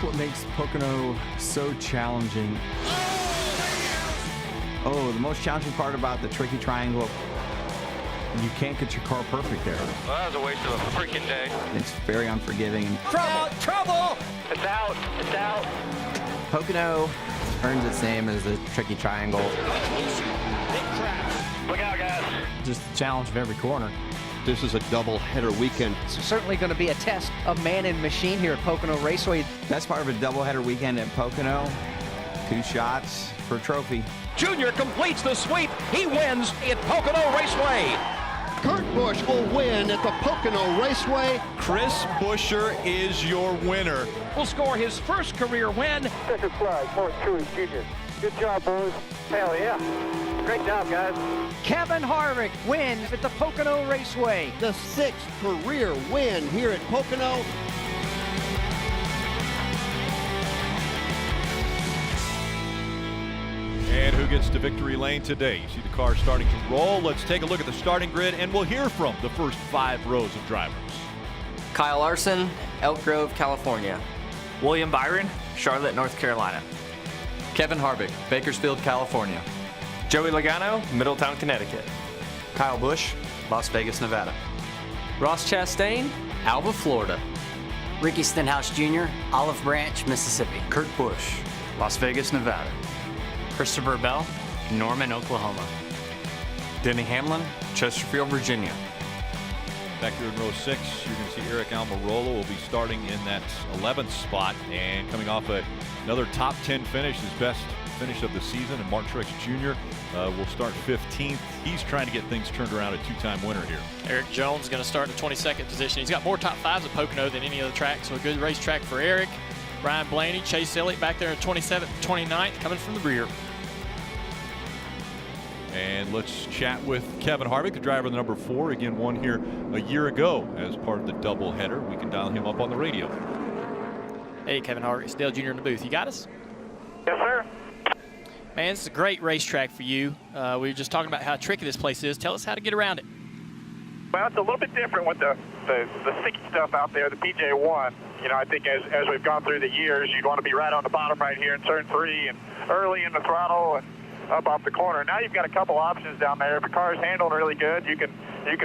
what makes Pocono so challenging. Oh, the most challenging part about the tricky triangle, you can't get your car perfect there. Well, that was a waste of a freaking day. It's very unforgiving. Trouble! It's out! It's out! Pocono earns its name as the tricky triangle. Look out, guys. Just the challenge of every corner. This is a double-header weekend. It's certainly going to be a test of man and machine here at Pocono Raceway. Best part of a doubleheader weekend at Pocono, 2 shots for a trophy. Junior completes the sweep. He wins at Pocono Raceway. Kurt Busch will win at the Pocono Raceway. Chris Buescher is your winner. Will score his first career win. Second flag, Cory Jr. Good job, boys. Hell yeah. Great job, guys. Kevin Harvick wins at the Pocono Raceway. The 6th career win here at Pocono. And who gets to victory lane today? You see the car starting to roll. Let's take a look at the starting grid, and we'll hear from the first 5 rows of drivers. Kyle Larson, Elk Grove, California. William Byron, Charlotte, North Carolina. Kevin Harvick, Bakersfield, California. Joey Logano, Middletown, Connecticut. Kyle Busch, Las Vegas, Nevada. Ross Chastain, Alva, Florida. Ricky Stenhouse Jr., Olive Branch, Mississippi. Kurt Busch, Las Vegas, Nevada. Christopher Bell, Norman, Oklahoma. Denny Hamlin, Chesterfield, Virginia. Back here in row 6, you're going to see Eric Almirola will be starting in that 11th spot and coming off another top 10 finish, his best finish of the season. And Mark Truex Jr. Will start 15th. He's trying to get things turned around, a 2-time winner here. Eric Jones is going to start in the 22nd position. He's got more top 5s at Pocono than any other track, so a good racetrack for Eric. Ryan Blaney, Chase Elliott back there in 27th, 29th, coming from the rear. And let's chat with Kevin Harvick, the driver of the number 4. Again, won here a year ago as part of the doubleheader. We can dial him up on the radio. Hey, Kevin Harvick, it's Dale Jr. in the booth. You got us? Yes, sir. Man, this is a great racetrack for you. We were just talking about how tricky this place is. Tell us how to get around it. Well, it's a little bit different with the sticky stuff out there, the PJ1. You know, I think as we've gone through the years, you'd want to be right on the bottom right here in turn 3 and early in the throttle and up off the corner. Now you've got a couple options down there. If the car's handled really good, you can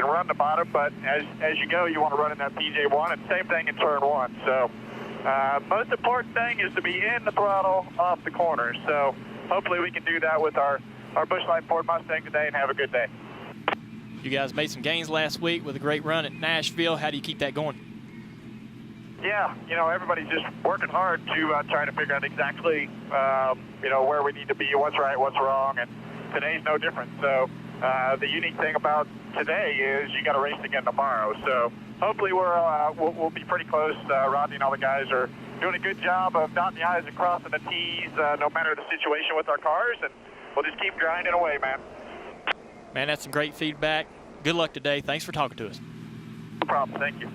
run the bottom, but as you go, you want to run in that PJ1, and same thing in turn 1. So most important thing is to be in the throttle off the corner. So hopefully we can do that with our Busch Light Ford Mustang today and have a good day. You guys made some gains last week with a great run at Nashville. How do you keep that going? Yeah, you know, everybody's just working hard to try to figure out exactly, you know, where we need to be, what's right, what's wrong, and today's no different. So the unique thing about today is you got to race again tomorrow. So hopefully we'll be pretty close. Rodney and all the guys are doing a good job of dotting the I's and crossing the T's, no matter the situation with our cars, and we'll just keep grinding away, man. Man, that's some great feedback. Good luck today. Thanks for talking to us. No problem. Thank you.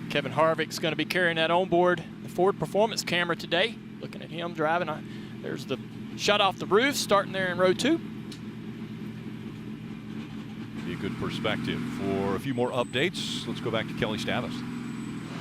Kevin Harvick's going to be carrying that onboard the Ford Performance camera today. Looking at him driving. There's the shot off the roof starting there in row 2. Be a good perspective. For a few more updates, let's go back to Kelly Stavis.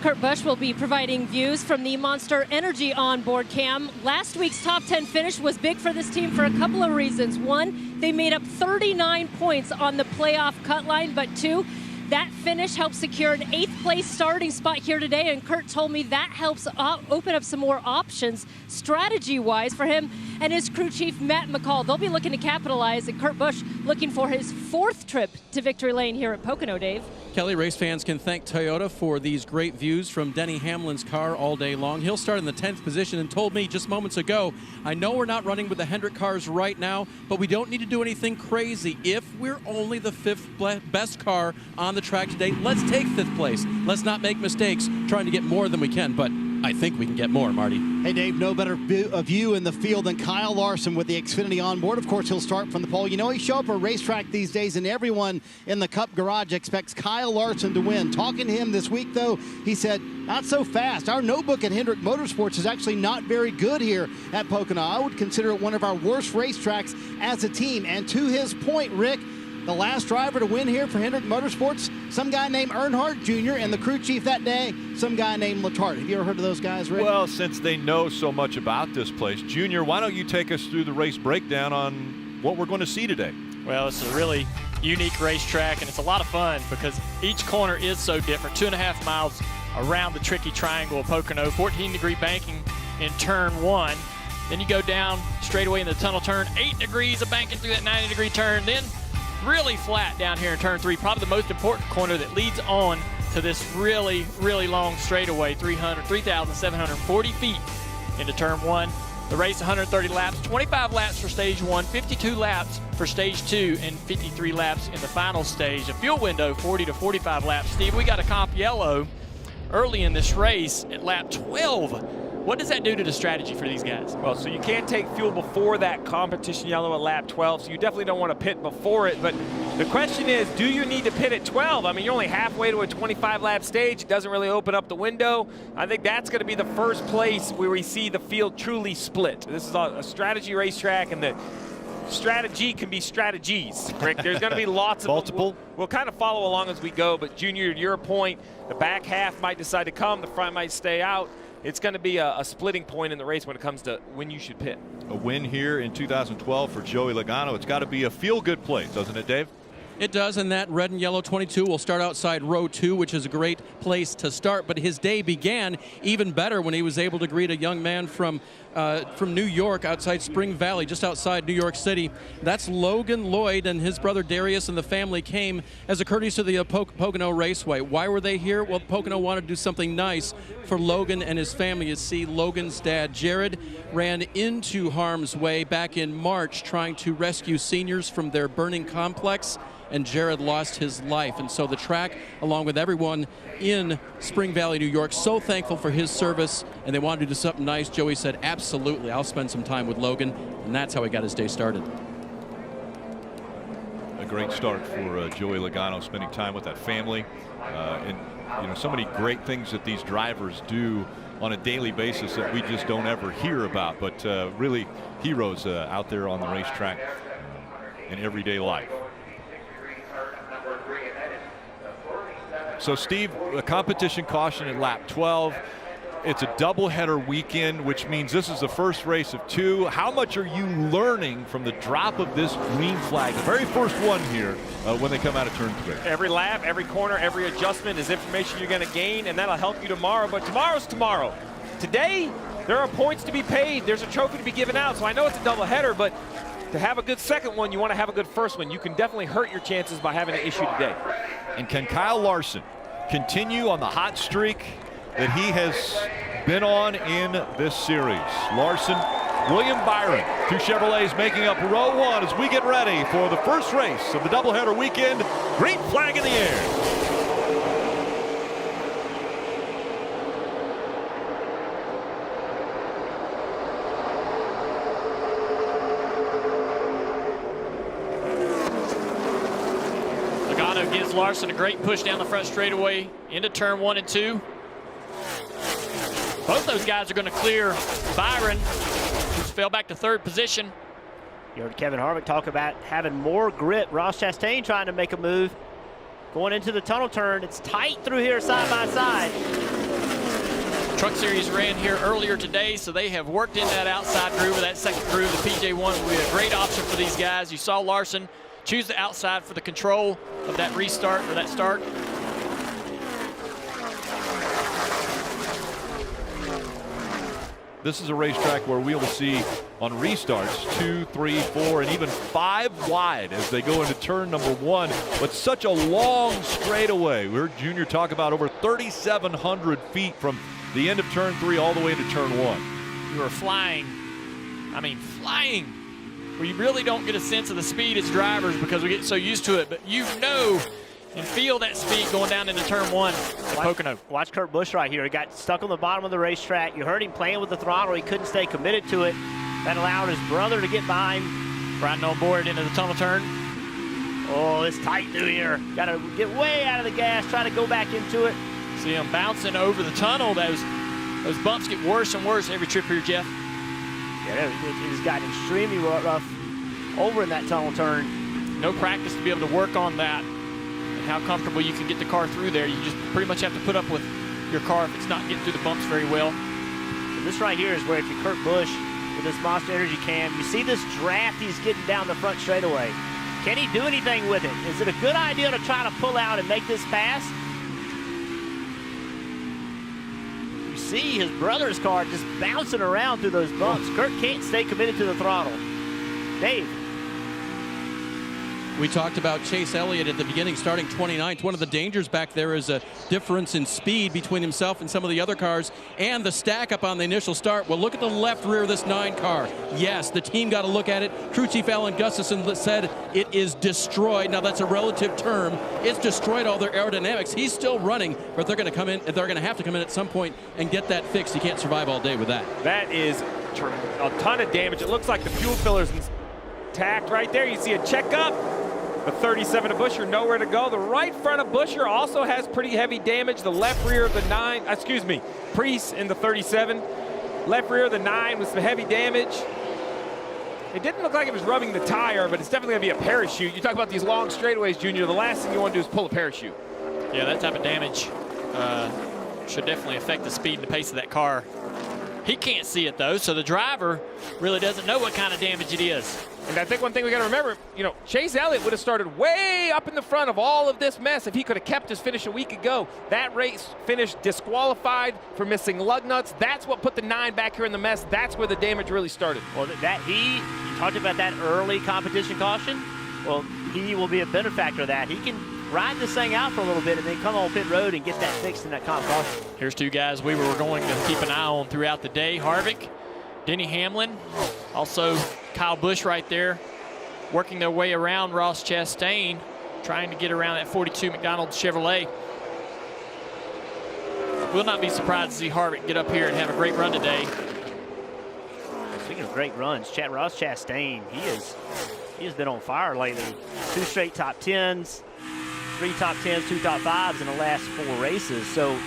Kurt Busch will be providing views from the Monster Energy onboard cam. Last week's top 10 finish was big for this team for a couple of reasons. 1, they made up 39 points on the playoff cut line, but 2, that finish helped secure an 8th place starting spot here today, and Kurt told me that helps open up some more options strategy-wise for him and his crew chief, Matt McCall. They'll be looking to capitalize, and Kurt Busch looking for his 4th trip to victory lane here at Pocono, Dave. Kelly, race fans can thank Toyota for these great views from Denny Hamlin's car all day long. He'll start in the 10th position and told me just moments ago, I know we're not running with the Hendrick cars right now, but we don't need to do anything crazy. If we're only the 5th best car on the track today, let's take 5th place. Let's not make mistakes trying to get more than we can, but I think we can get more, Marty. Hey, Dave, no better view in the field than Kyle Larson with the Xfinity on board. Of course, he'll start from the pole. You know, he show up at a racetrack these days, and everyone in the Cup garage expects Kyle Larson to win. Talking to him this week, though, he said, not so fast. Our notebook at Hendrick Motorsports is actually not very good here at Pocono. I would consider it one of our worst racetracks as a team. And to his point, Rick, The last driver to win here for Hendrick Motorsports, some guy named Earnhardt Jr., and the crew chief that day, some guy named Letarte. Have you ever heard of those guys, Rick? Well, since they know so much about this place, Junior, why don't you take us through the race breakdown on what we're going to see today? Well, it's a really unique racetrack, and it's a lot of fun because each corner is so different. 2.5 miles around the tricky triangle of Pocono, 14-degree banking in turn 1. Then you go down straight away in the tunnel turn, 8 degrees of banking through that 90-degree turn. Then really flat down here in turn 3, probably the most important corner that leads on to this really, really long straightaway, 3,740 feet into turn 1. The race, 130 laps, 25 laps for stage 1, 52 laps for stage 2, and 53 laps in the final stage. A fuel window, 40 to 45 laps. Steve, we got a comp yellow early in this race at lap 12. What does that do to the strategy for these guys? Well, so you can't take fuel before that competition yellow at lap 12, so you definitely don't want to pit before it. But the question is, do you need to pit at 12? I mean, you're only halfway to a 25-lap stage. It doesn't really open up the window. I think that's going to be the first place where we see the field truly split. This is a strategy racetrack, and the strategy can be strategies, Rick. There's going to be lots of multiple. We'll kind of follow along as we go, but Junior, to your point, the back half might decide to come, the front might stay out. It's going to be a splitting point in the race when it comes to when you should pit. A win here in 2012 for Joey Logano. It's got to be a feel-good place, doesn't it, Dave? It does, and that red and yellow 22 will start outside row 2, which is a great place to start. But his day began even better when he was able to greet a young man from New York outside Spring Valley, just outside New York City. That's Logan Lloyd, and his brother Darius and the family came as a courtesy to the Pocono Raceway. Why were they here? Well, Pocono wanted to do something nice for Logan and his family. You see, Logan's dad, Jared, ran into harm's way back in March trying to rescue seniors from their burning complex, and Jared lost his life. And so the track, along with everyone in Spring Valley, New York, so thankful for his service, and they wanted to do something nice. Joey said, absolutely, I'll spend some time with Logan, and that's how he got his day started. A great start for Joey Logano, spending time with that family. And you know, so many great things that these drivers do on a daily basis that we just don't ever hear about, but really heroes out there on the racetrack in everyday life. So, Steve, a competition caution at lap 12. It's a doubleheader weekend, which means this is the first race of 2. How much are you learning from the drop of this green flag, the very first one here, when they come out of turn 3? Every lap, every corner, every adjustment is information you're going to gain, and that'll help you tomorrow. But tomorrow's tomorrow. Today, there are points to be paid. There's a trophy to be given out. So I know it's a doubleheader, but to have a good second one, you want to have a good first one. You can definitely hurt your chances by having an issue today. And can Kyle Larson continue on the hot streak that he has been on in this series? Larson, William Byron, 2 Chevrolets making up row 1 as we get ready for the first race of the doubleheader weekend. Green flag in the air. Gives Larson a great push down the front straightaway into turn 1 and 2. Both those guys are going to clear Byron, who's fell back to 3rd position. You heard Kevin Harvick talk about having more grit. Ross Chastain trying to make a move. Going into the tunnel turn. It's tight through here side by side. Truck Series ran here earlier today, so they have worked in that outside groove or that second groove. The PJ1 will be a great option for these guys. You saw Larson choose the outside for the control of that restart or that start. This is a racetrack where we will see on restarts 2, 3, 4, and even 5 wide as they go into turn number 1. But such a long straightaway. We heard Junior talk about over 3,700 feet from the end of turn 3 all the way to turn 1. You are flying. I mean, flying. Where you really don't get a sense of the speed as drivers because we get so used to it. But you know and feel that speed going down into turn 1 at Pocono. Watch Kurt Busch right here. He got stuck on the bottom of the racetrack. You heard him playing with the throttle. He couldn't stay committed to it. That allowed his brother to get by him. Riding on board into the tunnel turn. Oh, it's tight through here. Got to get way out of the gas, try to go back into it. See him bouncing over the tunnel. Those bumps get worse and worse every trip here, Jeff. Yeah, it has gotten extremely rough over in that tunnel turn. no practice to be able to work on that and how comfortable you can get the car through there. You just pretty much have to put up with your car if it's not getting through the bumps very well. And this right here is where if you're Kurt Busch with this Monster Energy cam, you see this draft he's getting down the front straightaway. Can he do anything with it? Is it a good idea to try to pull out and make this pass? You see his brother's car just bouncing around through those bumps. Kurt can't stay committed to the throttle. Dave. We talked about Chase Elliott at the beginning, starting 29th. One of the dangers back there is a difference in speed between himself and some of the other cars and the stack up on the initial start. Well, look at the left rear of this 9 car. Yes, the team got to look at it. Crew Chief Alan Gustafson said it is destroyed. Now, that's a relative term. It's destroyed all their aerodynamics. He's still running, but they're going to come in. They're going to have to come in at some point and get that fixed. You can't survive all day with that. That is a ton of damage. It looks like the fuel filler's intact right there. You see a checkup. The 37 of Buescher, nowhere to go. The right front of Buescher also has pretty heavy damage. The left rear of the 9, Preece in the 37. Left rear of the 9 with some heavy damage. It didn't look like it was rubbing the tire, but it's definitely going to be a parachute. You talk about these long straightaways, Junior. The last thing you want to do is pull a parachute. Yeah, that type of damage should definitely affect the speed and the pace of that car. He can't see it, though, so the driver really doesn't know what kind of damage it is. And I think one thing we got to remember, Chase Elliott would have started way up in the front of all of this mess if he could have kept his finish a week ago. That race finished disqualified for missing lug nuts. That's what put the 9 back here in the mess. That's where the damage really started. Well, you talked about that early competition caution. Well, he will be a benefactor of that. He can ride this thing out for a little bit and then come on pit road and get that fixed in that comp caution. Here's 2 guys we were going to keep an eye on throughout the day. Harvick, Denny Hamlin, also Kyle Busch right there, working their way around Ross Chastain, trying to get around that 42 McDonald's Chevrolet. Will not be surprised to see Harvick get up here and have a great run today. Speaking of great runs, Ross Chastain, he has been on fire lately. 2 straight top 10s, 3 top 10s, 2 top 5s in the last 4 races. So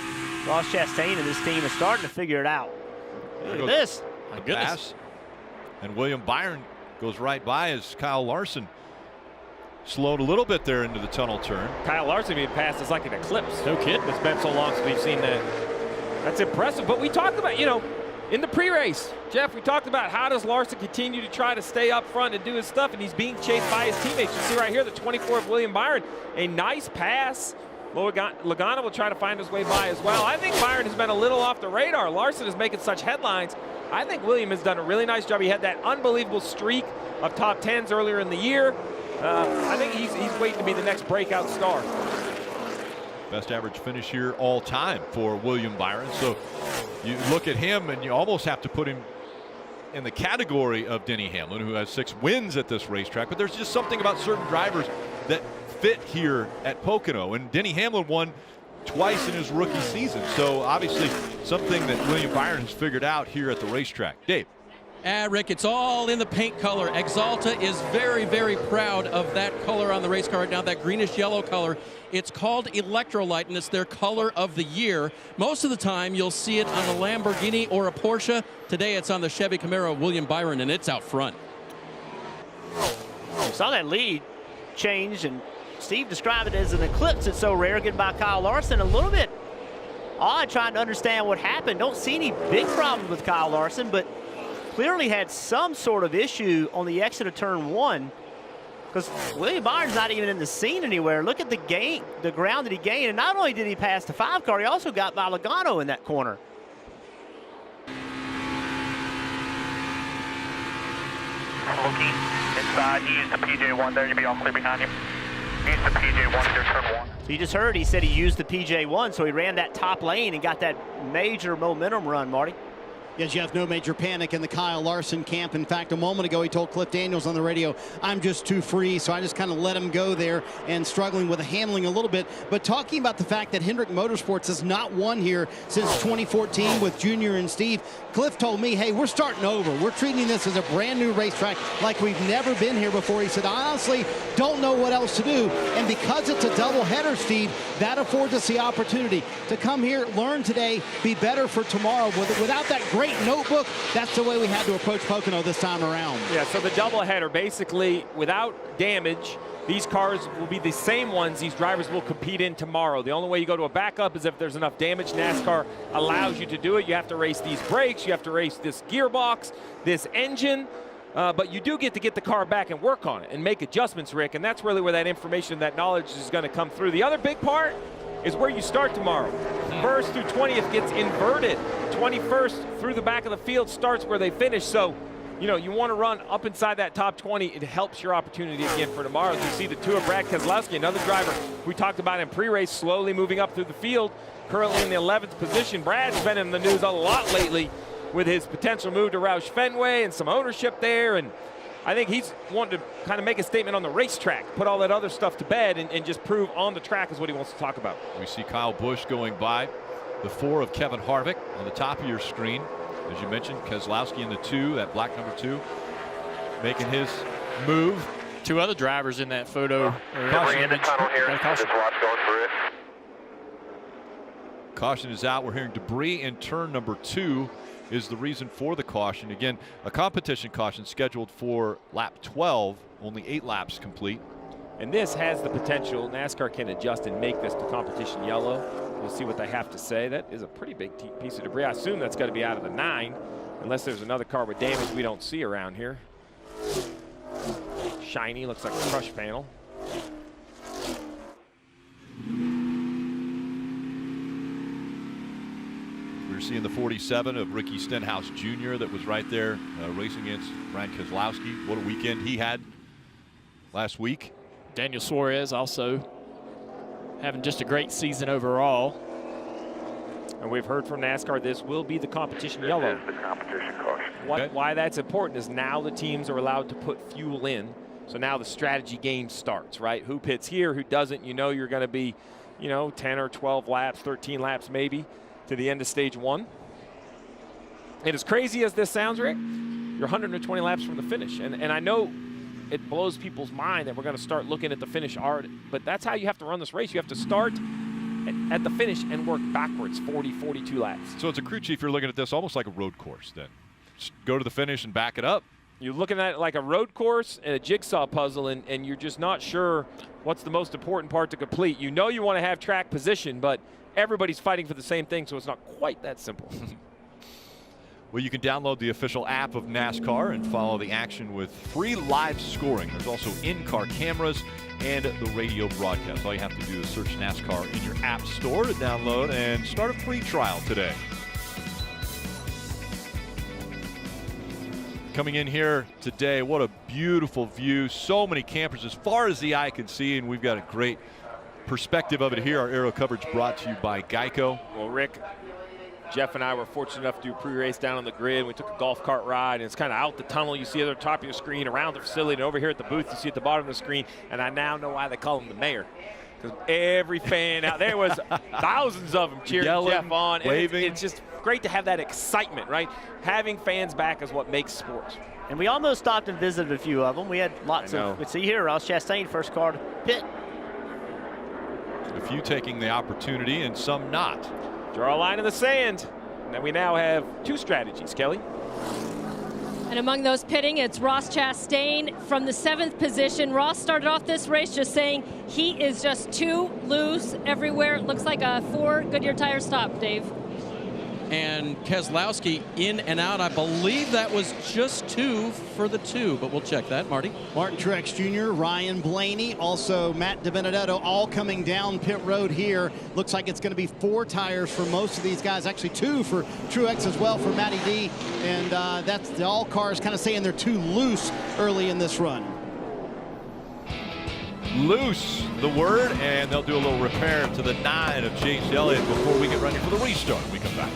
Ross Chastain and this team is starting to figure it out. Look at this. My goodness. And William Byron goes right by as Kyle Larson slowed a little bit there into the tunnel turn. Kyle Larson being passed is like an eclipse. No kidding. It's been so long since we've seen that. That's impressive. But we talked about, in the pre-race, Jeff, we talked about how does Larson continue to try to stay up front and do his stuff, and he's being chased by his teammates. You see right here, the 24 of William Byron. A nice pass. Logano will try to find his way by as well. I think Byron has been a little off the radar. Larson is making such headlines. I think William has done a really nice job. He had that unbelievable streak of top 10s earlier in the year. I think he's waiting to be the next breakout star. Best average finish here all time for William Byron. So you look at him and you almost have to put him in the category of Denny Hamlin, who has 6 wins at this racetrack. But there's just something about certain drivers that fit here at Pocono. And Denny Hamlin won twice in his rookie season. So obviously something that William Byron has figured out here at the racetrack. Dave. Rick, it's all in the paint color. Exalta is very, very proud of that color on the race car right now, that greenish yellow color. It's called Electrolyte, and it's their color of the year. Most of the time, you'll see it on a Lamborghini or a Porsche. Today, it's on the Chevy Camaro William Byron, and it's out front. Saw that lead change, and Steve described it as an eclipse. It's so rare, getting by Kyle Larson. A little bit odd trying to understand what happened. Don't see any big problems with Kyle Larson, but clearly had some sort of issue on the exit of turn 1, because William Byron's not even in the scene anywhere. Look at the ground that he gained, and not only did he pass the 5 car, he also got by Logano in that corner. Looking inside, you use the PJ1 there, you'll be all clear behind you. Use the PJ1 into turn 1. So you just heard he said he used the PJ1, so he ran that top lane and got that major momentum run, Marty. Yes, you have no major panic in the Kyle Larson camp. In fact, a moment ago, he told Cliff Daniels on the radio, I'm just too free, so I just kind of let him go there, and struggling with the handling a little bit. But talking about the fact that Hendrick Motorsports has not won here since 2014 with Junior and Steve, Cliff told me, hey, we're starting over. We're treating this as a brand new racetrack like we've never been here before. He said, I honestly don't know what else to do. And because it's a doubleheader, Steve, that affords us the opportunity to come here, learn today, be better for tomorrow. Without that great notebook, that's the way we had to approach Pocono this time around. Yeah, so the doubleheader, basically without damage, these cars will be the same ones these drivers will compete in tomorrow. The only way you go to a backup is if there's enough damage. NASCAR allows you to do it. You have to race these brakes. You have to race this gearbox, this engine. But you do get to get the car back and work on it and make adjustments, Rick. And that's really where that information, that knowledge is going to come through. The other big part is where you start tomorrow. 1st through 20th gets inverted. 21st through the back of the field starts where they finish. So, you know, you want to run up inside that top 20. It helps your opportunity again for tomorrow. As you see the two of Brad Keselowski, another driver we talked about in pre-race, slowly moving up through the field, currently in the 11th position. Brad's been in the news a lot lately with his potential move to Roush Fenway and some ownership there. And I think he's wanting to kind of make a statement on the racetrack, put all that other stuff to bed, and just prove on the track is what he wants to talk about. We see Kyle Busch going by. The 4 of Kevin Harvick on the top of your screen. As you mentioned, Keselowski in the 2, that black number 2, making his move. 2 other drivers in that photo. Caution is out. We're hearing debris in turn number 2 is the reason for the caution. Again, a competition caution scheduled for lap 12, only 8 laps complete. And this has the potential. NASCAR can adjust and make this to competition yellow. We'll see what they have to say. That is a pretty big piece of debris. I assume that's got to be out of the 9, unless there's another car with damage we don't see around here. Shiny, looks like a crush panel. We're seeing the 47 of Ricky Stenhouse Jr. that was right there racing against Brad Keselowski. What a weekend he had last week. Daniel Suarez also having just a great season overall. And we've heard from NASCAR this will be the competition yellow. This is the competition caution. Why that's important is now the teams are allowed to put fuel in. So now the strategy game starts, right? Who pits here, who doesn't. You know you're going to be, 10 or 12 laps, 13 laps maybe to the end of stage 1. And as crazy as this sounds, Rick, you're 120 laps from the finish. And I know it blows people's mind that we're going to start looking at the finish art, but that's how you have to run this race. You have to start at the finish and work backwards 40, 42 laps. So it's a crew chief, you're looking at this almost like a road course then. Just go to the finish and back it up. You're looking at it like a road course and a jigsaw puzzle, and you're just not sure what's the most important part to complete. You know you want to have track position, but everybody's fighting for the same thing, so it's not quite that simple. Well, you can download the official app of NASCAR and follow the action with free live scoring. There's also in-car cameras and the radio broadcast. All you have to do is search NASCAR in your app store to download and start a free trial today. Coming in here today, what a beautiful view. So many campers as far as the eye can see, and we've got a great perspective of it here. Our aero coverage brought to you by Geico. Well, Rick, Jeff and I were fortunate enough to do a pre-race down on the grid. We took a golf cart ride, and it's kind of out the tunnel. You see at the top of your screen, around the facility, and over here at the booth, you see at the bottom of the screen. And I now know why they call him the mayor. Because every fan out there was thousands of them cheering Yelling, Jeff on. waving. It's just great to have that excitement, right? Having fans back is what makes sports. And we almost stopped and visited a few of them. We had lots of, let's see here, Ross Chastain, first car to pit. A few taking the opportunity and some not. Draw a line in the sand. And we now have 2 strategies, Kelly. And among those pitting, it's Ross Chastain from the 7th position. Ross started off this race just saying he is just too loose everywhere. It looks like a 4 Goodyear tire stop, Dave. And Keselowski in and out. I believe that was just 2 for the 2, but we'll check that. Marty? Martin Truex Jr., Ryan Blaney, also Matt DiBenedetto, all coming down pit road here. Looks like it's going to be 4 tires for most of these guys. Actually 2 for Truex as well for Matty D. And that's all cars kind of saying they're too loose early in this run. Loose, the word, and they'll do a little repair to the 9 of Chase Elliott before we get ready for the restart. We come back.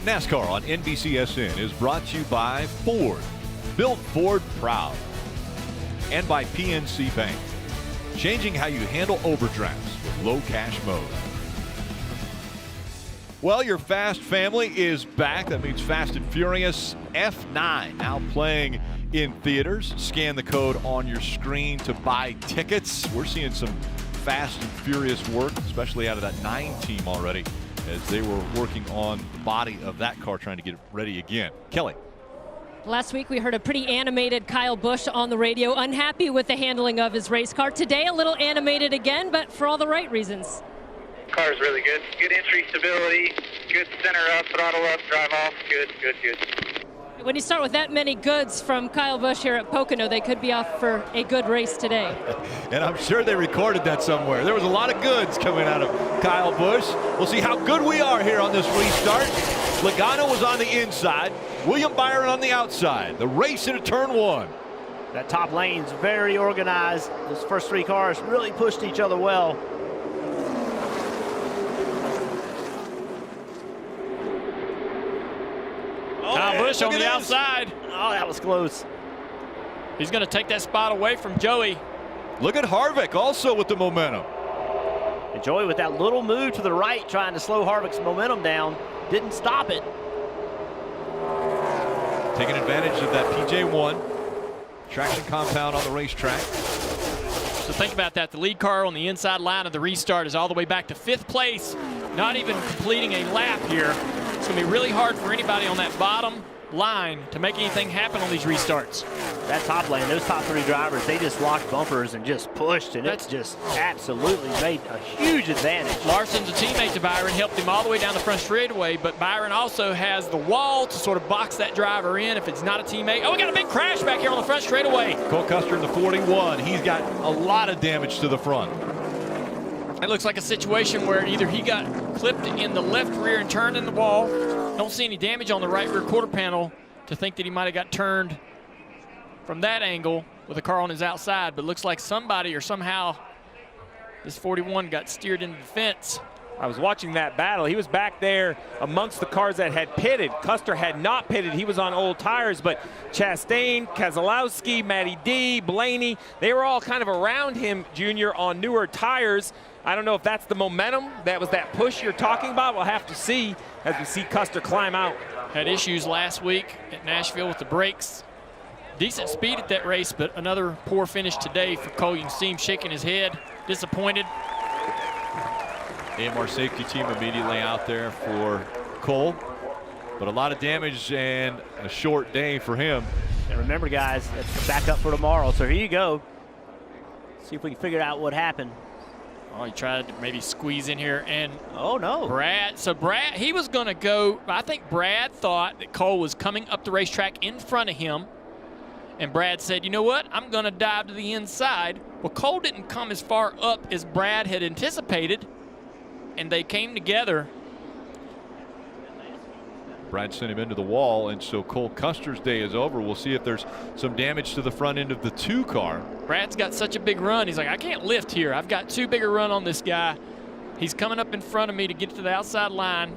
NASCAR on NBCSN is brought to you by Ford, built Ford proud, and by PNC Bank, changing how you handle overdrafts with low cash mode. Well, your Fast family is back. That means Fast and Furious F9 now playing in theaters. Scan the code on your screen to buy tickets. We're seeing some Fast and Furious work, especially out of that 9 team already, as they were working on the body of that car, trying to get it ready again. Kelly. Last week we heard a pretty animated Kyle Busch on the radio, unhappy with the handling of his race car. Today a little animated again, but for all the right reasons. Car's really good. Good entry stability, good center up, throttle up, drive off. Good. When you start with that many goods from Kyle Busch here at Pocono, they could be off for a good race today. And I'm sure they recorded that somewhere. There was a lot of goods coming out of Kyle Busch. We'll see how good we are here on this restart. Logano was on the inside, William Byron on the outside. The race into turn 1. That top lane's very organized. Those first 3 cars really pushed each other well. Kyle Busch on the outside. Oh, that was close. He's going to take that spot away from Joey. Look at Harvick also with the momentum. And Joey with that little move to the right, trying to slow Harvick's momentum down. Didn't stop it. Taking advantage of that PJ1 traction compound on the racetrack. So think about that. The lead car on the inside line of the restart is all the way back to 5th place. Not even completing a lap here. It's going to be really hard for anybody on that bottom line to make anything happen on these restarts. That top lane, those top 3 drivers, they just locked bumpers and just pushed, and it's just absolutely made a huge advantage. Larson's a teammate to Byron, helped him all the way down the front straightaway, but Byron also has the wall to sort of box that driver in if it's not a teammate. Oh, we got a big crash back here on the front straightaway. Cole Custer in the 41. He's got a lot of damage to the front. It looks like a situation where either he got clipped in the left rear and turned in the wall. Don't see any damage on the right rear quarter panel to think that he might have got turned from that angle with a car on his outside, but looks like somebody or somehow this 41 got steered into the fence. I was watching that battle. He was back there amongst the cars that had pitted. Custer had not pitted. He was on old tires, but Chastain, Keselowski, Matty D, Blaney, they were all kind of around him, Junior, on newer tires. I don't know if that's the momentum. That was that push you're talking about. We'll have to see as we see Custer climb out. Had issues last week at Nashville with the brakes. Decent speed at that race, but another poor finish today for Cole. You can see him shaking his head, disappointed. AMR safety team immediately out there for Cole, but a lot of damage and a short day for him. And remember, guys, that's back up for tomorrow. So here you go. See if we can figure out what happened. Oh, he tried to maybe squeeze in here, and oh no, Brad. So Brad, he was going to go. I think Brad thought that Cole was coming up the racetrack in front of him, and Brad said, "You know what? I'm going to dive to the inside." Well, Cole didn't come as far up as Brad had anticipated, and they came together. Brad sent him into the wall, and so Cole Custer's day is over. We'll see if there's some damage to the front end of the 2 car. Brad's got such a big run. He's like, I can't lift here. I've got too big a run on this guy. He's coming up in front of me to get to the outside line.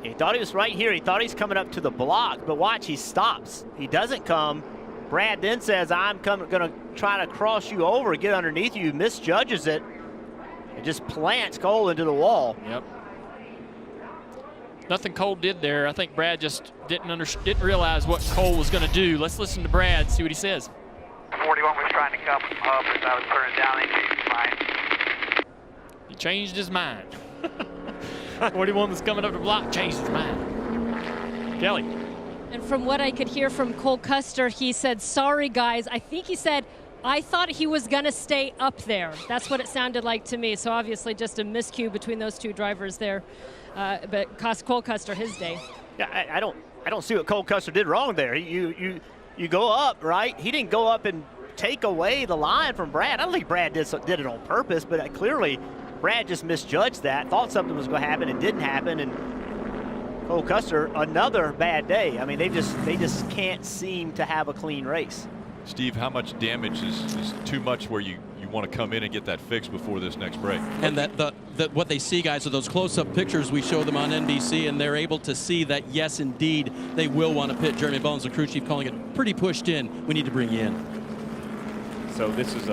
He thought he was right here. He thought he's coming up to the block, but watch, he stops. He doesn't come. Brad then says, I'm going to try to cross you over, get underneath you, misjudges it, and just plants Cole into the wall. Yep. Nothing Cole did there. I think Brad just didn't realize what Cole was going to do. Let's listen to Brad, see what he says. 41 was trying to come up as I was turning down. He changed his mind. He changed his mind. 41 was coming up the block, changed his mind. Kelly. And from what I could hear from Cole Custer, he said, sorry, guys. I think he said, I thought he was going to stay up there. That's what it sounded like to me. So obviously just a miscue between those 2 drivers there. But cost Cole Custer his day. Yeah, I don't see what Cole Custer did wrong there. You go up, right? He didn't go up and take away the line from Brad. I don't think Brad did it on purpose, but clearly Brad just misjudged that, thought something was going to happen and didn't happen. And Cole Custer, another bad day. I mean, they just can't seem to have a clean race. Steve, how much damage is too much where you want to come in and get that fixed before this next break. And that what they see, guys, are those close-up pictures we show them on NBC, and they're able to see that, yes, indeed, they will want to pit. Jeremy Bones, the crew chief, calling it pretty pushed in. We need to bring you in. So this is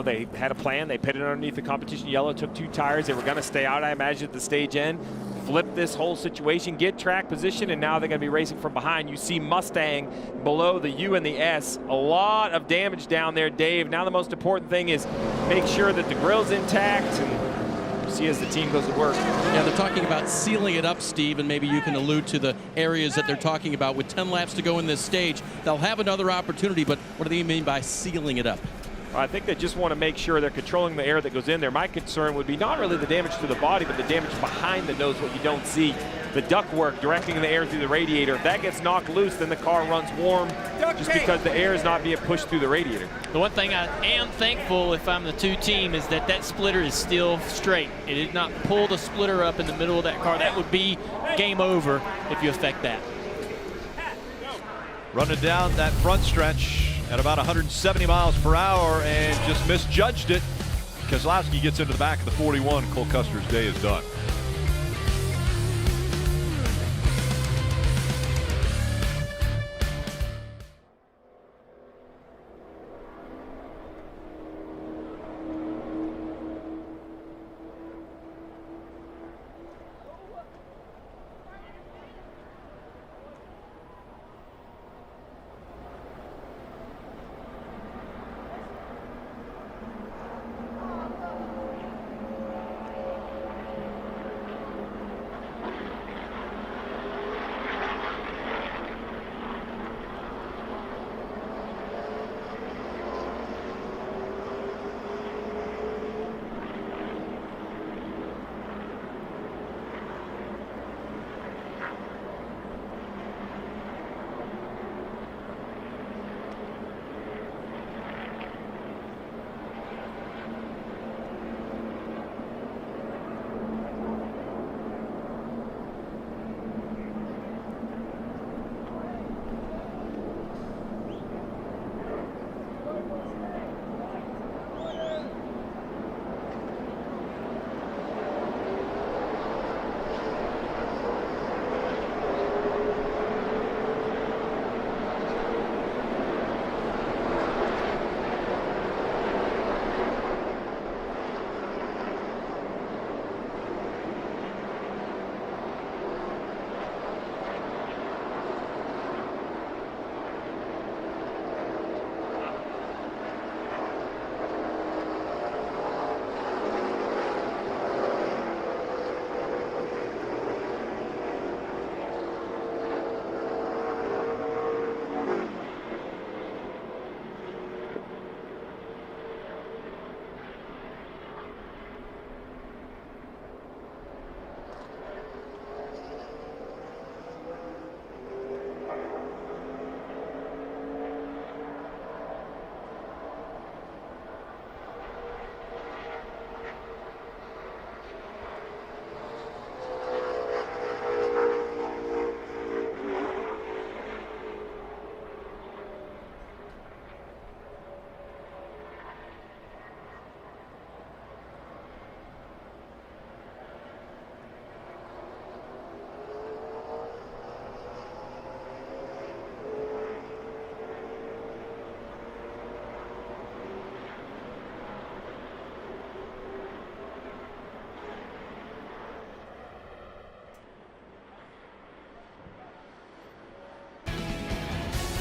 they had a plan. They pitted underneath the competition yellow, took 2 tires. They were going to stay out, I imagine, at the stage end, flip this whole situation, get track position, and now they're going to be racing from behind. You see Mustang below the U and the S. A lot of damage down there, Dave. Now the most important thing is make sure that the grill's intact, and see as the team goes to work. Yeah, they're talking about sealing it up, Steve, and maybe you can allude to the areas that they're talking about. With 10 laps to go in this stage, they'll have another opportunity, but what do they mean by sealing it up? I think they just want to make sure they're controlling the air that goes in there. My concern would be not really the damage to the body, but the damage behind the nose, what you don't see. The ductwork directing the air through the radiator. If that gets knocked loose, then the car runs warm just because the air is not being pushed through the radiator. The one thing I am thankful, if I'm the 2 team, is that splitter is still straight. It did not pull the splitter up in the middle of that car. That would be game over if you affect that. Running down that front stretch at about 170 miles per hour and just misjudged it. Keselowski gets into the back of the 41. Cole Custer's day is done.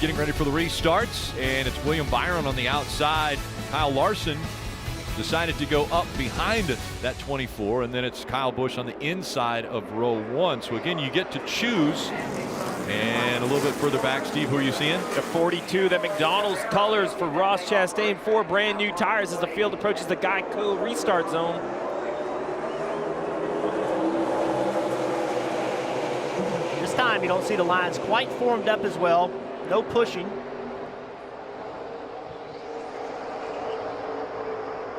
Getting ready for the restarts, and it's William Byron on the outside. Kyle Larson decided to go up behind that 24, and then it's Kyle Busch on the inside of row 1. So again, you get to choose. And a little bit further back, Steve, who are you seeing? The 42, that McDonald's colors for Ross Chastain, 4 brand new tires as the field approaches the Geico restart zone. This time you don't see the lines quite formed up as well. No pushing.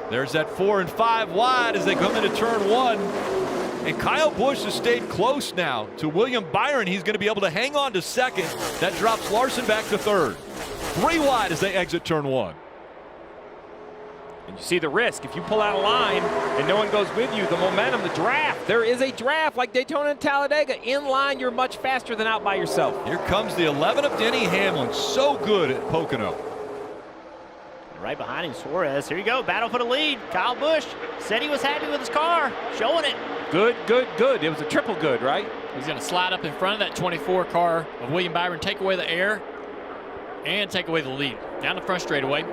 There's that 4 and 5 wide as they come into turn 1. And Kyle Busch has stayed close now to William Byron. He's going to be able to hang on to second. That drops Larson back to third. 3 wide as they exit turn 1. And you see the risk. If you pull out a line and no one goes with you, the momentum, the draft, there is a draft like Daytona and Talladega. In line, you're much faster than out by yourself. Here comes the 11 of Denny Hamlin. So good at Pocono. Right behind him, Suarez. Here you go, battle for the lead. Kyle Busch said he was happy with his car, showing it. Good, good, good. It was a triple good, right? He's going to slide up in front of that 24 car of William Byron, take away the air, and take away the lead. Down the front straightaway.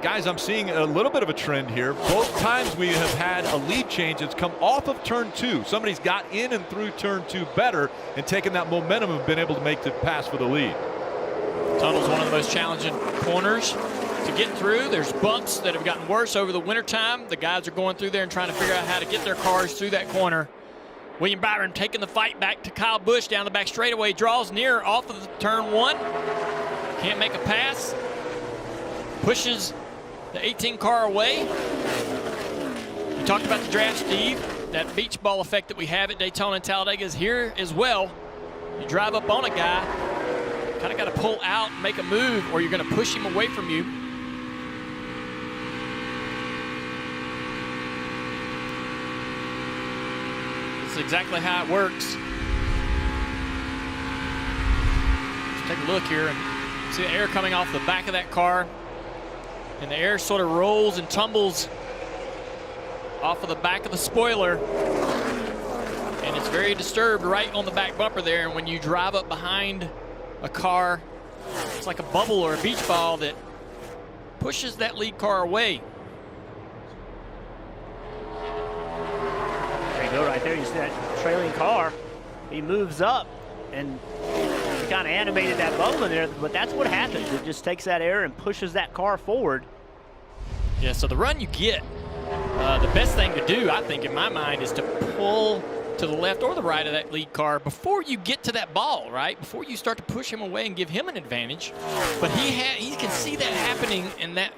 Guys, I'm seeing a little bit of a trend here. Both times we have had a lead change, it's come off of turn 2. Somebody's got in and through turn 2 better and taken that momentum and been able to make the pass for the lead. Tunnel's one of the most challenging corners to get through. There's bumps that have gotten worse over the wintertime. The guys are going through there and trying to figure out how to get their cars through that corner. William Byron taking the fight back to Kyle Busch down the back straightaway, draws near off of the turn 1. Can't make a pass. Pushes the 18 car away. You talked about the draft, Steve. That beach ball effect that we have at Daytona and Talladega is here as well. You drive up on a guy, kind of got to pull out and make a move, or you're going to push him away from you. This is exactly how it works. Let's take a look here and see the air coming off the back of that car. And the air sort of rolls and tumbles off of the back of the spoiler. And it's very disturbed right on the back bumper there. And when you drive up behind a car, it's like a bubble or a beach ball that pushes that lead car away. There you go, right there. You see that trailing car. He moves up and kind of animated that bubble in there, but that's what happens. It just takes that air and pushes that car forward. Yeah, so the run you get, the best thing to do, I think, in my mind, is to pull to the left or the right of that lead car before you get to that ball, right? Before you start to push him away and give him an advantage. But he can see that happening, and that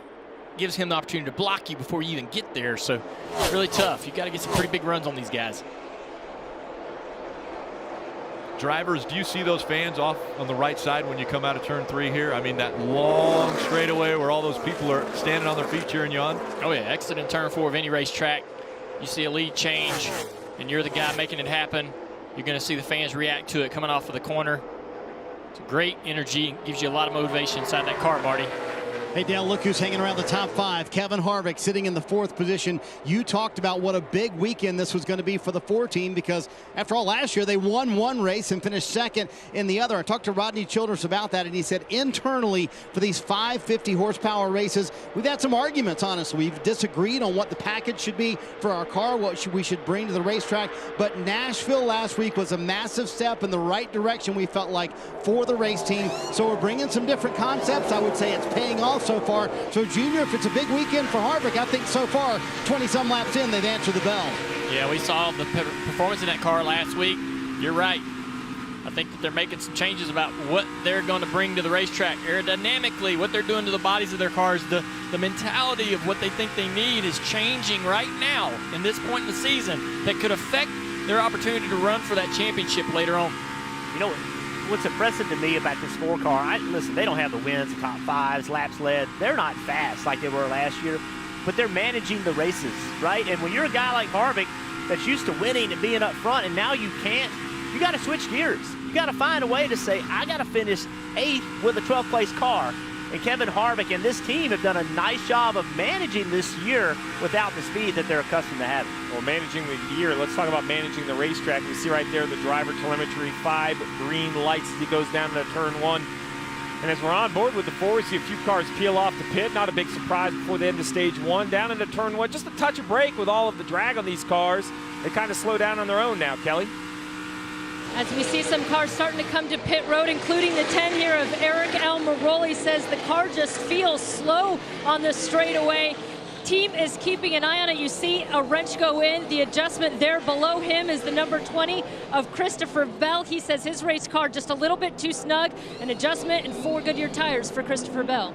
gives him the opportunity to block you before you even get there. So it's really tough. You got to get some pretty big runs on these guys. Drivers, do you see those fans off on the right side when you come out of turn 3 here? I mean, that long straightaway where all those people are standing on their feet cheering you on. Oh yeah, exit in turn 4 of any racetrack. You see a lead change and you're the guy making it happen. You're going to see the fans react to it coming off of the corner. It's a great energy, gives you a lot of motivation inside that car, Marty. Hey, Dale, look who's hanging around the top 5. Kevin Harvick sitting in the 4th position. You talked about what a big weekend this was going to be for the 4 team because, after all, last year they won one race and finished 2nd in the other. I talked to Rodney Childress about that, and he said internally for these 550 horsepower races, we've had some arguments, honestly. We've disagreed on what the package should be for our car, what we should bring to the racetrack. But Nashville last week was a massive step in the right direction, we felt like, for the race team. So we're bringing some different concepts. I would say it's paying off so far. So, Junior, if it's a big weekend for Harvick, I think so far, 20-some laps in, they've answered the bell. Yeah, we saw the performance in that car last week. You're right. I think that they're making some changes about what they're going to bring to the racetrack. Aerodynamically, what they're doing to the bodies of their cars, the mentality of what they think they need is changing right now in this point in the season that could affect their opportunity to run for that championship later on. You know what's impressive to me about this 4 car, listen, they don't have the wins, the top 5s, laps led. They're not fast like they were last year, but they're managing the races, right? And when you're a guy like Harvick that's used to winning and being up front, and now you can't, you got to switch gears. You got to find a way to say, I got to finish 8th with a 12th place car. And Kevin Harvick and this team have done a nice job of managing this year without the speed that they're accustomed to having. Well, managing the year, let's talk about managing the racetrack. We see right there the driver telemetry, 5 green lights as he goes down to turn 1. And as we're on board with the 4, we see a few cars peel off the pit. Not a big surprise before the end of stage 1. Down into turn 1, just a touch of brake with all of the drag on these cars. They kind of slow down on their own now, Kelly. As we see some cars starting to come to pit road, including the 10 here of Eric Almirola, says the car just feels slow on the straightaway. Team is keeping an eye on it. You see a wrench go in. The adjustment there below him is the number 20 of Christopher Bell. He says his race car just a little bit too snug. An adjustment and 4 Goodyear tires for Christopher Bell.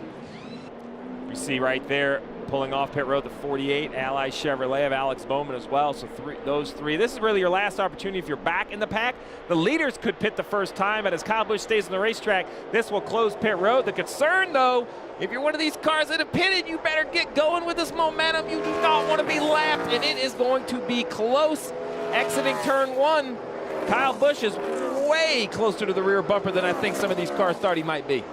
You see right there pulling off pit road, the 48, Ally Chevrolet of Alex Bowman as well. So those three. This is really your last opportunity if you're back in the pack. The leaders could pit the first time, but as Kyle Busch stays on the racetrack, this will close pit road. The concern, though, if you're one of these cars that have pitted, you better get going with this momentum. You do not want to be lapped, and it is going to be close. Exiting turn 1, Kyle Busch is way closer to the rear bumper than I think some of these cars thought he might be.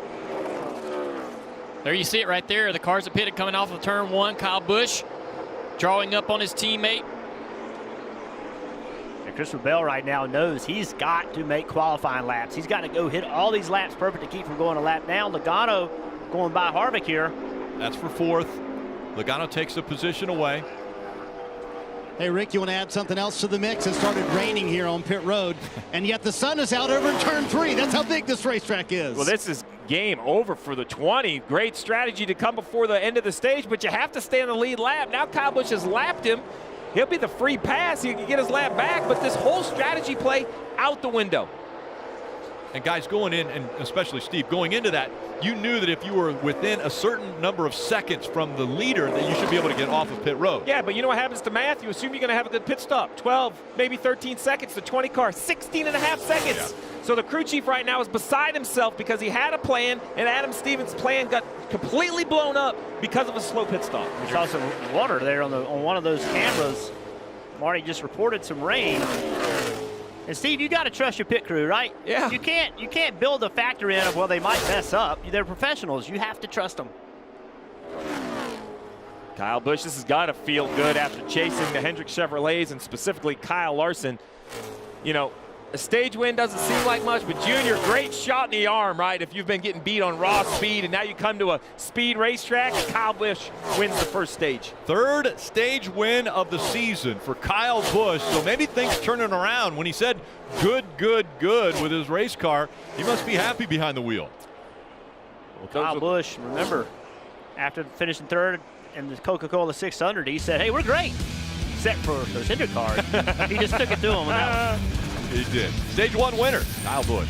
There you see it right there. The cars are pitted coming off of turn 1. Kyle Busch drawing up on his teammate. And Christopher Bell right now knows he's got to make qualifying laps. He's got to go hit all these laps perfect to keep from going a lap down. Logano going by Harvick here. That's for 4th. Logano takes a position away. Hey, Rick, you want to add something else to the mix? It started raining here on pit road, and yet the sun is out over in turn 3. That's how big this racetrack is. Well, this is game over for the 20. Great strategy to come before the end of the stage, but you have to stay on the lead lap. Now Kyle Busch has lapped him. He'll be the free pass. He can get his lap back, but this whole strategy play out the window. And guys, going in, and especially Steve, going into that, you knew that if you were within a certain number of seconds from the leader, that you should be able to get off of pit road. Yeah, but you know what happens to math? You assume you're going to have a good pit stop. 12, maybe 13 seconds. The 20 car, 16 and a half seconds. Yeah. So the crew chief right now is beside himself because he had a plan, and Adam Stevens' plan got completely blown up because of a slow pit stop. We saw some water there on one of those cameras. Marty just reported some rain. And Steve, you got to trust your pit crew, right? Yeah. You can't build a factor in of, well, they might mess up. They're professionals. You have to trust them. Kyle Busch, this has got to feel good after chasing the Hendrick Chevrolets and specifically Kyle Larson. You know, a stage win doesn't seem like much, but Junior, great shot in the arm, right? If you've been getting beat on raw speed and now you come to a speed racetrack, Kyle Busch wins the first stage. 3rd stage win of the season for Kyle Busch. So maybe things turning around. When he said good, good, good with his race car, he must be happy behind the wheel. Well, Kyle Busch, remember, after finishing 3rd in the Coca-Cola 600, he said, hey, we're great, except for those Hendrick cars. He just took it to him on that one. He did. Stage 1 winner, Kyle Busch.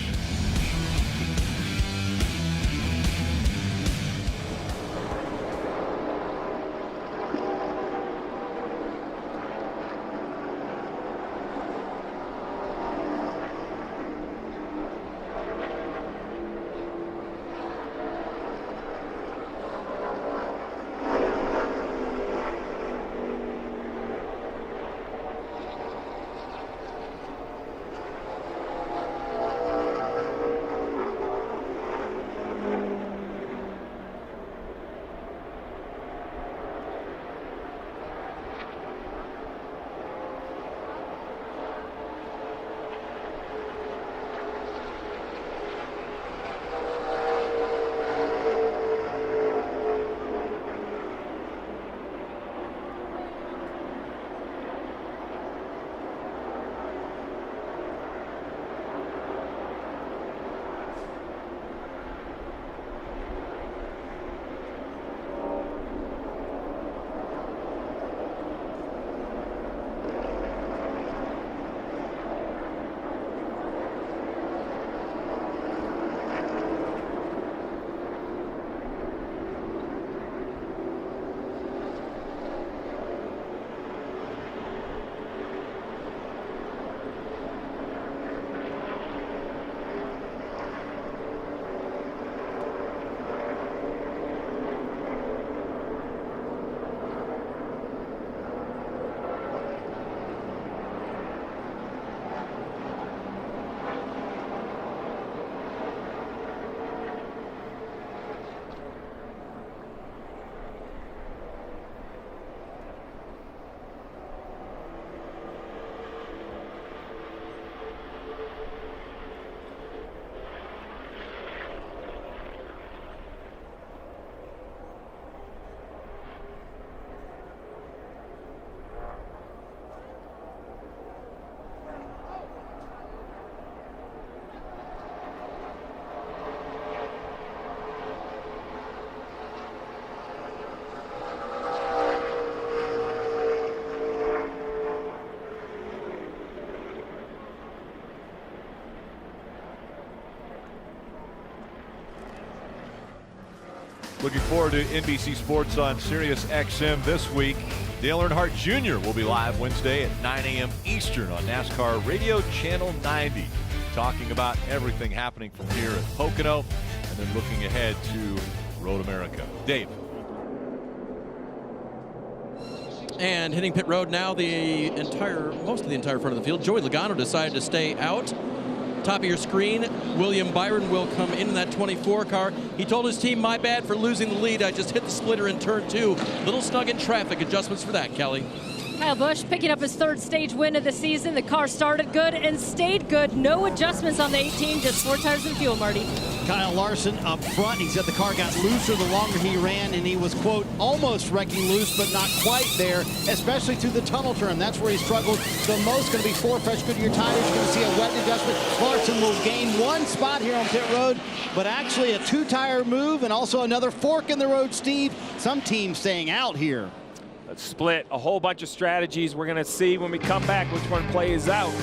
Looking forward to NBC Sports on Sirius XM this week. Dale Earnhardt Jr. will be live Wednesday at 9 a.m. Eastern on NASCAR Radio Channel 90, talking about everything happening from here at Pocono and then looking ahead to Road America. Dave. And hitting pit road now, most of the entire front of the field. Joey Logano decided to stay out. Top of your screen, William Byron will come in that 24 car. He told his team, my bad for losing the lead. I just hit the splitter in turn 2. Little snug in traffic. Adjustments for that, Kelly. Kyle Busch picking up his 3rd stage win of the season. The car started good and stayed good. No adjustments on the 18, just 4 tires and fuel, Marty. Kyle Larson up front. He said the car got looser the longer he ran, and he was, quote, almost wrecking loose, but not quite there, especially through the tunnel turn. That's where he struggled the most. Going to be 4 fresh Goodyear tires. You're going to see a wet adjustment. Larson will gain 1 spot here on pit road, but actually a 2-tire move and also another fork in the road, Steve. Some teams staying out here. Let's split a whole bunch of strategies. We're going to see when we come back which one plays out.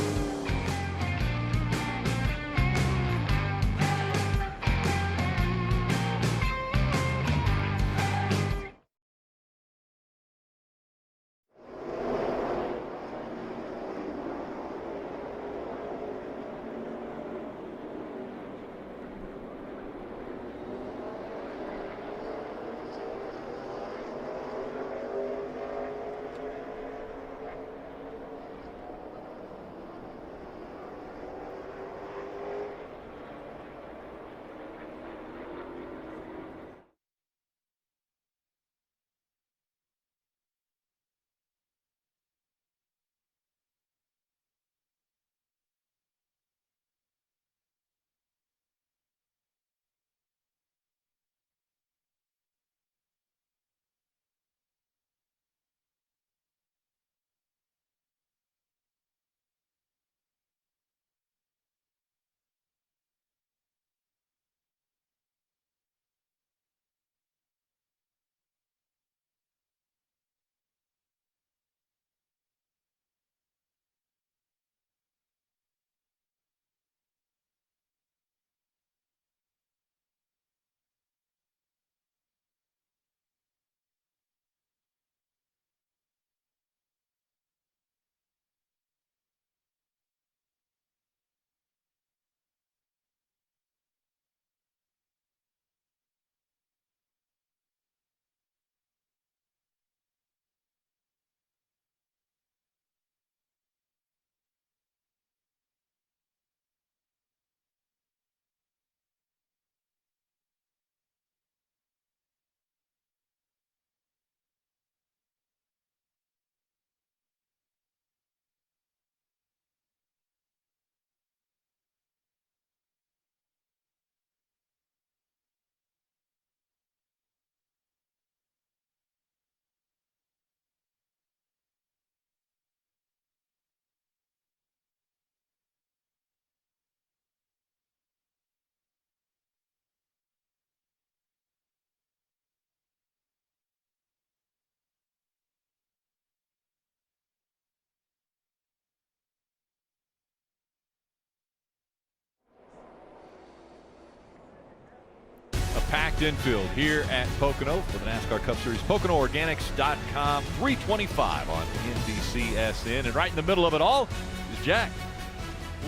Packed infield here at Pocono for the NASCAR Cup Series. PoconoOrganics.com, 325 on NBCSN. And right in the middle of it all is Jack.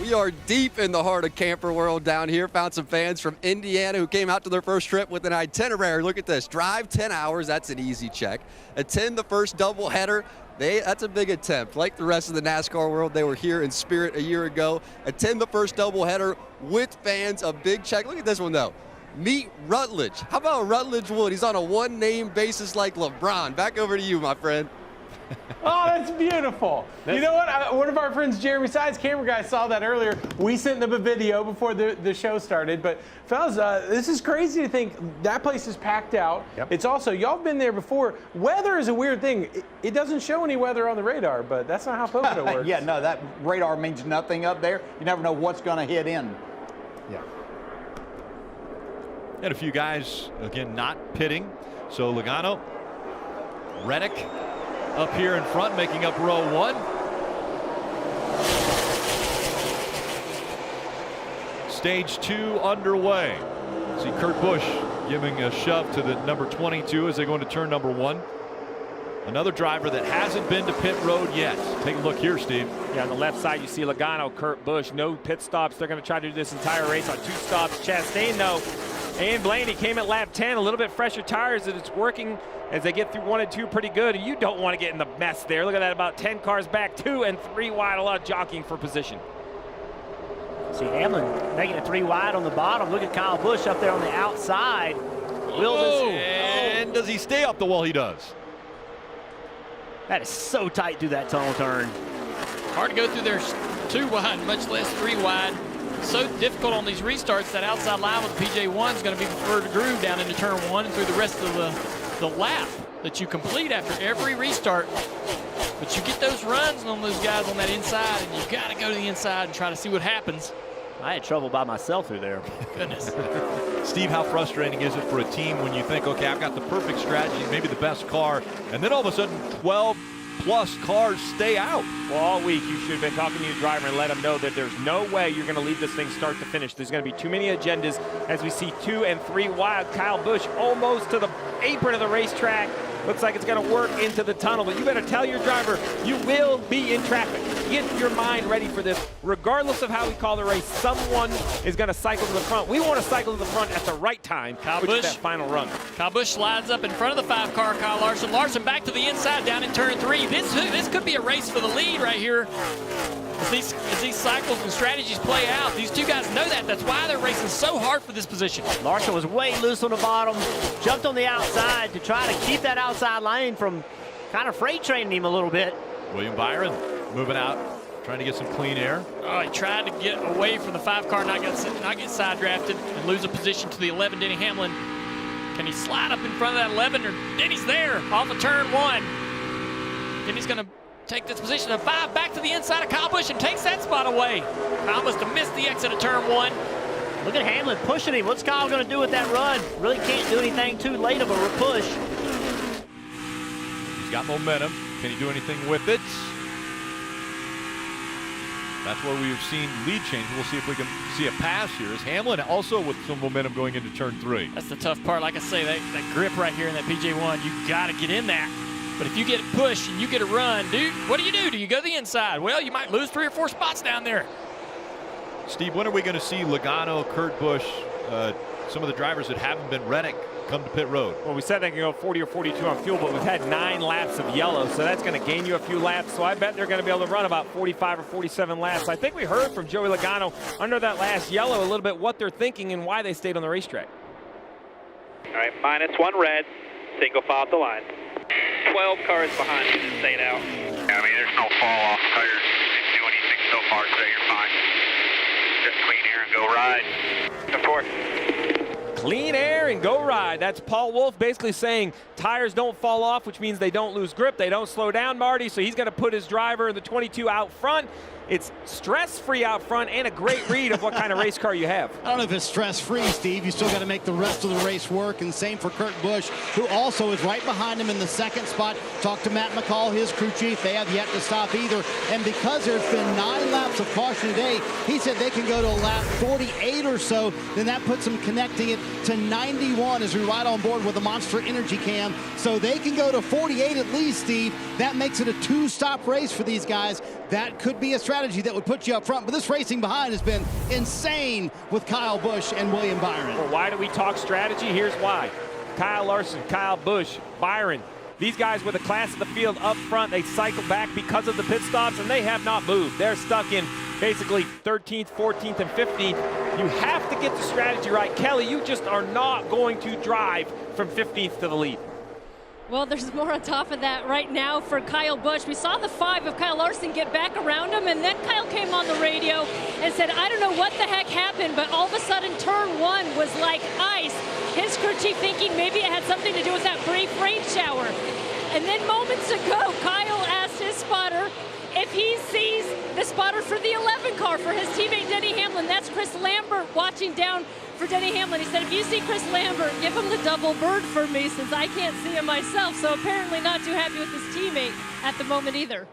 We are deep in the heart of camper world down here. Found some fans from Indiana who came out to their first trip with an itinerary. Look at this. Drive 10 hours. That's an easy check. Attend the first doubleheader. That's a big attempt. Like the rest of the NASCAR world, they were here in spirit a year ago. Attend the first doubleheader with fans. A big check. Look at this one, though. Meet Rutledge. How about Rutledge Wood? He's on a one-name basis like LeBron. Back over to you, my friend. Oh, that's beautiful. You know what? One of our friends, Jeremy Sides, camera guy, saw that earlier. We sent them a video before the show started. But, fellas, this is crazy to think that place is packed out. Yep. It's also, y'all have been there before. Weather is a weird thing. It doesn't show any weather on the radar, but that's not how Pocono works. Yeah, no, that radar means nothing up there. You never know what's going to hit in. Yeah. And a few guys, again, not pitting. So Logano, Reddick up here in front, making up row one. Stage 2 underway. See Kurt Busch giving a shove to the number 22 as they go into turn number 1. Another driver that hasn't been to pit road yet. Take a look here, Steve. Yeah, on the left side, you see Logano, Kurt Busch, no pit stops. They're going to try to do this entire race on 2 stops. Chastain, though, and Blaney came at lap 10, a little bit fresher tires, and it's working as they get through 1 and 2 pretty good. And you don't want to get in the mess there. Look at that, about 10 cars back, 2 and 3 wide, a lot of jockeying for position. See Hamlin making it 3 wide on the bottom. Look at Kyle Busch up there on the outside. And does he stay up the wall? He does. That is so tight through that tunnel turn. Hard to go through there 2 wide, much less 3 wide. So difficult on these restarts. That outside line with the PJ1 is going to be preferred to groove down into turn 1 and through the rest of the lap that you complete after every restart. But you get those runs on those guys on that inside, and you got to go to the inside and try to see what happens. I had trouble by myself through there. Goodness. Steve, how frustrating is it for a team when you think, okay, I've got the perfect strategy, maybe the best car, and then all of a sudden 12-plus cars stay out? Well, all week you should have been talking to your driver and let him know that there's no way you're going to leave this thing start to finish. There's going to be too many agendas as we see 2 and 3 wide. Kyle Busch almost to the apron of the racetrack. Looks like it's going to work into the tunnel, but you better tell your driver you will be in traffic. Get your mind ready for this. Regardless of how we call the race, someone is going to cycle to the front. We want to cycle to the front at the right time, which is that final run. Kyle Busch slides up in front of the 5-car Kyle Larson. Larson back to the inside down in turn 3. This could be a race for the lead right here. As these cycles and strategies play out, these 2 guys know that. That's why they're racing so hard for this position. Larson was way loose on the bottom, jumped on the outside to try to keep that outside lane from kind of freight training him a little bit. William Byron moving out, trying to get some clean air. Oh, he tried to get away from the 5-car, not get side drafted and lose a position to the 11, Denny Hamlin. Can he slide up in front of that 11? Or Denny's there off of turn 1. Denny's going to take this position of 5 back to the inside of Kyle Busch and takes that spot away. Kyle must have missed the exit of turn 1. Look at Hamlin pushing him. What's Kyle going to do with that run? Really can't do anything too late of a push. He's got momentum. Can he do anything with it? That's where we've seen lead change. We'll see if we can see a pass here. Is Hamlin also with some momentum going into turn 3? That's the tough part. Like I say, that grip right here in that PJ1, you got to get in that. But if you get a push and you get a run, dude, what do? Do you go to the inside? Well, you might lose 3 or 4 spots down there. Steve, when are we going to see Logano, Kurt Busch, some of the drivers that haven't been Reddick, come to pit road? Well, we said they can go 40 or 42 on fuel, but we've had 9 laps of yellow, so that's going to gain you a few laps. So I bet they're going to be able to run about 45 or 47 laps. I think we heard from Joey Logano under that last yellow a little bit what they're thinking and why they stayed on the racetrack. All right, -1 red, single file up the line. 12 cars behind you that stayed out. Yeah, I mean, there's no fall off tires. Didn't do anything so far, so you're fine. Just clean air and go ride. Support. Clean air and go ride. That's Paul Wolf basically saying tires don't fall off, which means they don't lose grip, they don't slow down, Marty. So he's going to put his driver in the 22 out front. It's stress-free out front and a great read of what kind of race car you have. I don't know if it's stress-free, Steve. You still got to make the rest of the race work, and same for Kurt Busch, who also is right behind him in the 2nd spot. Talked to Matt McCall, his crew chief. They have yet to stop either. And because there's been 9 laps of caution today, he said they can go to a lap 48 or so. Then that puts them connecting it to 91 as we ride on board with the Monster Energy Cam. So they can go to 48 at least, Steve. That makes it a 2-stop race for these guys. That could be a strategy that would put you up front, but this racing behind has been insane with Kyle Busch and William Byron. Well, why do we talk strategy? Here's why. Kyle Larson, Kyle Busch, Byron, these guys with the class of the field up front, they cycle back because of the pit stops, and they have not moved. They're stuck in basically 13th, 14th, and 15th. You have to get the strategy right. Kelly, you just are not going to drive from 15th to the lead. Well, there's more on top of that right now for Kyle Busch. We saw the 5 of Kyle Larson get back around him, and then Kyle came on the radio and said, I don't know what the heck happened, but all of a sudden turn 1 was like ice. His crew chief thinking maybe it had something to do with that brief rain shower. And then moments ago, Kyle asked his spotter if he sees the spotter for the 11 car for his teammate Denny Hamlin. That's Chris Lambert watching down for Denny Hamlin. He said, if you see Chris Lambert, give him the double bird for me since I can't see him myself. So apparently not too happy with his teammate at the moment either.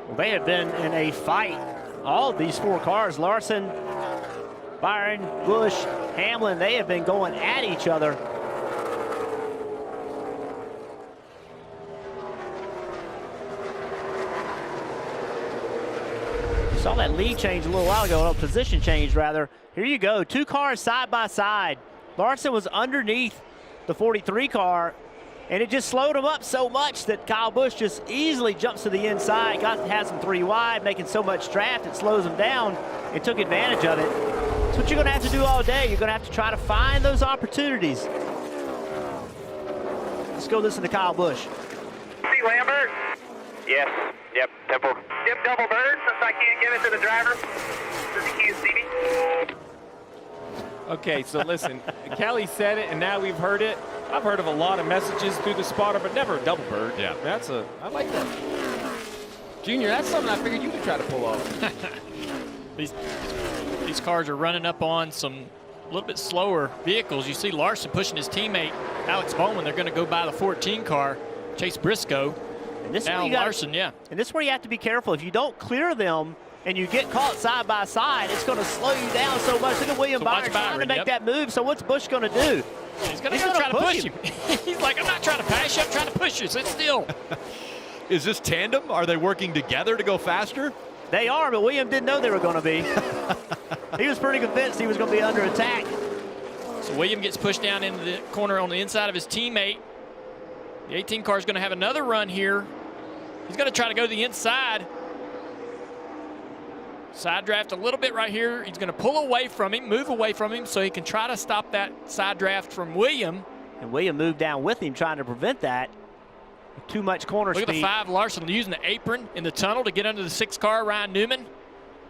Well, they have been in a fight, all these 4 cars. Larson Byron, Busch, Hamlin, they have been going at each other. Saw that lead change a little while ago, no, position change rather. Here you go, 2 cars side by side. Larson was underneath the 43 car, and it just slowed him up so much that Kyle Busch just easily jumps to the inside, has him 3 wide, making so much draft it slows him down, and took advantage of it. That's what you're going to have to do all day. You're going to have to try to find those opportunities. Let's go listen to Kyle Busch. See Lambert? Yes. Yep. Temple. Give double bird since I can't give it to the driver. Does he can't see me? Okay, so listen, Kelly said it, and now we've heard it. I've heard of a lot of messages through the spotter, but never a double bird. Yeah. I like that. Junior, that's something I figured you could try to pull off. These cars are running up on some a little bit slower vehicles. You see Larson pushing his teammate, Alex Bowman. They're going to go by the 14 car, Chase Briscoe. And this now Larson, yeah. And this is where you have to be careful. If you don't clear them and you get caught side by side, it's going to slow you down so much. Look at William Byron trying to make that move. So what's Busch going to do? He's going to try to push him. He's like, I'm not trying to pass you. I'm trying to push you. Sit still. Is this tandem? Are they working together to go faster? They are, but William didn't know they were going to be. He was pretty convinced he was going to be under attack. So William gets pushed down into the corner on the inside of his teammate. The 18 car is going to have another run here. He's going to try to go to the inside. Side draft a little bit right here. He's going to pull away from him, move away from him, so he can try to stop that side draft from William. And William moved down with him, trying to prevent that. Too much corner speed. Look at the 5 Larson using the apron in the tunnel to get under the 6 car, Ryan Newman.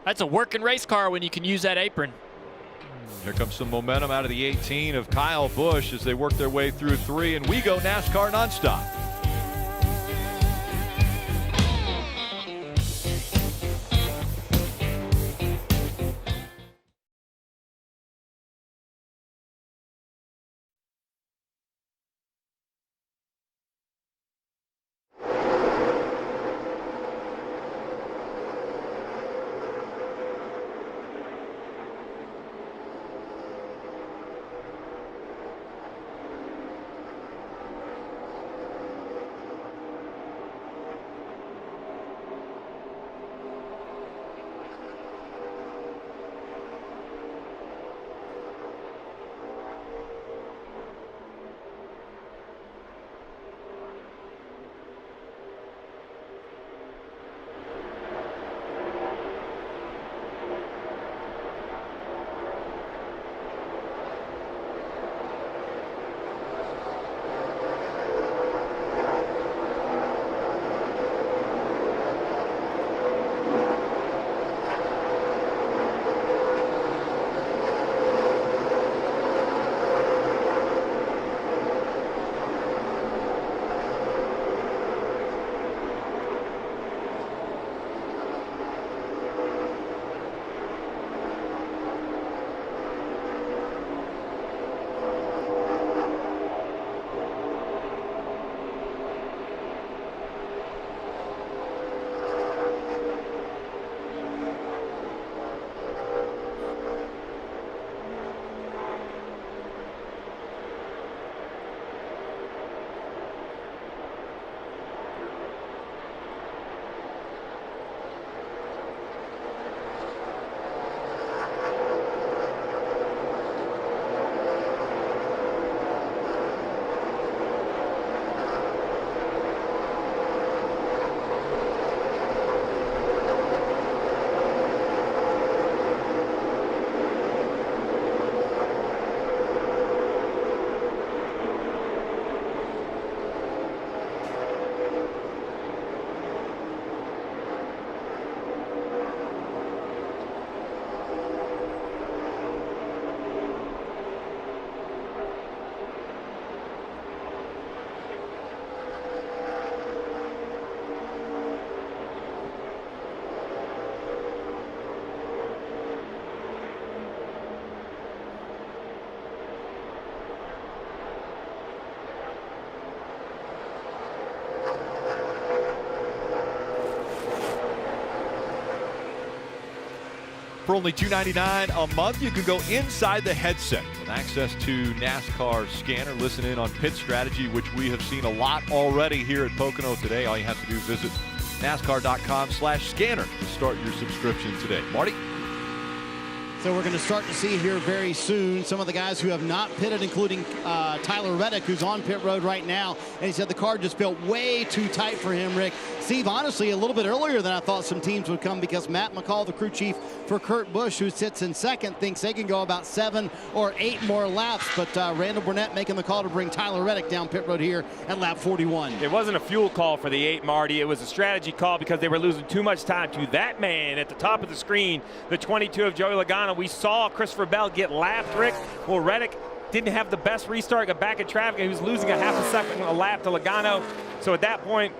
That's a working race car when you can use that apron. Here comes some momentum out of the 18 of Kyle Busch as they work their way through 3, and we go NASCAR nonstop. For only $2.99 a month, you can go inside the headset with access to NASCAR Scanner. Listen in on Pit Strategy, which we have seen a lot already here at Pocono today. All you have to do is visit NASCAR.com/scanner to start your subscription today. Marty? So we're going to start to see here very soon some of the guys who have not pitted, including Tyler Reddick, who's on pit road right now. And he said the car just built way too tight for him, Rick. Steve, honestly, a little bit earlier than I thought some teams would come, because Matt McCall, the crew chief for Kurt Busch, who sits in second, thinks they can go about 7 or 8 more laps. But Randall Burnett making the call to bring Tyler Reddick down pit road here at lap 41. It wasn't a fuel call for the 8, Marty. It was a strategy call because they were losing too much time to that man at the top of the screen, the 22 of Joey Logano. We saw Christopher Bell get lapped, Rick. Well, Reddick didn't have the best restart, got back in traffic, and he was losing a half a second a lap to Logano. So at that point,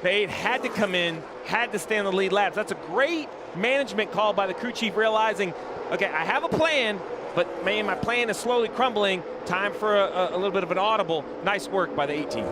the 8 had to come in, had to stay on the lead laps. That's a great management call by the crew chief, realizing, okay, I have a plan, but man, my plan is slowly crumbling. Time for a little bit of an audible. Nice work by the 18.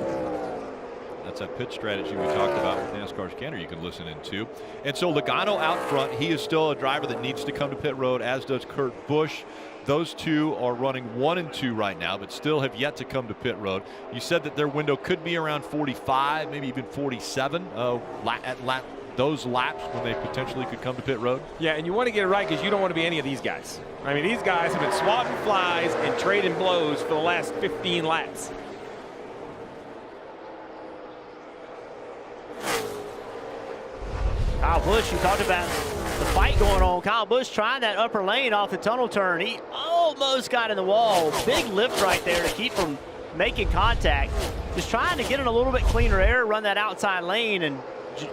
That's that pit strategy we talked about with NASCAR Scanner you can listen into. And so Logano out front, he is still a driver that needs to come to pit road, as does Kurt Busch. Those two are running 1 and 2 right now, but still have yet to come to pit road. You said that their window could be around 45, maybe even 47 at those laps when they potentially could come to pit road. Yeah, and you want to get it right because you don't want to be any of these guys. I mean, these guys have been swatting flies and trading blows for the last 15 laps. Kyle Busch, you talked about the fight going on. Kyle Busch trying that upper lane off the tunnel turn. He almost got in the wall. Big lift right there to keep from making contact. Just trying to get in a little bit cleaner air, run that outside lane, and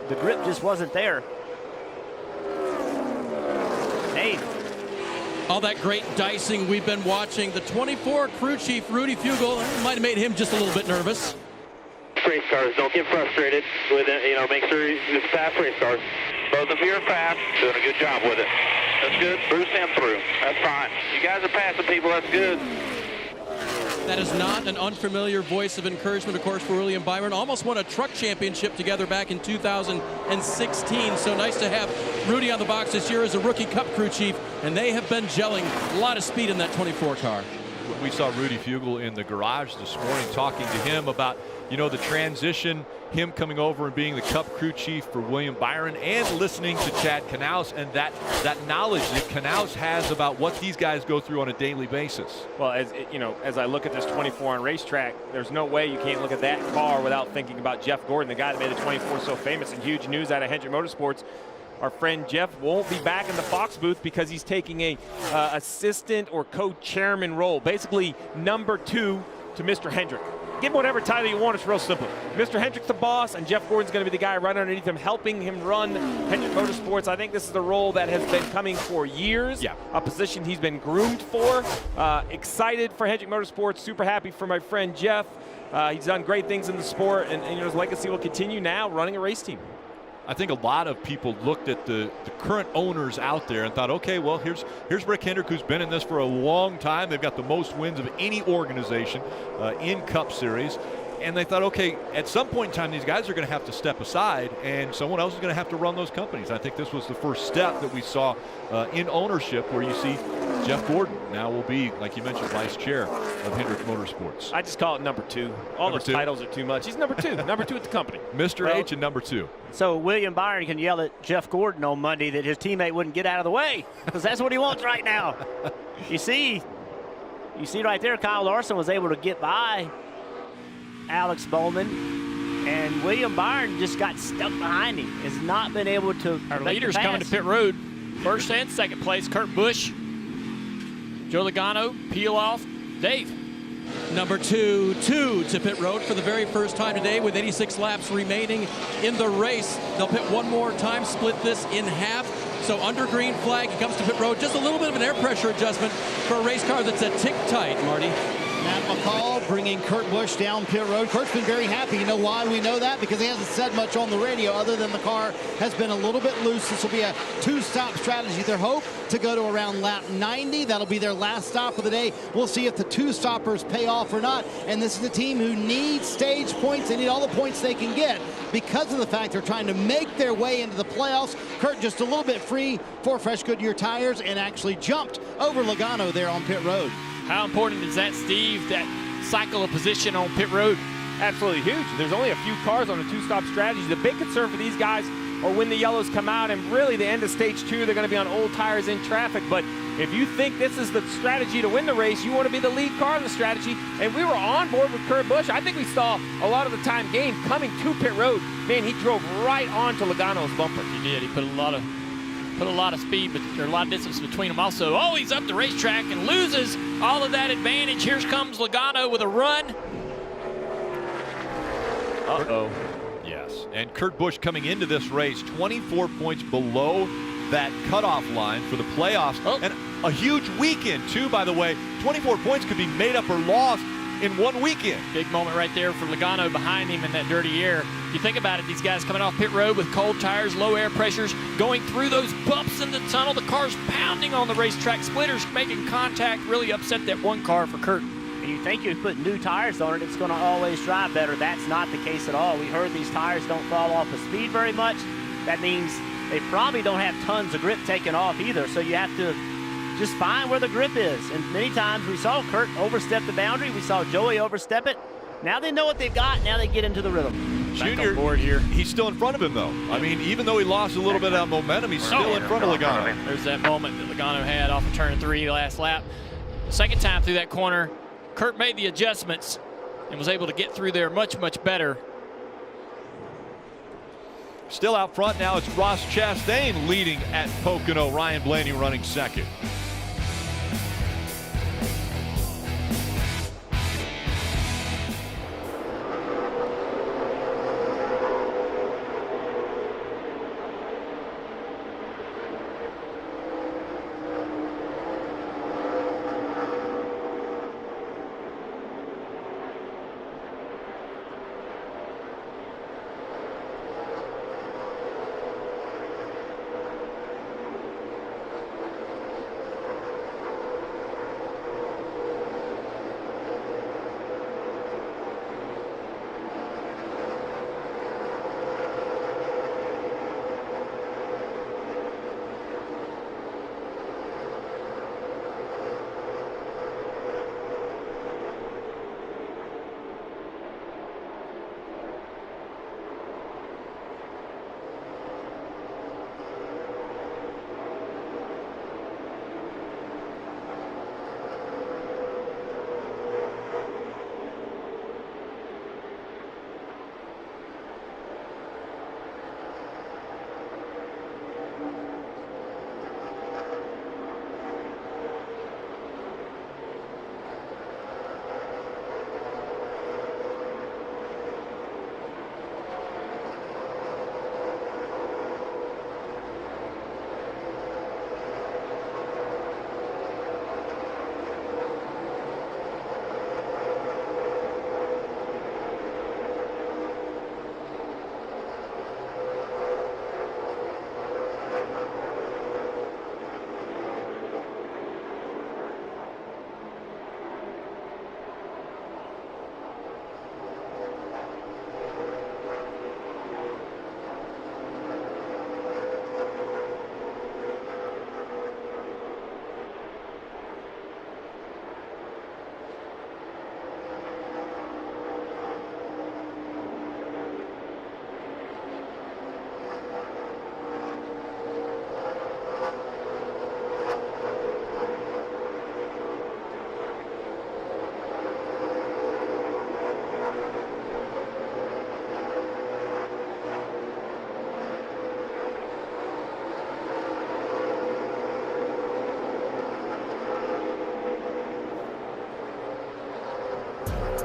the grip just wasn't there. Hey. All that great dicing we've been watching. The 24 crew chief, Rudy Fugle, might have made him just a little bit nervous. Race cars, don't get frustrated with it. Make sure you fast race cars. Both of you are fast, doing a good job with it. That's good. Bruce him through. That's fine. You guys are passing people. That's good. That is not an unfamiliar voice of encouragement, of course, for William Byron. Almost won a truck championship together back in 2016. So nice to have Rudy on the box this year as a rookie Cup crew chief, and they have been gelling. A lot of speed in that 24 car. We saw Rudy Fugle in the garage this morning talking to him about, the transition, him coming over and being the Cup crew chief for William Byron, and listening to Chad Knaus and that knowledge that Knaus has about what these guys go through on a daily basis. Well, as I look at this 24 on racetrack, there's no way you can't look at that car without thinking about Jeff Gordon, the guy that made the 24 so famous. And huge news out of Hendrick Motorsports. Our friend Jeff won't be back in the Fox booth because he's taking a assistant or co-chairman role, basically number 2 to Mr. Hendrick. Give him whatever title you want. It's real simple. Mr. Hendrick's the boss, and Jeff Gordon's going to be the guy right underneath him, helping him run Hendrick Motorsports. I think this is the role that has been coming for years. Yeah. A position he's been groomed for. Excited for Hendrick Motorsports. Super happy for my friend Jeff. He's done great things in the sport, and his legacy will continue now running a race team. I think a lot of people looked at the current owners out there and thought, okay, well, here's Rick Hendrick, who's been in this for a long time. They've got the most wins of any organization in Cup Series. And they thought, okay, at some point in time, these guys are going to have to step aside, and someone else is going to have to run those companies. I think this was the first step that we saw in ownership, where you see Jeff Gordon now will be, like you mentioned, vice chair of Hendrick Motorsports. I just call it number 2. All those titles are too much. He's number 2, number 2 at the company. Mr. H and number 2. So William Byron can yell at Jeff Gordon on Monday that his teammate wouldn't get out of the way, because that's what he wants right now. You see right there, Kyle Larson was able to get by Alex Bowman, and William Byron just got stuck behind him. Has not been able to. Our leaders coming to pit road. First and second place, Kurt Busch, Joe Logano, peel off, Dave. Number 2 to pit road for the very first time today with 86 laps remaining in the race. They'll pit one more time, split this in half. So under green flag, he comes to pit road. Just a little bit of an air pressure adjustment for a race car that's a tick tight, Marty. Matt McCall bringing Kurt Busch down pit road. Kurt's been very happy. You know why we know that? Because he hasn't said much on the radio other than the car has been a little bit loose. This will be a two-stop strategy. Their hope to go to around lap 90. That'll be their last stop of the day. We'll see if the two-stoppers pay off or not. And this is a team who needs stage points. They need all the points they can get because of the fact they're trying to make their way into the playoffs. Kurt just a little bit free for fresh Goodyear tires and actually jumped over Logano there on pit road. How important is that, Steve, that cycle of position on pit road? Absolutely huge. There's only a few cars on a two-stop strategy. The big concern for these guys are when the yellows come out, and really the end of stage 2, they're going to be on old tires in traffic. But if you think this is the strategy to win the race, you want to be the lead car in the strategy. And we were on board with Kurt Busch. I think we saw a lot of the time gained coming to pit road. Man, he drove right onto Logano's bumper. He did. He put a lot of speed, but there's a lot of distance between them. Also, he's up the racetrack and loses all of that advantage. Here comes Logano with a run. Uh-oh. Yes, and Kurt Busch coming into this race 24 points below that cutoff line for the playoffs. And a huge weekend, too, by the way. 24 points could be made up or lost in one weekend. Big moment right there for Logano behind him in that dirty air. You think about it, these guys coming off pit road with cold tires, low air pressures, going through those bumps in the tunnel. The car's pounding on the racetrack. Splitters making contact, really upset that one car for Kurt. You think you put new tires on it, it's going to always drive better. That's not the case at all. We heard these tires don't fall off of speed very much. That means they probably don't have tons of grip taken off either. So you have to just find where the grip is. And many times we saw Kurt overstep the boundary. We saw Joey overstep it. Now they know what they've got. Now they get into the rhythm. Junior, board here. He's still in front of him, though. I mean, even though he lost a little bit of momentum, he's still in front of Logano. There's that moment that Logano had off of turn 3 last lap. Second time through that corner, Kurt made the adjustments and was able to get through there much, much better. Still out front now, it's Ross Chastain leading at Pocono. Ryan Blaney running second.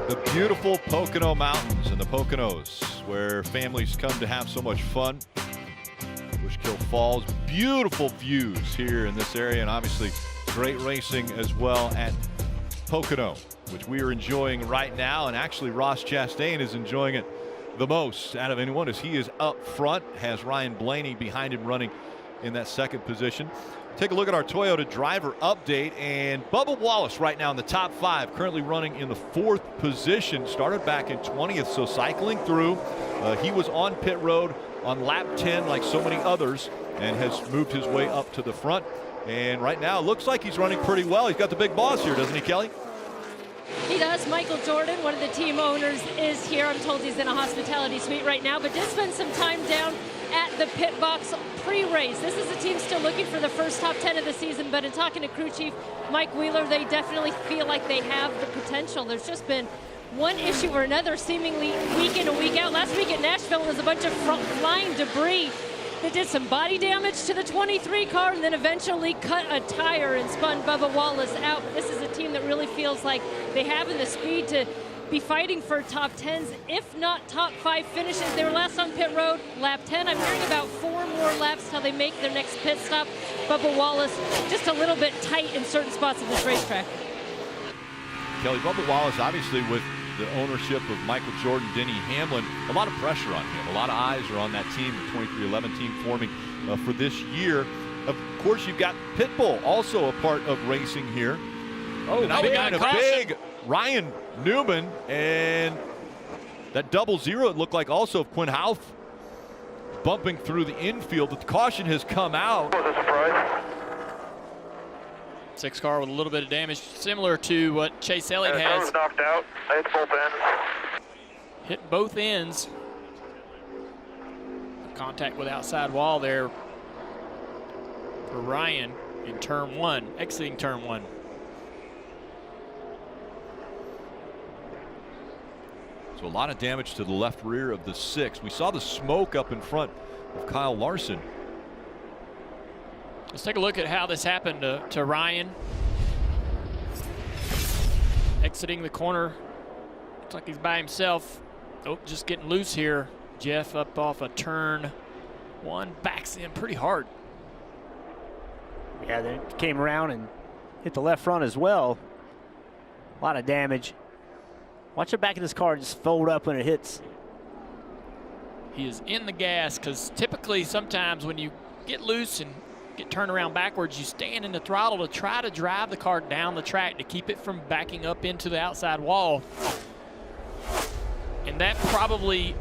The beautiful Pocono Mountains and the Poconos, where families come to have so much fun. Bushkill Falls, beautiful views here in this area, and obviously great racing as well at Pocono. which we are enjoying right now. And actually, Ross Chastain is enjoying it the most out of anyone, as he is up front, has Ryan Blaney behind him running in that second position. Take a look at our Toyota driver update, and Bubba Wallace right now in the top 5, currently running in the 4th position, started back in 20th, so cycling through. He was on pit road on lap 10 like so many others and has moved his way up to the front, and right now it looks like he's running pretty well. He's got the big boss here, doesn't he, Kelly? He does. Michael Jordan, one of the team owners, is here. I'm told he's in a hospitality suite right now, but did spend some time down at the pit box pre-race. This is a team still looking for the first top 10 of the season, but in talking to crew chief Mike Wheeler, they definitely feel like they have the potential. There's just been one issue or another seemingly week in and week out. Last week at Nashville was a bunch of flying debris that did some body damage to the 23 car and then eventually cut a tire and spun Bubba Wallace out. This is a team that really feels like they have the speed to be fighting for top 10s, if not top 5 finishes. They were last on pit road, lap 10. I'm hearing about 4 more laps till they make their next pit stop. Bubba Wallace just a little bit tight in certain spots of this racetrack. Kelly, Bubba Wallace, obviously with the ownership of Michael Jordan, Denny Hamlin, a lot of pressure on him. A lot of eyes are on that team, the 2311 team forming for this year. Of course, you've got Pitbull, also a part of racing here. Oh, and we got a big Ryan Newman, and that 0-0, it looked like also of Quinn Houff bumping through the infield. The caution has come out. Was a surprise. 6 car with a little bit of damage, similar to what Chase Elliott has. Was knocked out. I hit both ends. Hit both ends. Contact with outside wall there for Ryan in turn 1, exiting turn 1. So a lot of damage to the left rear of the 6. We saw the smoke up in front of Kyle Larson. Let's take a look at how this happened to Ryan. Exiting the corner. Looks like he's by himself. Oh, just getting loose here. Jeff up off a turn 1. Backs in pretty hard. Yeah, they came around and hit the left front as well. A lot of damage. Watch the back of this car just fold up when it hits. He is in the gas because typically sometimes when you get loose and get turned around backwards, you stand in the throttle to try to drive the car down the track to keep it from backing up into the outside wall. And that probably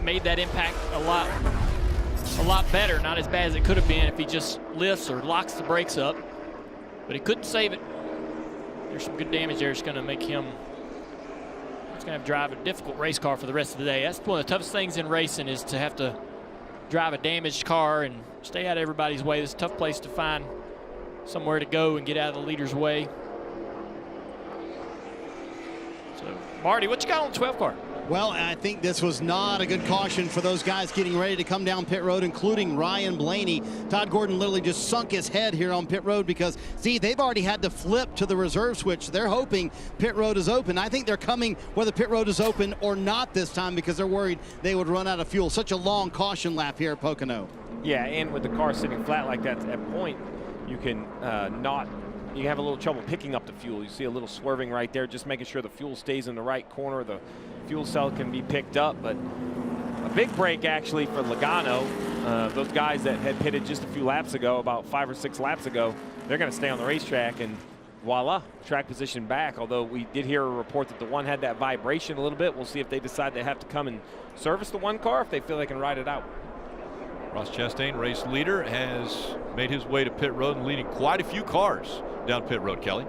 made that impact a lot better. Not as bad as it could have been if he just lifts or locks the brakes up. But he couldn't save it. There's some good damage there. It's going to make him, he's going to have to drive a difficult race car for the rest of the day. That's one of the toughest things in racing, is to have to drive a damaged car and stay out of everybody's way. It's a tough place to find somewhere to go and get out of the leader's way. So, Marty, what you got on the 12 car? Well, I think this was not a good caution for those guys getting ready to come down pit road, including Ryan Blaney. Todd Gordon literally just sunk his head here on pit road because, see, they've already had to flip to the reserve switch. They're hoping pit road is open. I think they're coming whether pit road is open or not this time because they're worried they would run out of fuel. Such a long caution lap here at Pocono. Yeah, and with the car sitting flat like that at point, you can you have a little trouble picking up the fuel. You see a little swerving right there, just making sure the fuel stays in the right corner. The fuel cell can be picked up, but a big break actually for Logano. Those guys that had pitted just a few laps ago, about 5 or 6 laps ago, they're going to stay on the racetrack, and voila, track position back. Although we did hear a report that the one had that vibration a little bit. We'll see if they decide they have to come and service the one car, if they feel they can ride it out. Ross Chastain, race leader, has made his way to pit road and leading quite a few cars down pit road, Kelly.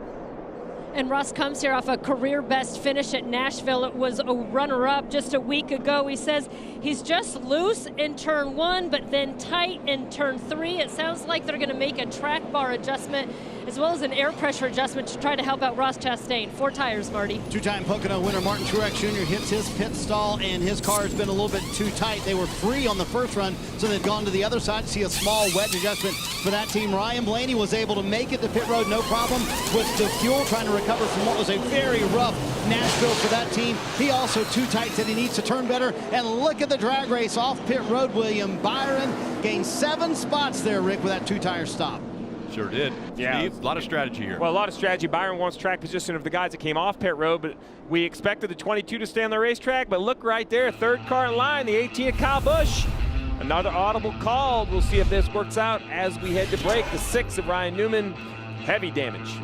And Ross comes here off a career best finish at Nashville. It was a runner-up just a week ago. He says he's just loose in turn 1, but then tight in turn 3. It sounds like they're going to make a track bar adjustment as well as an air pressure adjustment to try to help out Ross Chastain. 4 tires, Marty. 2-time Pocono winner Martin Truex Jr. hits his pit stall, and his car has been a little bit too tight. They were free on the first run, so they've gone to the other side to see a small wedge adjustment for that team. Ryan Blaney was able to make it to pit road, no problem, with the fuel, trying to recover from what was a very rough Nashville for that team. He also too tight, said he needs to turn better. And look at the drag race off pit road. William Byron gained 7 spots there, Rick, with that 2-tire stop. Sure did. Yeah. Steve, a lot of strategy here. Well, a lot of strategy. Byron wants track position of the guys that came off pit road, but we expected the 22 to stay on the racetrack. But look right there, third car in line, the 18 of Kyle Busch. Another audible call. We'll see if this works out as we head to break. The 6 of Ryan Newman, heavy damage.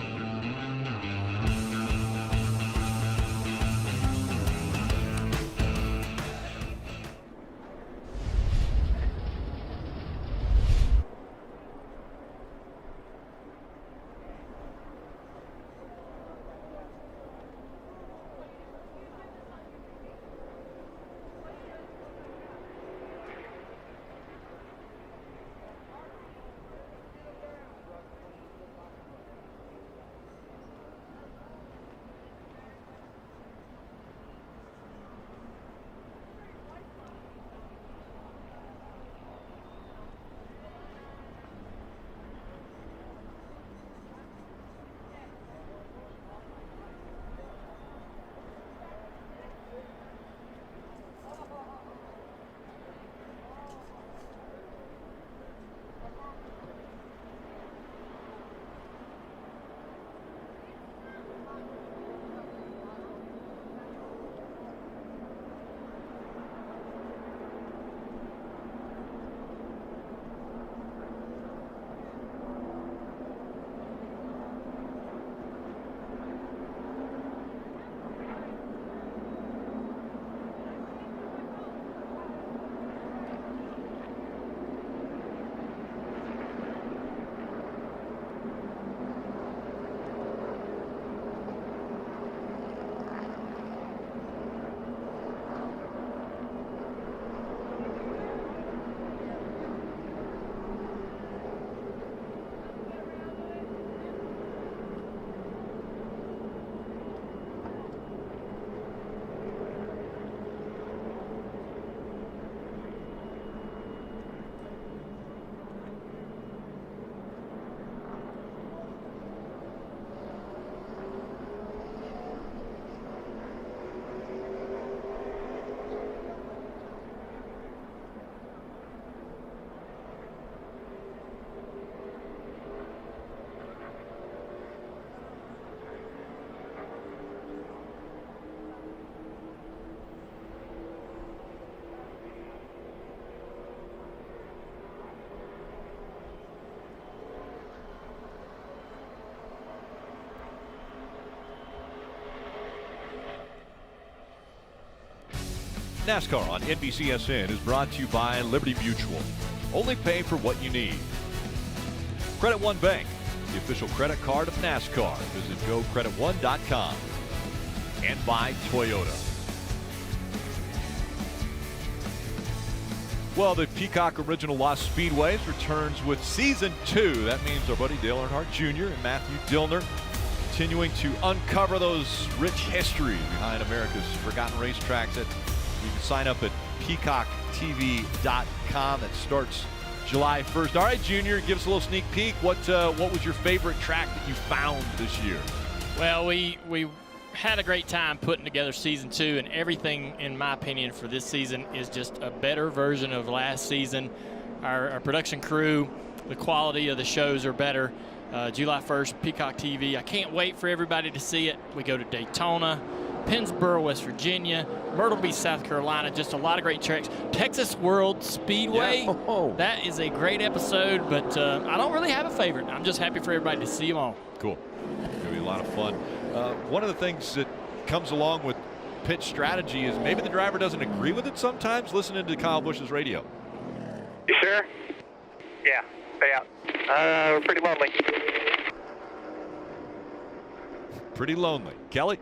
NASCAR on NBCSN is brought to you by Liberty Mutual. Only pay for what you need. Credit One Bank, the official credit card of NASCAR. Visit gocreditone.com. And by Toyota. Well, the Peacock Original Lost Speedways returns with Season 2. That means our buddy Dale Earnhardt Jr. and Matthew Dillner continuing to uncover those rich histories behind America's forgotten racetracks. You can sign up at peacocktv.com. That starts July 1st. All right, Junior, give us a little sneak peek. What was your favorite track that you found this year? Well, we had a great time putting together Season 2, and everything, in my opinion, for this season is just a better version of last season. Our production crew, the quality of the shows are better. July 1st, Peacock TV. I can't wait for everybody to see it. We go to Daytona, Pennsboro, West Virginia, Myrtle Beach, South Carolina, just a lot of great tracks. Texas World Speedway, that is a great episode, but I don't really have a favorite. I'm just happy for everybody to see them all. Cool. It's going to be a lot of fun. One of the things that comes along with pit strategy is maybe the driver doesn't agree with it sometimes, listening to Kyle Busch's radio. You sure? Yeah, stay out. We're pretty lonely. Pretty lonely. Kelly?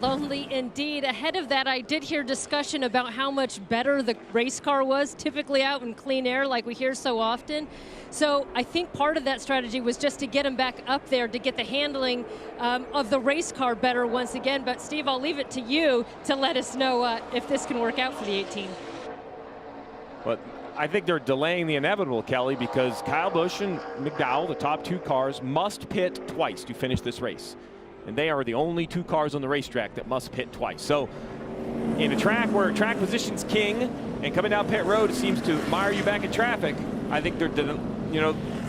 Lonely indeed. Ahead of that, I did hear discussion about how much better the race car was, typically out in clean air like we hear so often. So I think part of that strategy was just to get him back up there, to get the handling of the race car better once again. But Steve, I'll leave it to you to let us know if this can work out for the 18. But I think they're delaying the inevitable, Kelly, because Kyle Busch and McDowell, the top two cars, must pit twice to finish this race. And they are the only two cars on the racetrack that must pit twice. So in a track where track position's king and coming down pit road seems to mire you back in traffic, I think they're,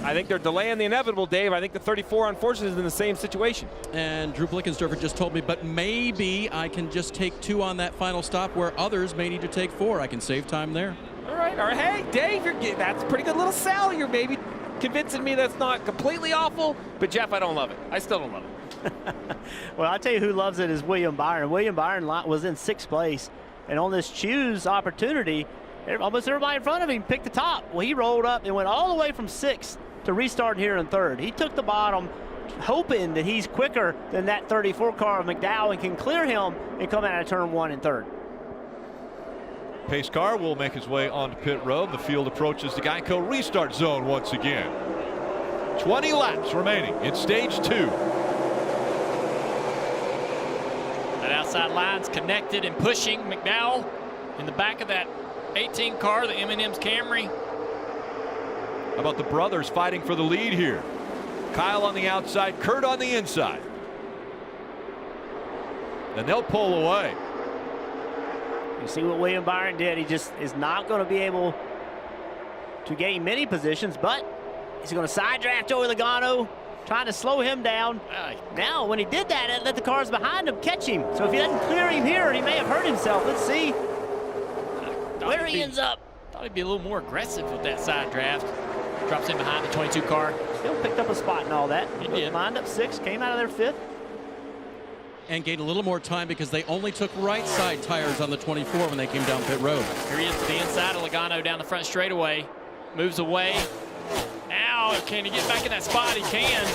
I think they're delaying the inevitable, Dave. I think the 34, unfortunately, is in the same situation. And Drew Blickensderfer just told me, but maybe I can just take 2 on that final stop where others may need to take 4. I can save time there. All right. Hey, Dave, that's a pretty good little sell. You're maybe convincing me that's not completely awful. But, Jeff, I don't love it. I still don't love it. Well, I'll tell you who loves it is William Byron. William Byron was in 6th place. And on this choose opportunity, almost everybody in front of him picked the top. Well, he rolled up and went all the way from 6th to restart here in 3rd. He took the bottom, hoping that he's quicker than that 34 car of McDowell and can clear him and come out of turn 1 in 3rd. Pace car will make his way onto pit road. The field approaches the Geico restart zone once again. 20 laps remaining in stage 2. That outside line's connected and pushing McDowell in the back of that 18 car, the M&M's Camry. How about the brothers fighting for the lead here? Kyle on the outside, Kurt on the inside. And they'll pull away. You see what William Byron did. He just is not going to be able to gain many positions, but he's going to side draft Joey Logano, trying to slow him down. Now, when he did that, it let the cars behind him catch him. So if he doesn't clear him here, he may have hurt himself. Let's see where he ends up. Thought he'd be a little more aggressive with that side draft. Drops in behind the 22 car. Still picked up a spot and all that. He did. Lined up 6th, came out of there 5th. And gained a little more time because they only took right side tires on the 24 when they came down pit road. Here he is to the inside of Logano down the front straightaway. Moves away. Now, can he get back in that spot? He can.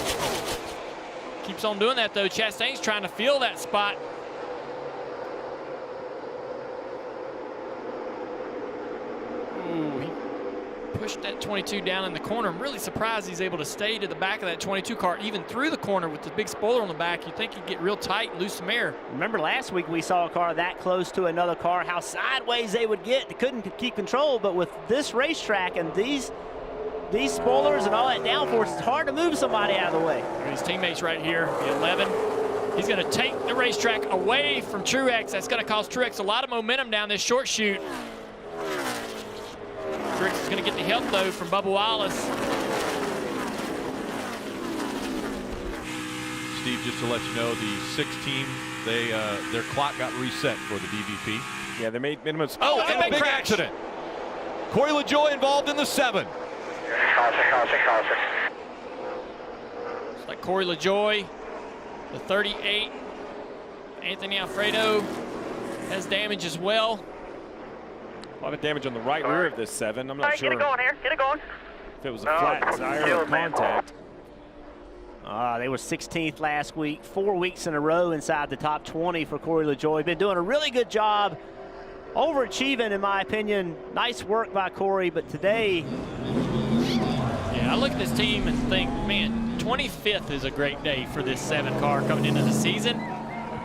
Keeps on doing that, though. Chastain's trying to fill that spot. Ooh, he pushed that 22 down in the corner. I'm really surprised he's able to stay to the back of that 22 car, even through the corner with the big spoiler on the back. You'd think he'd get real tight and lose some air. Remember last week we saw a car that close to another car, how sideways they would get. They couldn't keep control, but with this racetrack and these spoilers and all that downforce, it's hard to move somebody out of the way. His teammates right here, the 11. He's going to take the racetrack away from Truex. That's going to cost Truex a lot of momentum down this short chute. Truex is going to get the help, though, from Bubba Wallace. Steve, just to let you know, the 6 team, their clock got reset for the DVP. Yeah, they made minimum. Oh, and a big accident. Cory LaJoie involved in the 7. It's like Cory LaJoie, the 38. Anthony Alfredo has damage as well. A lot of damage on the right rear of this 7. I'm not sure. Get it going here. Get it going. If it was a flat tire or contact. They were 16th last week, 4 weeks in a row inside the top 20 for Cory LaJoie. Been doing a really good job, overachieving in my opinion. Nice work by Cory, but today. Yeah, I look at this team and think, man, 25th is a great day for this 7 car coming into the season.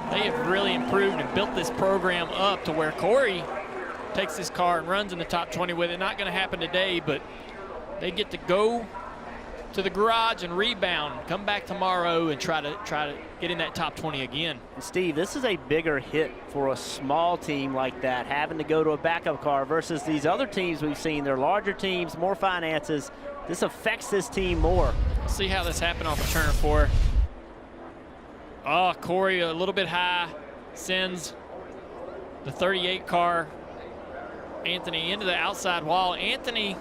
They have really improved and built this program up to where Cory takes this car and runs in the top 20 with it. Not going to happen today, but they get to go to the garage and rebound, come back tomorrow and try to get in that top 20 again. And Steve, this is a bigger hit for a small team like that, having to go to a backup car versus these other teams we've seen. They're larger teams, more finances. This affects this team more. Let's see how this happened off of turn 4. Oh, Cory a little bit high, sends the 38 car, Anthony, into the outside wall. Anthony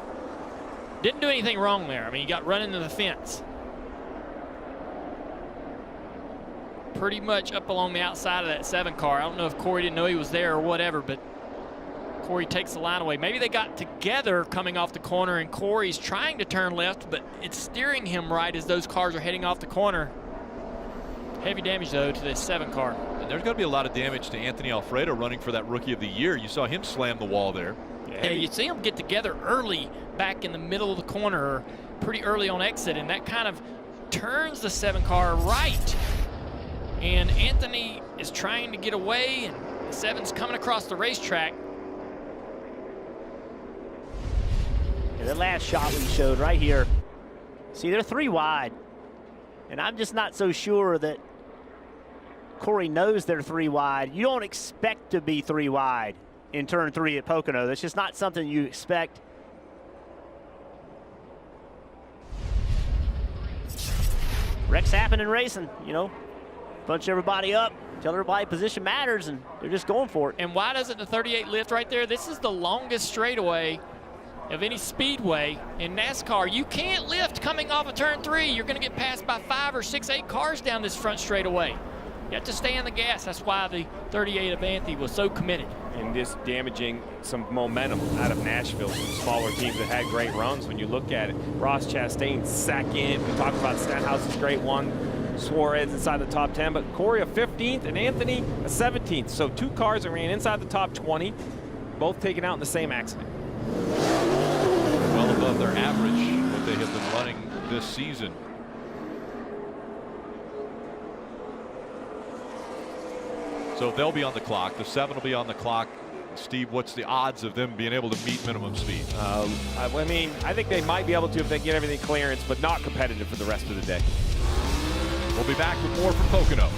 didn't do anything wrong there. I mean, he got run into the fence. Pretty much up along the outside of that 7 car. I don't know if Cory didn't know he was there or whatever, but Cory takes the line away. Maybe they got together coming off the corner, and Cory's trying to turn left, but it's steering him right as those cars are heading off the corner. Heavy damage, though, to this 7 car. And there's going to be a lot of damage to Anthony Alfredo running for that Rookie of the Year. You saw him slam the wall there. Yeah, you see them get together early back in the middle of the corner, or pretty early on exit, and that kind of turns the 7 car right. And Anthony is trying to get away, and the 7's coming across the racetrack. Yeah, that last shot we showed right here. See, they're 3 wide. And I'm just not so sure that Cory knows they're 3 wide. You don't expect to be 3 wide in turn 3 at Pocono. That's just not something you expect. wrecks happen in racing, you know. Bunch everybody up, tell everybody position matters, and they're just going for it. And why doesn't the 38 lift right there? This is the longest straightaway of any speedway in NASCAR. You can't lift coming off of turn 3. You're going to get passed by 5 or 6, 8 cars down this front straightaway. You have to stay on the gas. That's why the 38 Avanti was so committed. And just damaging some momentum out of Nashville, some smaller teams that had great runs. When you look at it, Ross Chastain second. We talked about Stenhouse's great one. Suarez inside the top 10, but Cory a 15th and Anthony a 17th. So 2 cars that ran inside the top 20, both taken out in the same accident. Well above their average, what they have been running this season. So they'll be on the clock. The 7 will be on the clock. Steve, what's the odds of them being able to meet minimum speed? I mean, I think they might be able to if they get everything clearance, but not competitive for the rest of the day. We'll be back with more from Pocono.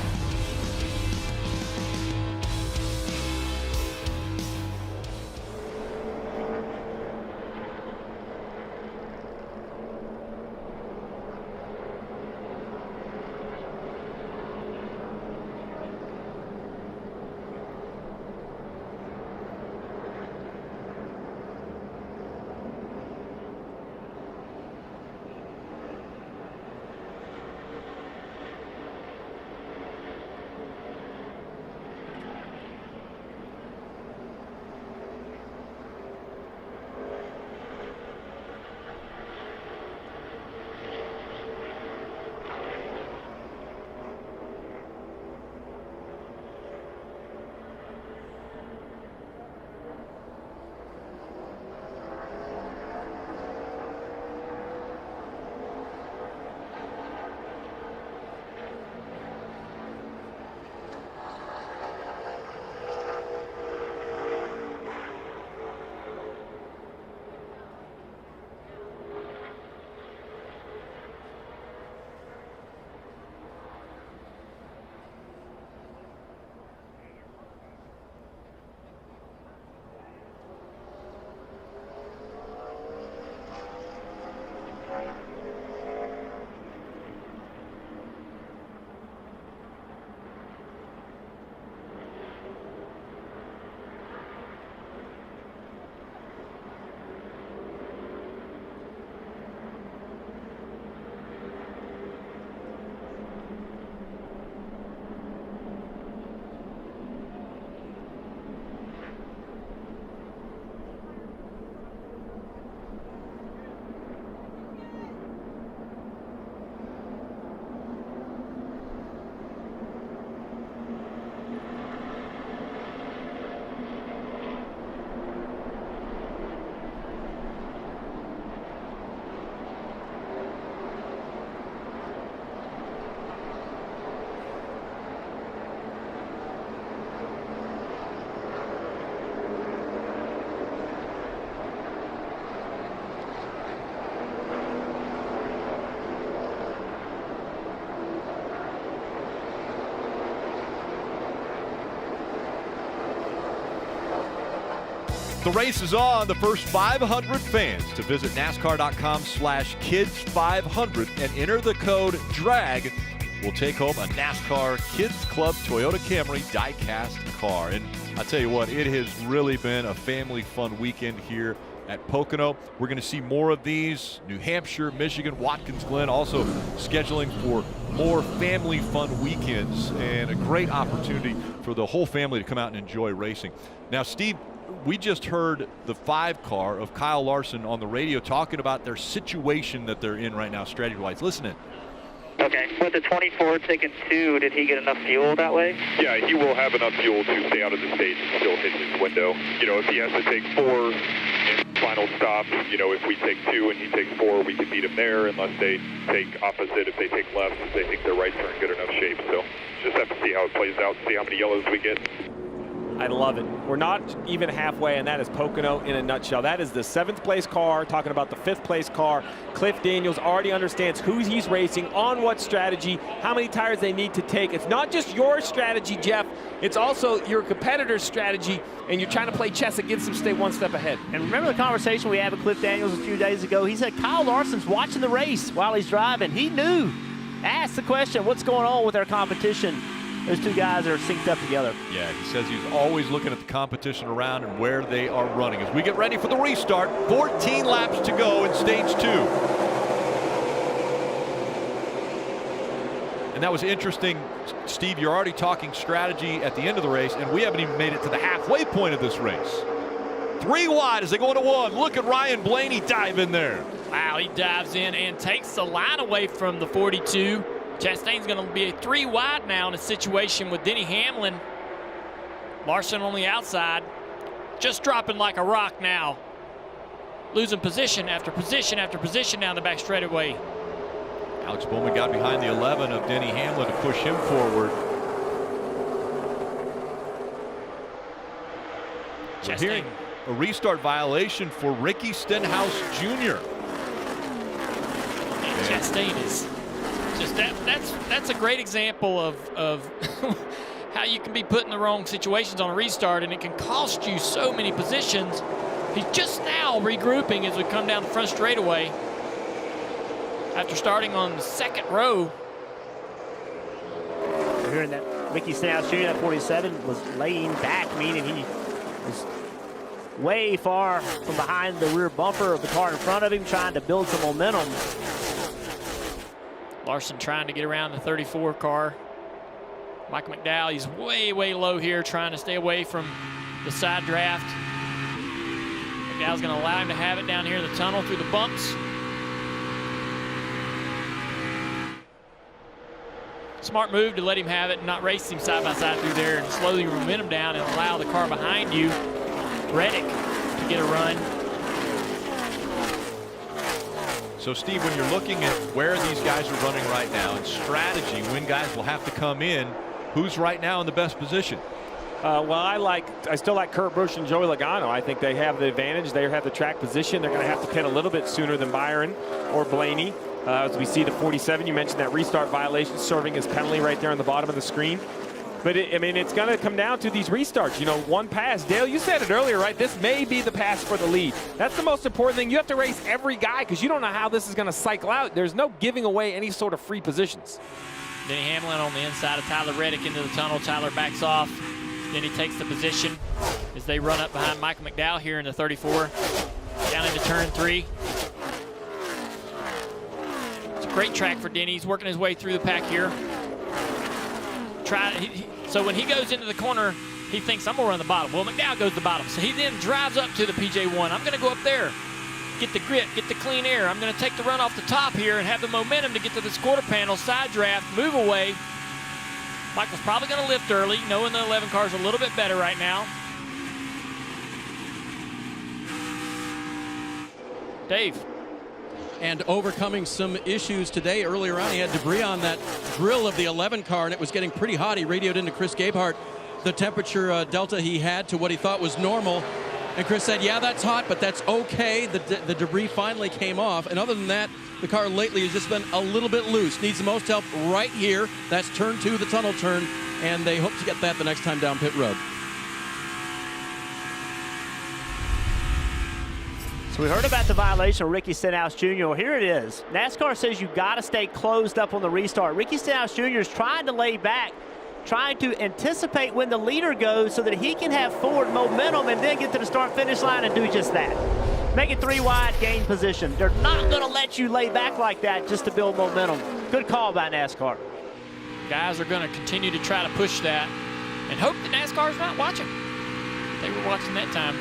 The race is on. The first 500 fans to visit NASCAR.com/kids500 and enter the code DRAG will take home a NASCAR Kids Club Toyota Camry die-cast car. And I tell you what, it has really been a family fun weekend here at Pocono. We're going to see more of these. New Hampshire, Michigan, Watkins Glen also scheduling for more family fun weekends and a great opportunity for the whole family to come out and enjoy racing. Now, Steve, we just heard the 5 car of Kyle Larson on the radio talking about their situation that they're in right now, strategy-wise. Listen in. Okay, with the 24 taking 2, did he get enough fuel that way? Yeah, he will have enough fuel to stay out of the stage and still hit his window. You know, if he has to take 4 in final stop, you know, if we take 2 and he takes 4, we can beat him there unless they take opposite. If they take left, if they think their rights are in good enough shape. So just have to see how it plays out, see how many yellows we get. I love it. We're not even halfway, and that is Pocono in a nutshell. That is the 7th place car, talking about the 5th place car. Cliff Daniels already understands who he's racing, on what strategy, how many tires they need to take. It's not just your strategy, Jeff. It's also your competitor's strategy, and you're trying to play chess against them, stay one step ahead. And remember the conversation we had with Cliff Daniels a few days ago? He said Kyle Larson's watching the race while he's driving. He knew asked the question, what's going on with their competition? Those two guys are synced up together. Yeah, he says he's always looking at the competition around and where they are running. As we get ready for the restart, 14 laps to go in stage 2. And that was interesting, Steve. You're already talking strategy at the end of the race, and we haven't even made it to the halfway point of this race. 3 wide as they go into 1. Look at Ryan Blaney dive in there. Wow, he dives in and takes the line away from the 42. Chastain's going to be a 3 wide now in a situation with Denny Hamlin. Larson on the outside, just dropping like a rock now. Losing position after position after position down the back straightaway. Alex Bowman got behind the 11 of Denny Hamlin to push him forward. We're hearing a restart violation for Ricky Stenhouse Jr. Chastain is just that's a great example of how you can be put in the wrong situations on a restart, and it can cost you so many positions. He's just now regrouping as we come down the front straightaway after starting on the 2nd row. We're hearing that Ricky Stenhouse Jr. at 47 was laying back, meaning he was way far from behind the rear bumper of the car in front of him, trying to build some momentum. Larson trying to get around the 34 car. Michael McDowell, he's way, way low here, trying to stay away from the side draft. McDowell's going to allow him to have it down here in the tunnel through the bumps. Smart move to let him have it and not race him side by side through there and slow the momentum down and allow the car behind you, Reddick, to get a run. So, Steve, when you're looking at where these guys are running right now and strategy, when guys will have to come in, who's right now in the best position? Well, I still like Kurt Busch and Joey Logano. I think they have the advantage. They have the track position. They're going to have to pit a little bit sooner than Byron or Blaney. As we see the 47, you mentioned that restart violation serving as penalty right there on the bottom of the screen. But, I mean, it's going to come down to these restarts. You know, one pass. Dale, you said it earlier, right? This may be the pass for the lead. That's the most important thing. You have to race every guy because you don't know how this is going to cycle out. There's no giving away any sort of free positions. Denny Hamlin on the inside of Tyler Reddick into the tunnel. Tyler backs off. Then he takes the position as they run up behind Michael McDowell here in the 34. Down into turn 3. It's a great track for Denny. He's working his way through the pack here. So when he goes into the corner, he thinks, I'm going to run the bottom. Well, McDowell goes to the bottom. So he then drives up to the PJ1. I'm going to go up there, get the grip, get the clean air. I'm going to take the run off the top here and have the momentum to get to this quarter panel, side draft, move away. Michael's probably going to lift early, knowing the 11 car is a little bit better right now. Dave. And overcoming some issues today. Earlier on, he had debris on that grill of the 11 car, and it was getting pretty hot. He radioed into Chris Gabehart the temperature delta he had to what he thought was normal. And Chris said, yeah, that's hot, but that's okay. The debris finally came off. And other than that, the car lately has just been a little bit loose. Needs the most help right here. That's turn 2, the tunnel turn. And they hope to get that the next time down pit road. So we heard about the violation of Ricky Stenhouse Jr. Well, here it is. NASCAR says you got to stay closed up on the restart. Ricky Stenhouse Jr. is trying to lay back, trying to anticipate when the leader goes so that he can have forward momentum and then get to the start-finish line and do just that. Make it 3 wide, gain position. They're not going to let you lay back like that just to build momentum. Good call by NASCAR. Guys are going to continue to try to push that and hope that NASCAR's not watching. They were watching that time.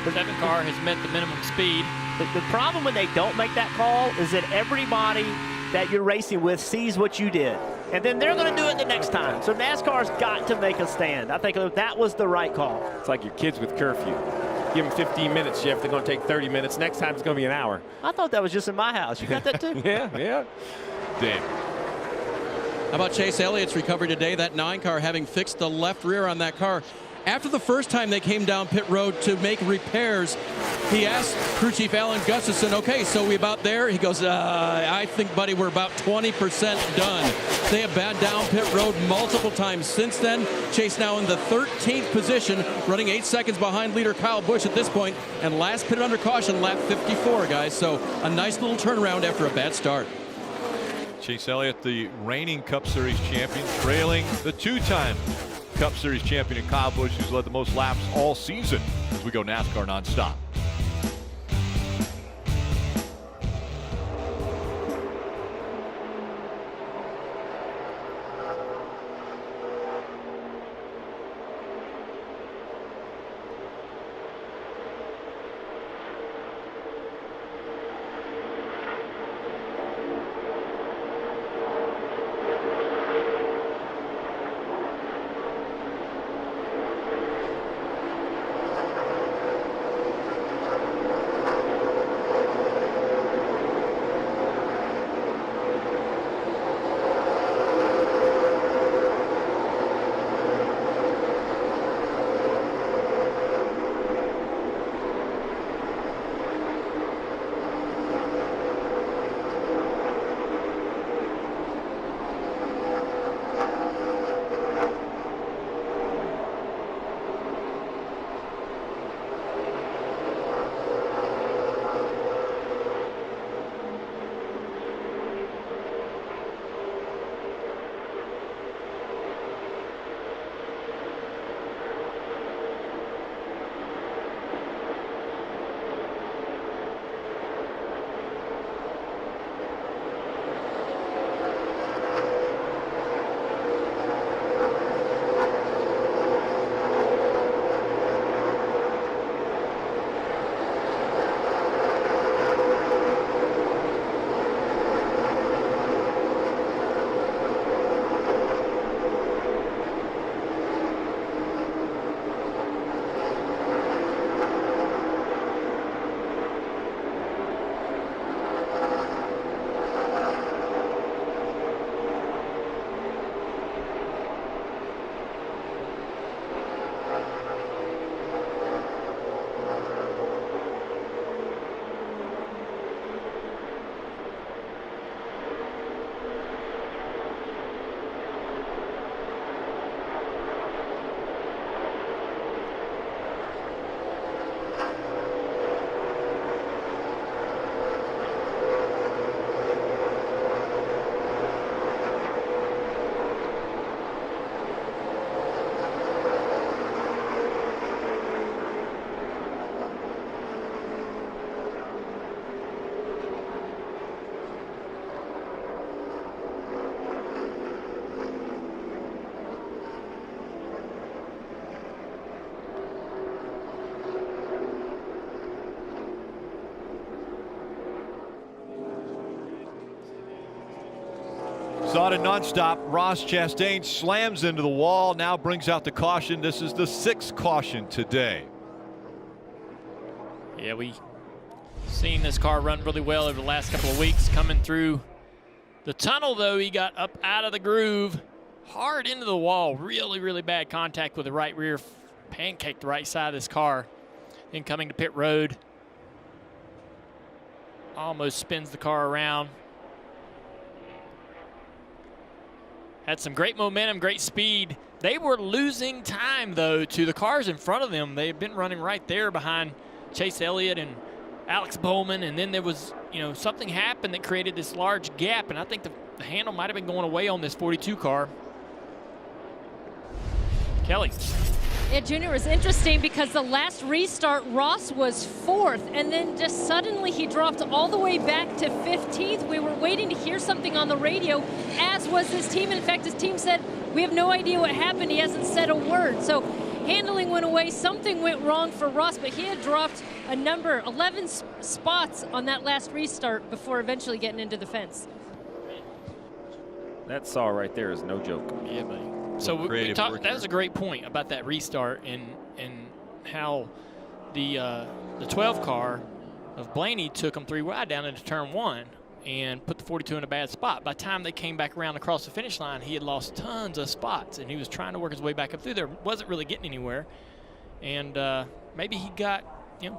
The 7 car has met the minimum speed. The problem when they don't make that call is that everybody that you're racing with sees what you did. And then they're going to do it the next time. So NASCAR's got to make a stand. I think that was the right call. It's like your kids with curfew. Give them 15 minutes, Jeff. They're going to take 30 minutes. Next time it's going to be an hour. I thought that was just in my house. You got that too? Yeah. Dave. How about Chase Elliott's recovery today? That 9 car having fixed the left rear on that car. After the first time they came down pit road to make repairs, he asked crew chief Alan Gustafson, okay, so we about there? He goes, I think, buddy, we're about 20% done. They have been down pit road multiple times since then. Chase now in the 13th position, running 8 seconds behind leader Kyle Busch at this point, and last pitted under caution, lap 54, guys. So a nice little turnaround after a bad start. Chase Elliott, the reigning Cup Series champion, trailing the 2-time Cup Series champion Kyle Busch, who's led the most laps all season as we go NASCAR nonstop. Saw it nonstop. Ross Chastain slams into the wall, now brings out the caution. This is the 6th caution today. Yeah, we seen this car run really well over the last couple of weeks. Coming through the tunnel, though, he got up out of the groove, hard into the wall. Really, really bad contact with the right rear, pancaked the right side of this car. Then coming to pit road, almost spins the car around. Had some great momentum, great speed. They were losing time, though, to the cars in front of them. They've been running right there behind Chase Elliott and Alex Bowman, and then there was, something happened that created this large gap, and I think the handle might have been going away on this 42 car. Kelly. Yeah, Junior, was interesting because the last restart, Ross was 4th, and then just suddenly he dropped all the way back to 15th. We were waiting to hear something on the radio, as was his team. In fact, his team said, we have no idea what happened. He hasn't said a word. So handling went away. Something went wrong for Ross, but he had dropped a number, 11 spots on that last restart before eventually getting into the fence. That saw right there is no joke. Yeah, buddy. So we talked, that was a great point about that restart and how the 12 car of Blaney took them 3 wide down into turn 1 and put the 42 in a bad spot. By the time they came back around across the finish line, he had lost tons of spots, and he was trying to work his way back up through there. Wasn't really getting anywhere. And maybe he got,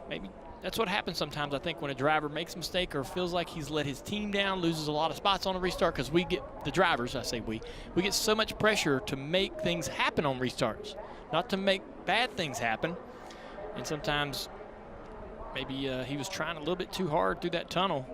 maybe that's what happens sometimes, I think, when a driver makes a mistake or feels like he's let his team down, loses a lot of spots on a restart, because we get, the drivers, I say we get so much pressure to make things happen on restarts, not to make bad things happen. And sometimes maybe he was trying a little bit too hard through that tunnel.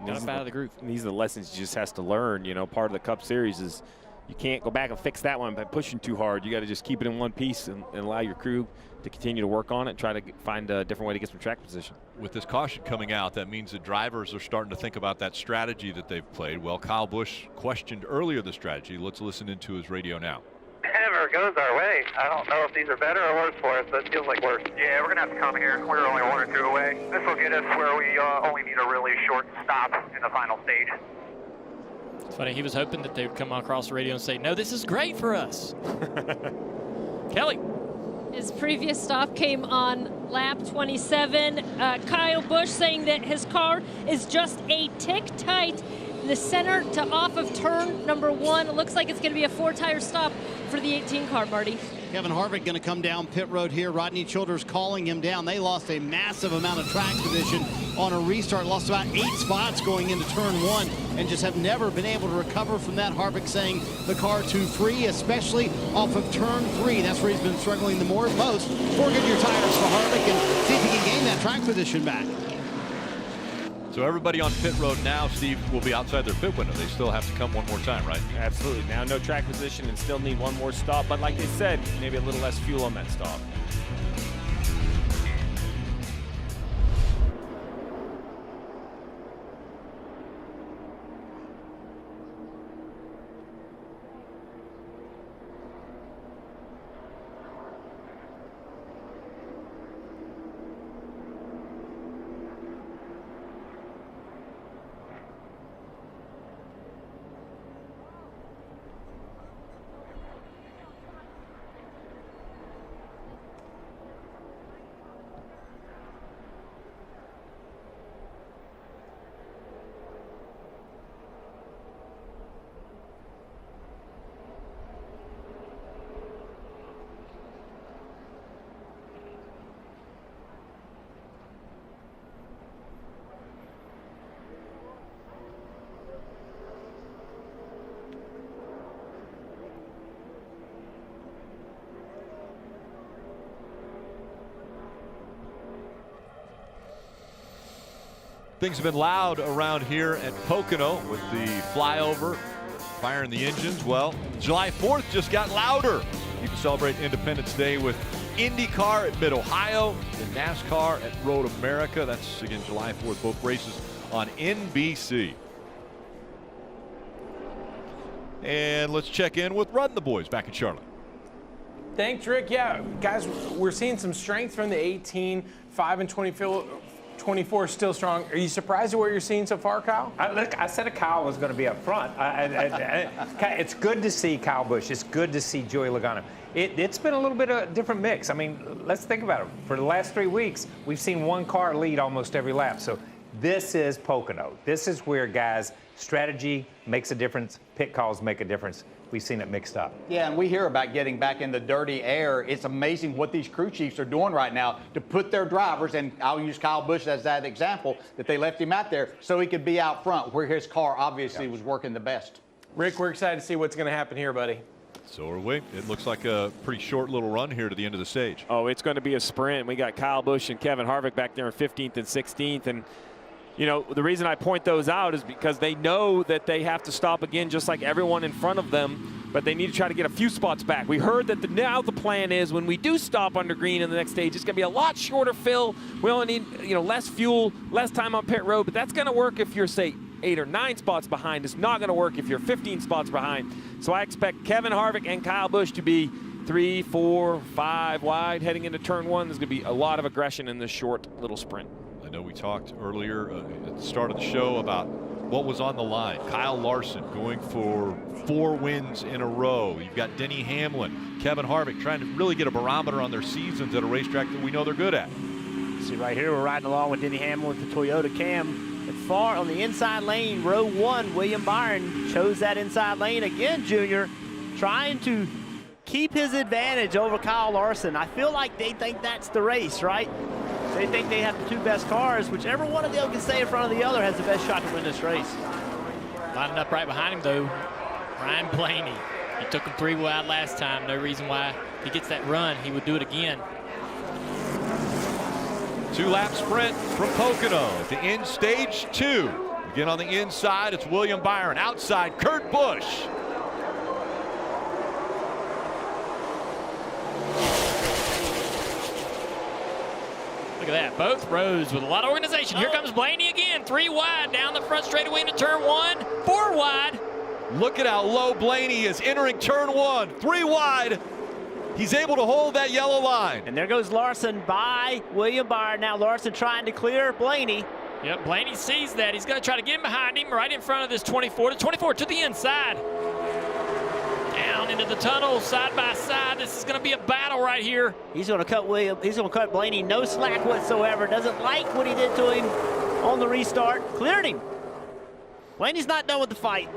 Got up out of the groove. These are the lessons he just has to learn. You know, part of the Cup Series is you can't go back and fix that one by pushing too hard. You got to just keep it in one piece and allow your crew to continue to work on it, try to find a different way to get some track position. With this caution coming out, that means the drivers are starting to think about that strategy that they've played. Well, Kyle Busch questioned earlier the strategy. Let's listen into his radio now. Whatever goes our way. I don't know if these are better or worse for us, but it feels like worse. Yeah, we're going to have to come here. We're only 1 or 2 away. This will get us where we only need a really short stop in the final stage. It's funny, he was hoping that they would come across the radio and say, no, this is great for us. Kelly. His previous stop came on lap 27. Kyle Busch saying that his car is just a tick tight. The center to off of turn number 1. It looks like it's going to be a 4-tire stop for the 18 car, Marty. Kevin Harvick going to come down pit road here. Rodney Childers calling him down. They lost a massive amount of track position on a restart. Lost about 8 spots going into turn 1 and just have never been able to recover from that. Harvick saying the car too free, especially off of turn 3. That's where he's been struggling the most. 4 Goodyear tires for Harvick and see if he can gain that track position back. So everybody on pit road now, Steve, will be outside their pit window. They still have to come one more time, right? Absolutely. Now no track position and still need one more stop. But like they said, maybe a little less fuel on that stop. Things have been loud around here at Pocono with the flyover, firing the engines. Well, July 4th just got louder. You can celebrate Independence Day with IndyCar at Mid-Ohio and NASCAR at Road America. That's, again, July 4th, both races on NBC. And let's check in with Rudd and the boys back in Charlotte. Thanks, Rick. Yeah, guys, we're seeing some strength from the 18, 5 and 24 still strong. Are you surprised at what you're seeing so far, Kyle? Look, I said Kyle was going to be up front. It's good to see Kyle Busch. It's good to see Joey Logano. It's been a little bit of a different mix. I mean, let's think about it. For the last 3 weeks, we've seen one car lead almost every lap. So this is Pocono. This is where, guys, strategy makes a difference. Pit calls make a difference. We've seen it mixed up. Yeah, and we hear about getting back in the dirty air. It's amazing what these crew chiefs are doing right now to put their drivers, and I'll use Kyle Busch as that example, that they left him out there so he could be out front where his car obviously was working the best. Rick, we're excited to see what's going to happen here, buddy. So are we. It looks like a pretty short little run here to the end of the stage. Oh, it's going to be a sprint. We got Kyle Busch and Kevin Harvick back there in 15th and 16th. And, you know, the reason I point those out is because they know that they have to stop again just like everyone in front of them. But they need to try to get a few spots back. We heard that now the plan is when we do stop under green in the next stage, it's going to be a lot shorter fill. We only need, you know, less fuel, less time on pit road. But that's going to work if you're, say, 8 or 9 spots behind. It's not going to work if you're 15 spots behind. So I expect Kevin Harvick and Kyle Busch to be 3, 4, 5 wide heading into turn 1. There's going to be a lot of aggression in this short little sprint. I know we talked earlier at the start of the show about what was on the line. Kyle Larson going for 4 wins in a row. You've got Denny Hamlin, Kevin Harvick trying to really get a barometer on their seasons at a racetrack that we know they're good at. See right here, we're riding along with Denny Hamlin with the Toyota Cam. At far on the inside lane, row 1, William Byron chose that inside lane again, Junior, trying to keep his advantage over Kyle Larson. I feel like they think that's the race, right? They think they have the 2 best cars. Whichever one of them can stay in front of the other has the best shot to win this race. Lining up right behind him, though, Ryan Blaney. He took him 3 wide last time. No reason why he gets that run. He would do it again. 2-lap sprint from Pocono to end stage 2. Again on the inside, it's William Byron. Outside, Kurt Busch. Look at that, both rows with a lot of organization. Here comes Blaney again, 3 wide down the front straightaway into turn 1, 4 wide. Look at how low Blaney is entering turn 1, 3 wide. He's able to hold that yellow line. And there goes Larson by William Byron. Now Larson trying to clear Blaney. Yep, Blaney sees that. He's going to try to get him behind him right in front of this 24. The 24 to the inside. Down into the tunnel, side by side. This is going to be a battle right here. He's going to cut He's going to cut Blaney no slack whatsoever. Doesn't like what he did to him on the restart. Cleared him. Blaney's not done with the fight.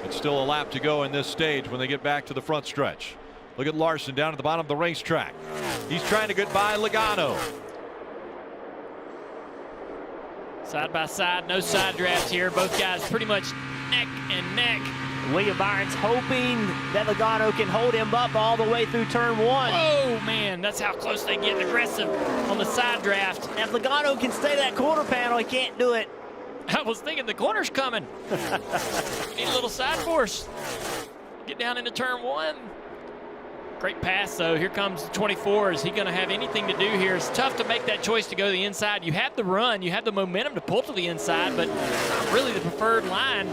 It's still a lap to go in this stage when they get back to the front stretch. Look at Larson down at the bottom of the racetrack. He's trying to get by Logano. Side by side, no side draft here. Both guys pretty much neck and neck. William Byron's hoping that Logano can hold him up all the way through turn 1. Oh, man, that's how close they get aggressive on the side draft. And if Logano can stay that quarter panel, he can't do it. I was thinking the corner's coming. Need a little side force. Get down into turn 1. Great pass, though. Here comes the 24. Is he going to have anything to do here? It's tough to make that choice to go to the inside. You have the run. You have the momentum to pull to the inside, but not really the preferred line.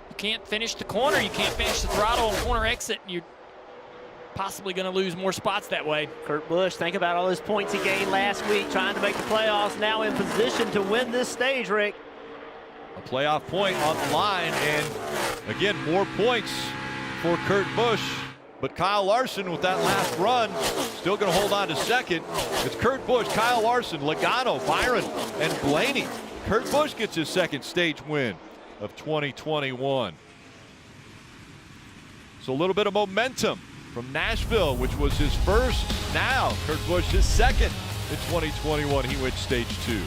You can't finish the corner. You can't finish the throttle and corner exit. You're possibly going to lose more spots that way. Kurt Busch, think about all those points he gained last week trying to make the playoffs. Now in position to win this stage, Rick. A playoff point on the line, and again, more points for Kurt Busch. But Kyle Larson with that last run, still going to hold on to second. It's Kurt Busch, Kyle Larson, Logano, Byron, and Blaney. Kurt Busch gets his second stage win of 2021. So a little bit of momentum from Nashville, which was his first. Now Kurt Busch his second in 2021. He wins stage 2.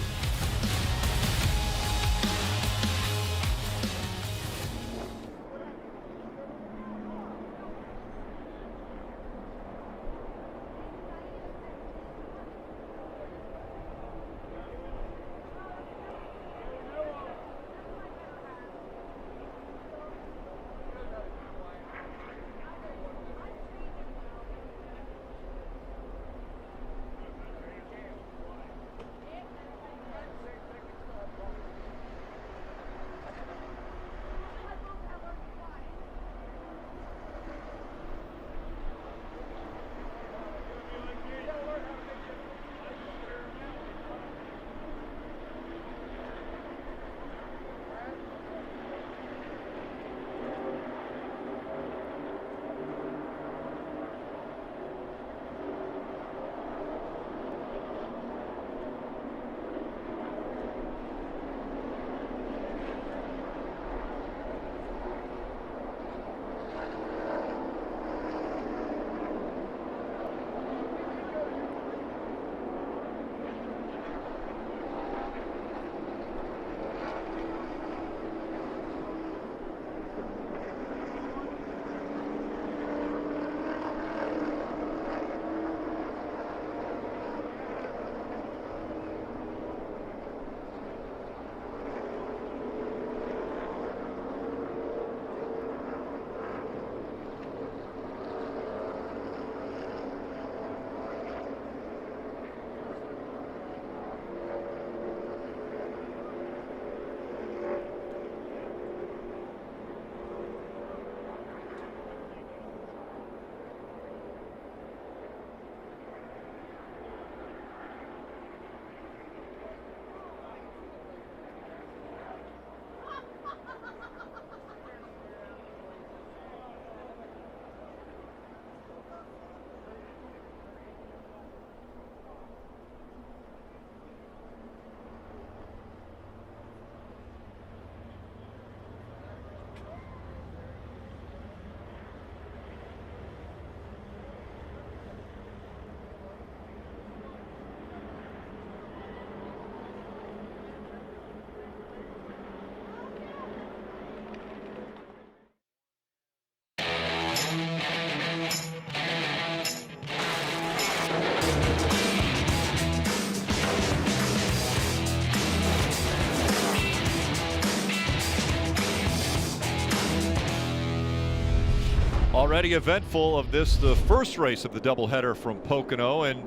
Already eventful of this, the first race of the doubleheader from Pocono, and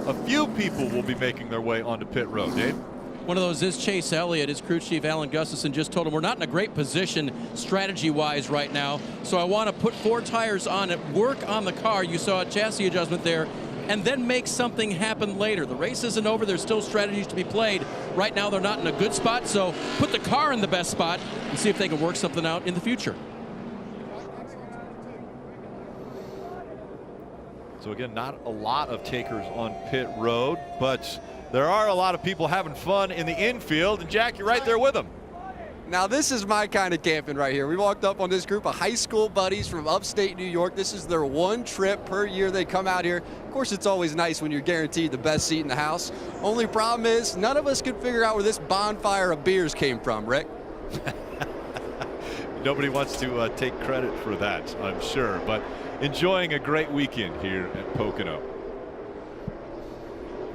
a few people will be making their way onto pit road. Dave? One of those is Chase Elliott. His crew chief, Alan Gustafson, just told him we're not in a great position strategy-wise right now, so I want to put 4 tires on it, work on the car. You saw a chassis adjustment there, and then make something happen later. The race isn't over. There's still strategies to be played. Right now, they're not in a good spot, so put the car in the best spot and see if they can work something out in the future. So again, not a lot of takers on pit road, but there are a lot of people having fun in the infield, and Jack, you're right there with them. Now this is my kind of camping right here. We walked up on this group of high school buddies from upstate New York. This is their one trip per year they come out here. Of course, it's always nice when you're guaranteed the best seat in the house. Only problem is none of us could figure out where this bonfire of beers came from, Rick. Nobody wants to take credit for that, I'm sure, but enjoying a great weekend here at Pocono.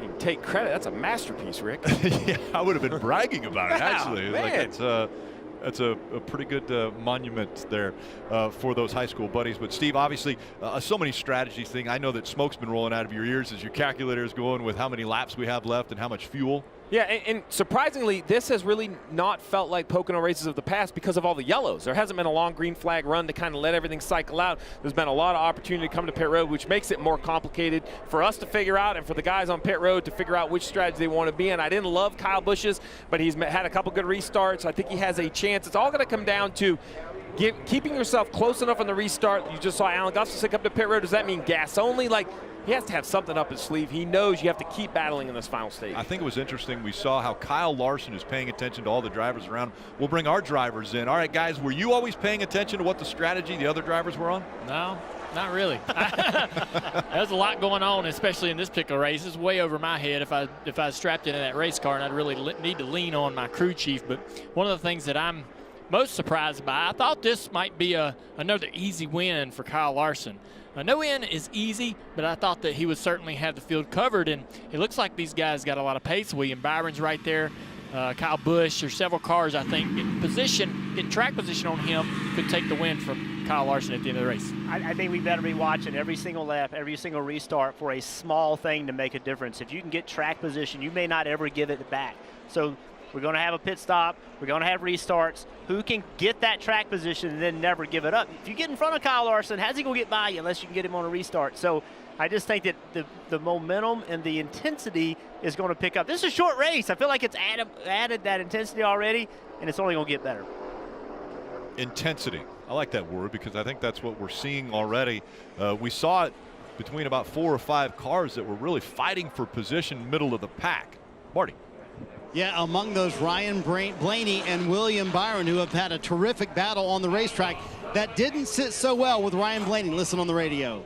You take credit. That's a masterpiece, Rick. Yeah, I would have been bragging about it, actually. Man. Like that's a pretty good monument there for those high school buddies. But Steve, obviously, so many strategies thing. I know that smoke's been rolling out of your ears as your calculator is going with how many laps we have left and how much fuel. Yeah, and surprisingly, this has really not felt like Pocono races of the past because of all the yellows. There hasn't been a long green flag run to kind of let everything cycle out. There's been a lot of opportunity to come to pit road, which makes it more complicated for us to figure out and for the guys on pit road to figure out which strategy they want to be in. I didn't love Kyle Busch's, but he's had a couple good restarts. I think he has a chance. It's all going to come down to keeping yourself close enough on the restart. You just saw Alan Gustafson come to pit road. Does that mean gas only? Like, he has to have something up his sleeve. He knows you have to keep battling in this final stage. I think it was interesting. We saw how Kyle Larson is paying attention to all the drivers around. We'll bring our drivers in. All right, guys, were you always paying attention to what the strategy the other drivers were on? No, not really. There's a lot going on, especially in this particular race. It's way over my head if I was strapped into that race car, and I'd really need to lean on my crew chief. But one of the things that I'm most surprised by, I thought this might be another easy win for Kyle Larson. No win is easy, but I thought that he would certainly have the field covered, and it looks like these guys got a lot of pace. William Byron's right there. Kyle Busch, there's several cars, I think, in track position on him could take the win from Kyle Larson at the end of the race. I think we better be watching every single lap, every single restart for a small thing to make a difference. If you can get track position, you may not ever give it back. So we're going to have a pit stop. We're going to have restarts. Who can get that track position and then never give it up? If you get in front of Kyle Larson, how's he going to get by you unless you can get him on a restart? So I just think that the momentum and the intensity is going to pick up. This is a short race. I feel like it's added that intensity already, and it's only going to get better. Intensity. I like that word because I think that's what we're seeing already. We saw it between about 4 or 5 cars that were really fighting for position middle of the pack. Marty. Yeah, among those, Ryan Blaney and William Byron, who have had a terrific battle on the racetrack. That didn't sit so well with Ryan Blaney. Listen on the radio.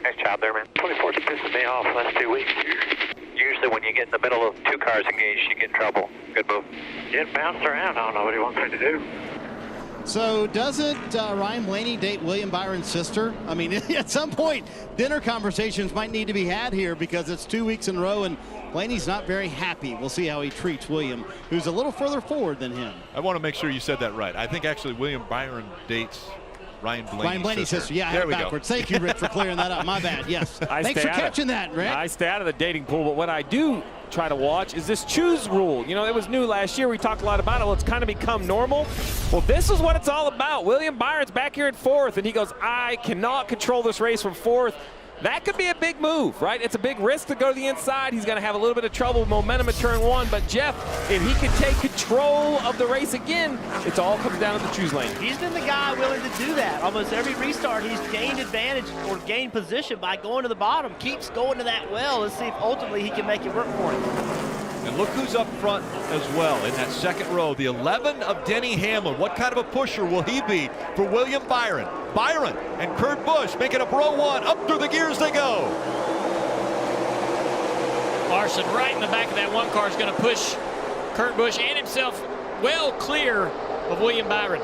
Nice job there, man. 24's pissing me off the last 2 weeks. Usually when you get in the middle of 2 cars engaged, you get in trouble. Good move. Get bounced around. I don't know what he wants me to do. So doesn't Ryan Blaney date William Byron's sister? I mean, at some point, dinner conversations might need to be had here because it's 2 weeks in a row and Blaney's not very happy. We'll see how he treats William, who's a little further forward than him. I want to make sure you said that right. I think actually William Byron dates Ryan Blaney's sister. Yeah, I had it backwards. Thank you, Rick, for clearing that up. My bad. Yes. Thanks for catching that, Rick. I stay out of the dating pool, but what I do try to watch is this choose rule. You know, it was new last year. We talked a lot about it. Well, it's kind of become normal. Well, this is what it's all about. William Byron's back here in 4th, and he goes, I cannot control this race from 4th. That could be a big move, right? It's a big risk to go to the inside. He's going to have a little bit of trouble with momentum at turn 1. But, Jeff, if he can take control of the race again, it all comes down to the choose lane. He's been the guy willing to do that. Almost every restart, he's gained advantage or gained position by going to the bottom. Keeps going to that well. Let's see if ultimately he can make it work for him. And look who's up front as well in that second row, the 11 of Denny Hamlin. What kind of a pusher will he be for William Byron? Byron and Kurt Busch making up row 1. Up through the gears they go. Larson right in the back of that one car is going to push Kurt Busch and himself well clear of William Byron.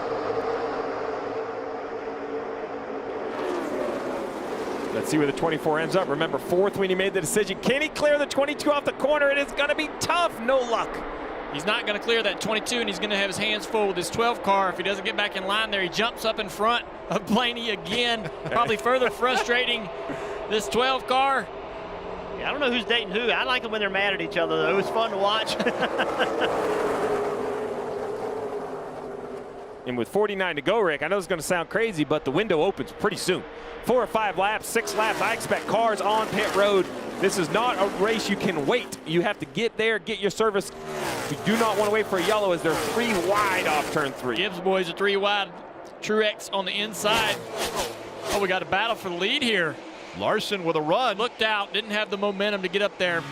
Let's see where the 24 ends up. Remember, 4th when he made the decision. Can he clear the 22 off the corner? It is going to be tough. No luck He's not going to clear that 22, and he's going to have his hands full with his 12 car. If he doesn't get back in line there, he jumps up in front of Blaney again, probably further frustrating this 12 car. Yeah, I don't know who's dating who. I like them when they're mad at each other, though. It was fun to watch. And with 49 to go, Rick, I know it's going to sound crazy, but the window opens pretty soon. 4 or 5 laps, 6 laps. I expect cars on pit road. This is not a race you can wait. You have to get there, get your service. You do not want to wait for a yellow as they're 3 wide off turn 3. Gibbs boys are 3 wide. Truex on the inside. Oh, we got a battle for the lead here. Larson with a run. Looked out, didn't have the momentum to get up there.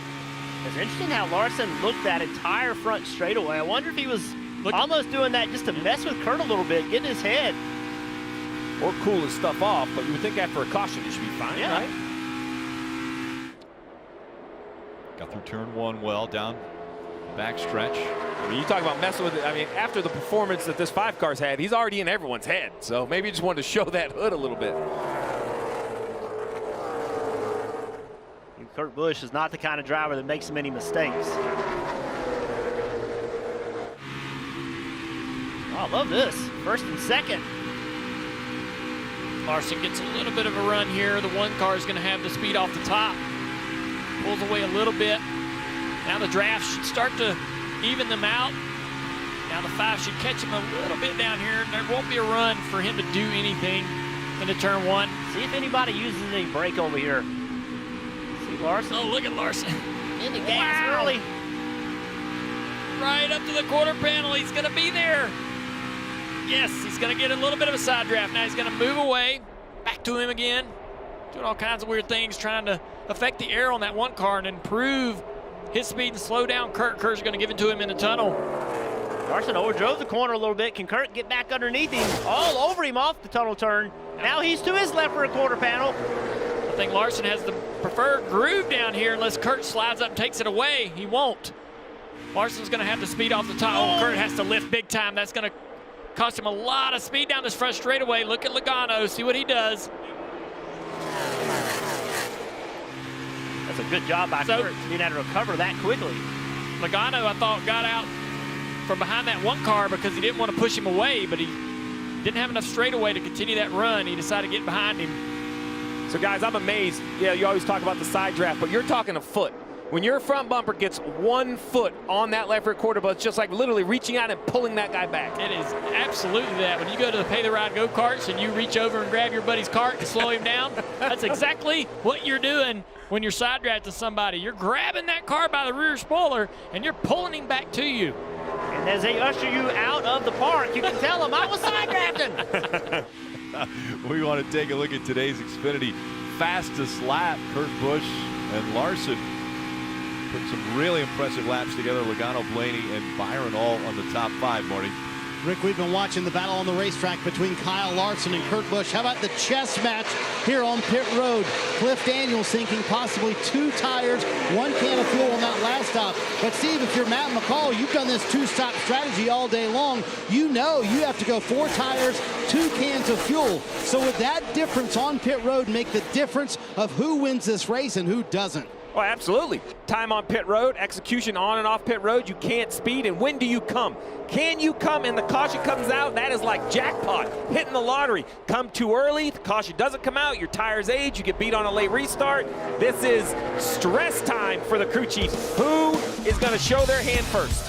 It's interesting how Larson looked that entire front straightaway. I wonder if he was almost doing that just to mess with Kurt a little bit, getting his head. Or cool his stuff off, but you would think after a caution it should be fine, right? Got through turn 1 well, down back stretch. I mean, you talk about messing with it. I mean, after the performance that this 5 car's had, he's already in everyone's head. So maybe he just wanted to show that hood a little bit. Kurt Busch is not the kind of driver that makes many mistakes. Oh, I love this. First and second. Larson gets a little bit of a run here. The 1 car is going to have the speed off the top. Pulls away a little bit. Now the draft should start to even them out. Now the 5 should catch him a little bit down here. There won't be a run for him to do anything into turn 1. See if anybody uses any brake over here. See Larson? Oh, look at Larson. In the gas early. Right up to the quarter panel. He's going to be there. Yes, he's going to get a little bit of a side draft. Now he's going to move away. Back to him again. Doing all kinds of weird things, trying to affect the air on that 1 car and improve his speed and slow down Kurt. Kurt's going to give it to him in the tunnel. Larson overdrove the corner a little bit. Can Kurt get back underneath him? All over him off the tunnel turn. Now he's to his left for a quarter panel. I think Larson has the preferred groove down here unless Kurt slides up and takes it away. He won't. Larson's going to have to speed off the top. Oh, Kurt has to lift big time. That's going to cost him a lot of speed down this front straightaway. Look at Logano. See what he does. That's a good job by Kurt being able to recover that quickly. Logano, I thought, got out from behind that 1 car because he didn't want to push him away, but he didn't have enough straightaway to continue that run. He decided to get behind him. So, guys, I'm amazed. Yeah, you always talk about the side draft, but you're talking a foot. When your front bumper gets 1 foot on that left rear quarter, but it's just like literally reaching out and pulling that guy back. It is absolutely that. When you go to the Pay the Ride go-karts and you reach over and grab your buddy's cart to slow him down, that's exactly what you're doing when you're side drafting somebody. You're grabbing that car by the rear spoiler and you're pulling him back to you. And as they usher you out of the park, you can tell them I was side drafting. We want to take a look at today's Xfinity fastest lap. Kurt Busch and Larson put some really impressive laps together. Logano, Blaney, and Byron all on the top 5, Marty. Rick, we've been watching the battle on the racetrack between Kyle Larson and Kurt Busch. How about the chess match here on pit road? Cliff Daniels sinking possibly 2 tires, 1 can of fuel on that last stop. But Steve, if you're Matt McCall, you've done this 2-stop strategy all day long. You know you have to go 4 tires, 2 cans of fuel. So would that difference on pit road make the difference of who wins this race and who doesn't? Oh, absolutely. Time on pit road, execution on and off pit road. You can't speed. And when do you come? Can you come and the caution comes out? That is like jackpot, hitting the lottery. Come too early, the caution doesn't come out, your tires age, you get beat on a late restart. This is stress time for the crew chief. Who is going to show their hand first?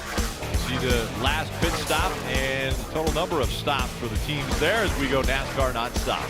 See the last pit stop and the total number of stops for the teams there as we go NASCAR non-stop.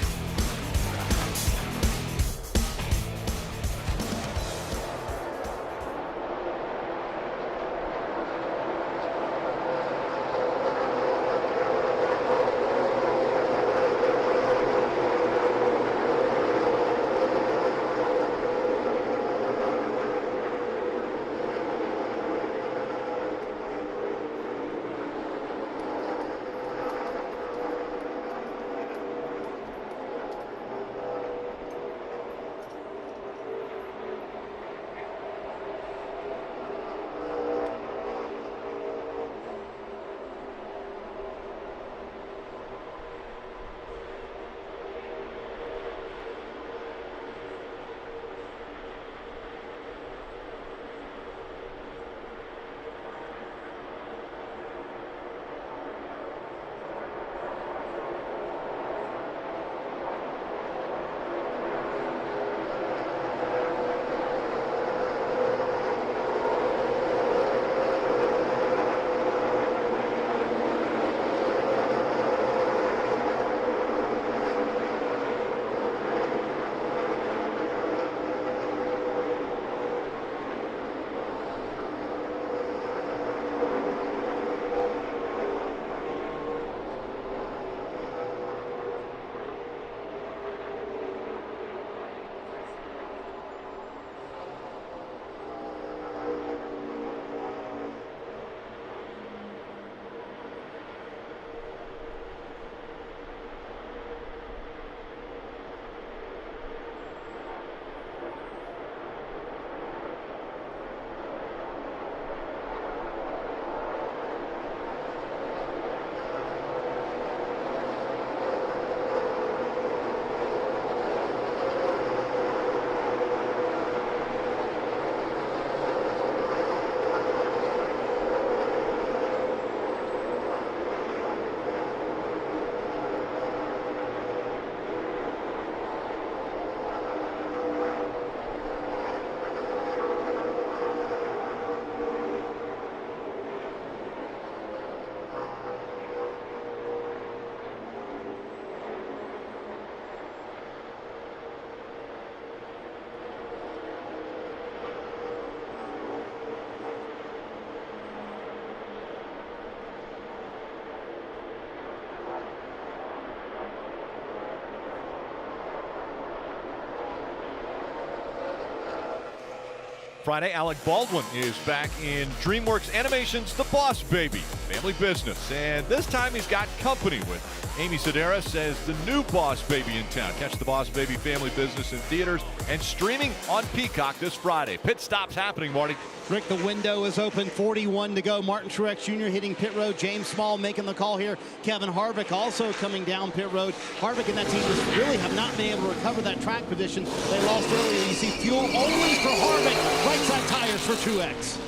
Friday, Alec Baldwin is back in DreamWorks Animation's The Boss Baby family business. And this time he's got company with Amy Sedaris as the new Boss Baby in town. Catch The Boss Baby family business in theaters and streaming on Peacock this Friday. Pit stops happening, Marty. Rick, the window is open, 41 to go. Martin Truex Jr. hitting pit road. James Small making the call here. Kevin Harvick also coming down pit road. Harvick and that team just really have not been able to recover that track position they lost earlier. You see fuel only for Harvick. Right side tires for Truex.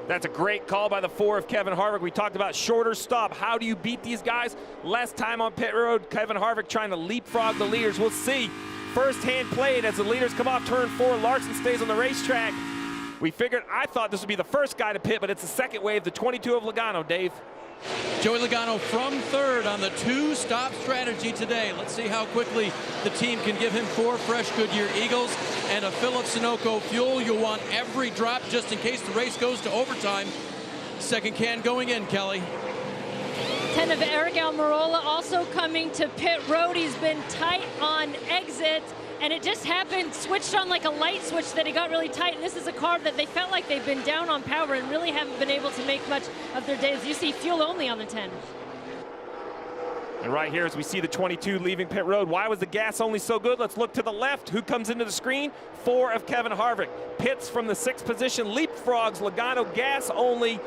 That's a great call by the 4 of Kevin Harvick. We talked about shorter stop. How do you beat these guys? Less time on pit road. Kevin Harvick trying to leapfrog the leaders. We'll see. First hand played as the leaders come off turn 4. Larson stays on the racetrack. I thought this would be the first guy to pit, but it's the second wave, the 22 of Logano, Dave. Joey Logano from third on the 2-stop strategy today. Let's see how quickly the team can give him 4 fresh Goodyear Eagles and a fill of Sunoco fuel. You'll want every drop just in case the race goes to overtime. Second can going in, Kelly. 10 of Eric Almirola also coming to pit road. He's been tight on exit, and it just happened, switched on like a light switch that he got really tight. And this is a car that they felt like they've been down on power and really haven't been able to make much of their days. You see fuel only on the 10. And right here as we see the 22 leaving pit road. Why was the gas only so good? Let's look to the left. Who comes into the screen? 4 of Kevin Harvick. Pits from the 6th position, leapfrogs Logano, gas only.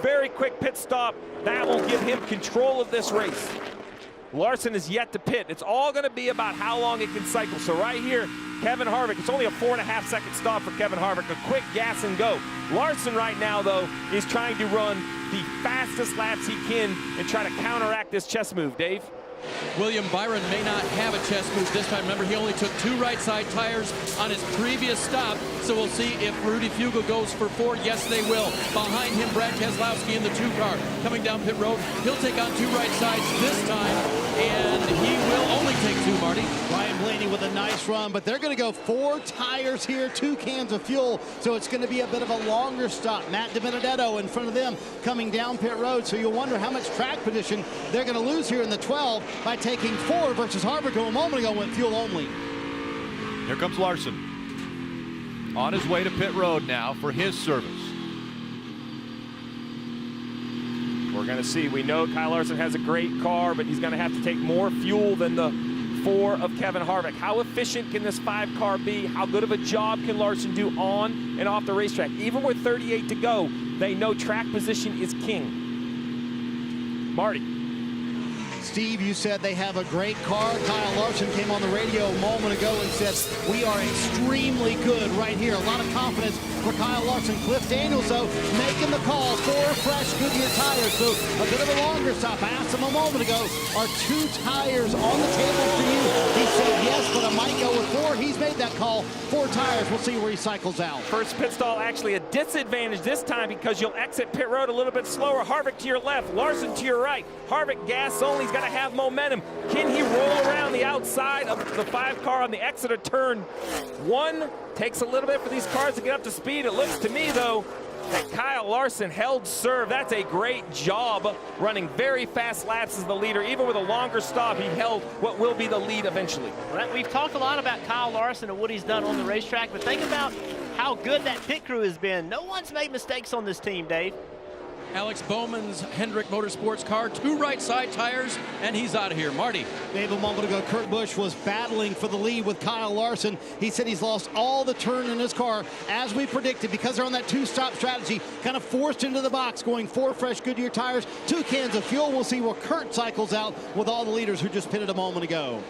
Very quick pit stop. That will give him control of this race. Larson is yet to pit. It's all going to be about how long it can cycle. So right here, Kevin Harvick, it's only a 4.5-second stop for Kevin Harvick, a quick gas and go. Larson right now, though, is trying to run the fastest laps he can and try to counteract this chess move, Dave. William Byron may not have a chest move this time. Remember, he only took 2 right side tires on his previous stop. So we'll see if Rudy Fugle goes for 4. Yes, they will. Behind him, Brad Keselowski in the 2 car. Coming down pit road, he'll take on 2 right sides this time. And he will only take 2, Marty. Ryan Blaney with a nice run, but they're going to go 4 tires here, 2 cans of fuel. So it's going to be a bit of a longer stop. Matt DiBenedetto in front of them coming down pit road. So you'll wonder how much track position they're going to lose here in the 12 by taking 4 versus Harvick, who a moment ago went fuel only. Here comes Larson on his way to pit road now for his service. We're going to see. We know Kyle Larson has a great car, but he's going to have to take more fuel than the 4 of Kevin Harvick. How efficient can this 5 car be? How good of a job can Larson do on and off the racetrack? Even with 38 to go, they know track position is king. Marty. Steve, you said they have a great car. Kyle Larson came on the radio a moment ago and said, we are extremely good right here. A lot of confidence for Kyle Larson. Cliff Daniels, though, making the call. 4 fresh Goodyear tires, so a bit of a longer stop. I asked him a moment ago, are 2 tires on the table for you? He said yes, but I might go with 4. He's made that call. 4 tires. We'll see where he cycles out. First pit stall actually a disadvantage this time because you'll exit pit road a little bit slower. Harvick to your left, Larson to your right. Harvick gas only. He's got to have momentum. Can he roll around the outside of the 5 car on the exit of turn 1? Takes a little bit for these cars to get up to speed. It looks to me, though, that Kyle Larson held serve. That's a great job running very fast laps as the leader. Even with a longer stop, he held what will be the lead eventually. Right, we've talked a lot about Kyle Larson and what he's done on the racetrack, but think about how good that pit crew has been. No one's made mistakes on this team, Dave. Alex Bowman's Hendrick Motorsports car, 2 right side tires, and he's out of here. Marty. Dave, a moment ago, Kurt Busch was battling for the lead with Kyle Larson. He said he's lost all the turn in his car, as we predicted, because they're on that 2-stop strategy, kind of forced into the box, going 4 fresh Goodyear tires, 2 cans of fuel. We'll see where Kurt cycles out with all the leaders who just pitted a moment ago.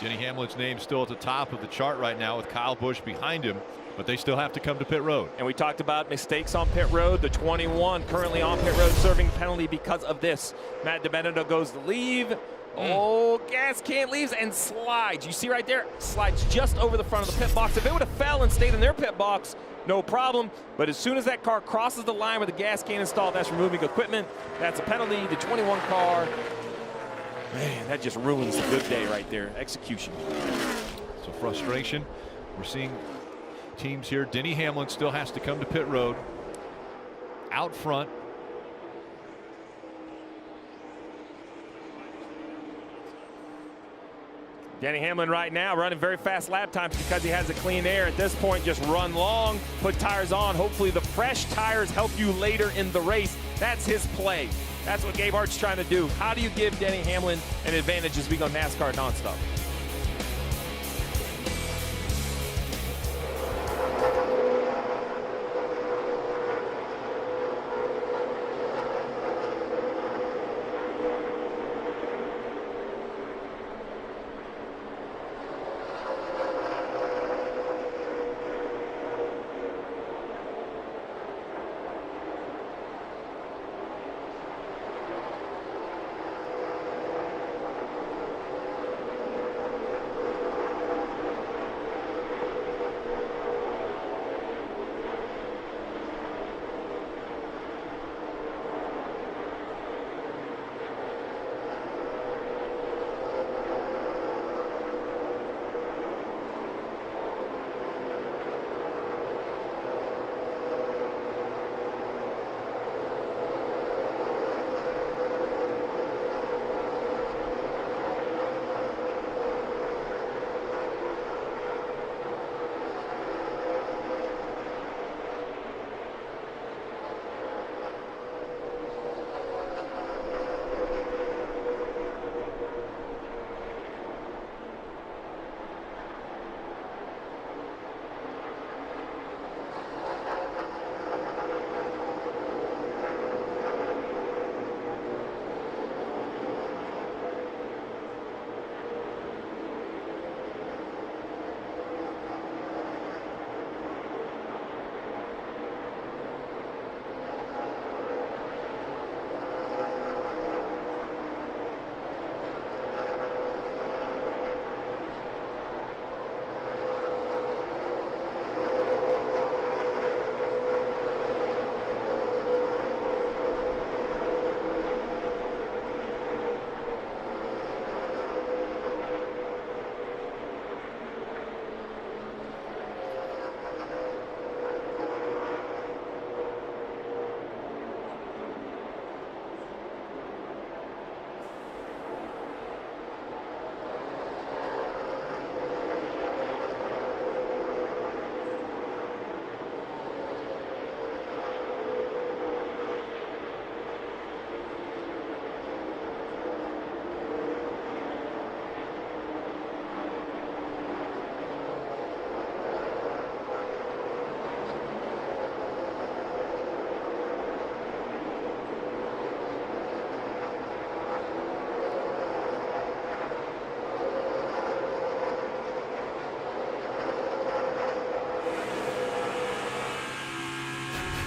Denny Hamlin's name still at the top of the chart right now with Kyle Busch behind him. But they still have to come to pit road. And we talked about mistakes on pit road. The 21 currently on pit road serving penalty because of this. Matt DiBenedetto goes to leave. Oh, gas can leaves and slides. You see right there, slides just over the front of the pit box. If it would have fell and stayed in their pit box, no problem. But as soon as that car crosses the line with the gas can installed, that's removing equipment. That's a penalty. The 21 car, man, that just ruins a good day right there. Execution. So frustration. We're seeing teams here. Denny Hamlin still has to come to pit road. Out front. Denny Hamlin right now running very fast lap times because he has a clean air. At this point, just run long, put tires on. Hopefully the fresh tires help you later in the race. That's his play. That's what Gabe Hart's trying to do. How do you give Denny Hamlin an advantage as we go NASCAR nonstop?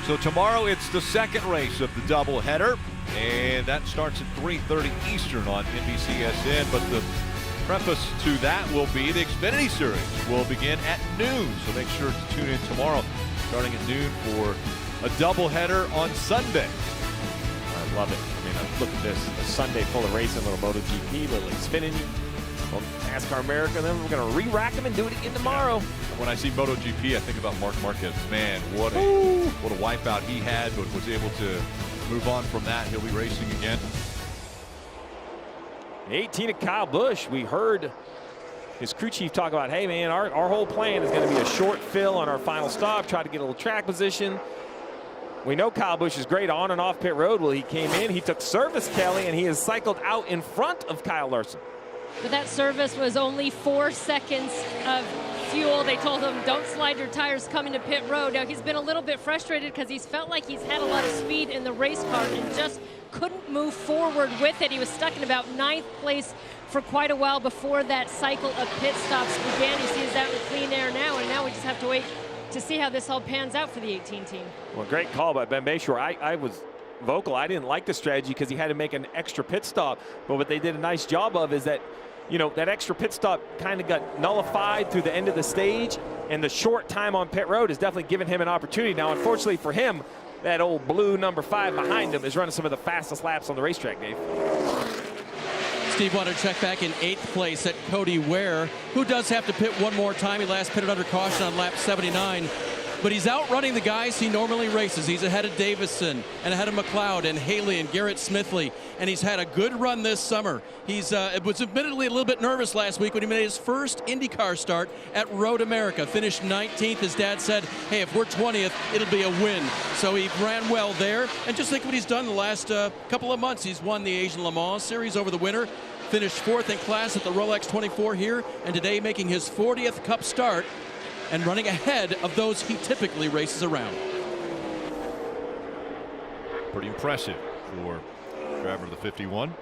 So tomorrow it's the second race of the doubleheader, and that starts at 3:30 Eastern on NBCSN. But the preface to that will be the Xfinity Series will begin at noon. So make sure to tune in tomorrow, starting at noon for a doubleheader on Sunday. I love it. I mean, look at this. A Sunday full of racing, little MotoGP, little Xfinity, little NASCAR America, and then we're going to re-rack them and do it again tomorrow. When I see MotoGP, I think about Marc Marquez. Man, what a wipeout he had, but was able to move on from that. He'll be racing again. 18 of Kyle Busch. We heard his crew chief talk about, hey, man, our whole plan is going to be a short fill on our final stop, try to get a little track position. We know Kyle Busch is great on and off pit road. Well, he came in, he took service, Kelly, and he has cycled out in front of Kyle Larson. But that service was only 4 seconds of fuel. They told him, don't slide your tires coming to pit road. Now, he's been a little bit frustrated because he's felt like he's had a lot of speed in the race car and just couldn't move forward with it. He was stuck in about 9th place for quite a while before that cycle of pit stops began. You see he's out in clean air now, and now we just have to wait to see how this all pans out for the 18 team. Well, great call by Ben Bayshore. I was vocal. I didn't like the strategy because he had to make an extra pit stop. But what they did a nice job of is that, you know, that extra pit stop kind of got nullified through the end of the stage, and the short time on pit road has definitely given him an opportunity. Now, unfortunately for him, that old blue number 5 behind him is running some of the fastest laps on the racetrack, Dave. Steve wanted to check back in 8th place at Cody Ware, who does have to pit one more time. He last pitted under caution on lap 79. but he's outrunning the guys he normally races. He's ahead of Davison and ahead of McLeod and Haley and Garrett Smithley, and he's had a good run this summer. He's was admittedly a little bit nervous last week when he made his first IndyCar start at Road America. Finished 19th. His dad said, hey, if we're 20th, it'll be a win. So he ran well there, and just think what he's done the last couple of months. He's won the Asian Le Mans Series over the winter, finished 4th in class at the Rolex 24 here, and today making his 40th Cup start and running ahead of those he typically races around. Pretty impressive for driver of the 51.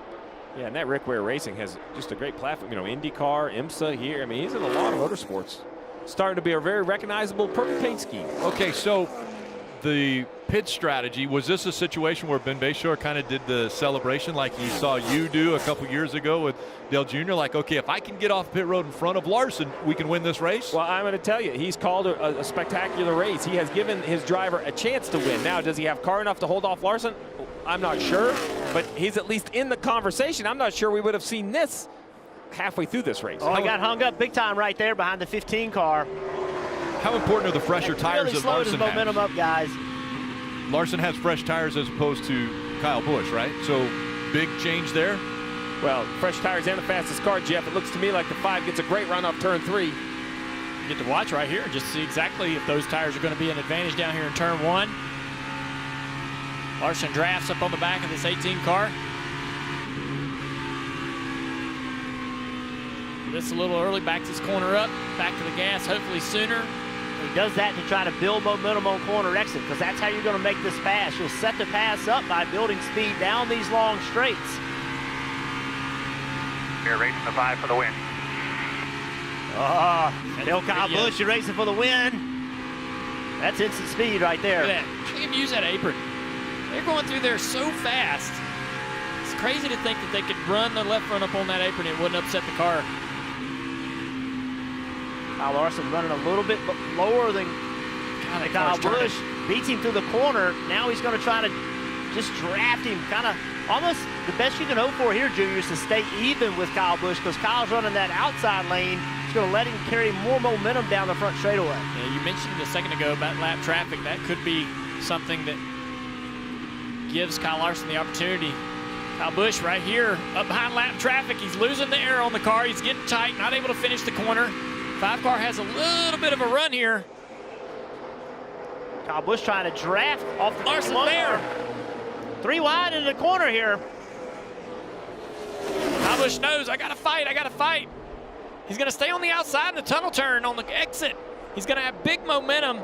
Yeah, and that Rick Ware Racing has just a great platform. You know, IndyCar, IMSA here. I mean, he's in a lot of motorsports. Starting to be a very recognizable purple paint scheme. Okay, so the pit strategy, was this a situation where Ben Bayshore kind of did the celebration like he saw you do a couple years ago with Dale Jr.? Like, okay, if I can get off pit road in front of Larson, we can win this race? Well, I'm going to tell you, he's called a spectacular race. He has given his driver a chance to win. Now, does he have car enough to hold off Larson? I'm not sure, but he's at least in the conversation. I'm not sure we would have seen this halfway through this race. Oh, he got hung up big time right there behind the 15 car. How important are the fresher tires really that Larson his momentum has? up, guys. Larson has fresh tires as opposed to Kyle Busch, right? So big change there. Well, fresh tires and the fastest car, Jeff. It looks to me like the 5 gets a great run off turn 3. You get to watch right here and just see exactly if those tires are going to be an advantage down here in turn 1. Larson drafts up on the back of this 18 car. This a little early, backs his corner up, back to the gas, hopefully sooner. He does that to try to build momentum on corner exit, because that's how you're going to make this pass. You'll set the pass up by building speed down these long straights. Here, racing the 5 for the win. Bill Kyle Busch, you're racing for the win. That's instant speed right there. Look at that. Look at him use that apron. They're going through there so fast. It's crazy to think that they could run the left front up on that apron and it wouldn't upset the car. Kyle Larson running a little bit lower than Kyle Busch. Beats him through the corner. Now he's going to try to just draft him. Kind of almost the best you can hope for here, Junior, is to stay even with Kyle Busch, because Kyle's running that outside lane. It's going to let him carry more momentum down the front straightaway. Yeah, you mentioned a second ago about lap traffic. That could be something that gives Kyle Larson the opportunity. Kyle Busch right here up behind lap traffic. He's losing the air on the car. He's getting tight, not able to finish the corner. 5 car has a little bit of a run here. Kyle Busch trying to draft off the Larson there. 3 wide in the corner here. Kyle Busch knows, I gotta fight. He's gonna stay on the outside in the tunnel turn on the exit. He's gonna have big momentum.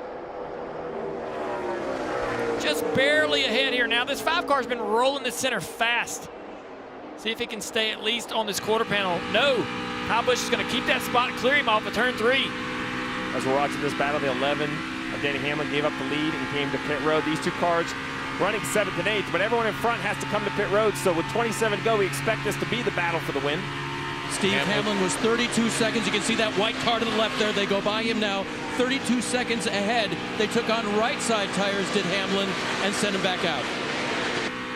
Just barely ahead here. Now this 5 car's been rolling the center fast. See if he can stay at least on this quarter panel. No, Kyle Busch is gonna keep that spot and clear him off of turn 3. As we're watching this battle, the 11 of Denny Hamlin gave up the lead and came to pit road. These 2 cars running 7th and 8th, but everyone in front has to come to pit road. So with 27 to go, we expect this to be the battle for the win. Steve Hamlin was 32 seconds. You can see that white car to the left there. They go by him now, 32 seconds ahead. They took on right side tires, did Hamlin, and sent him back out.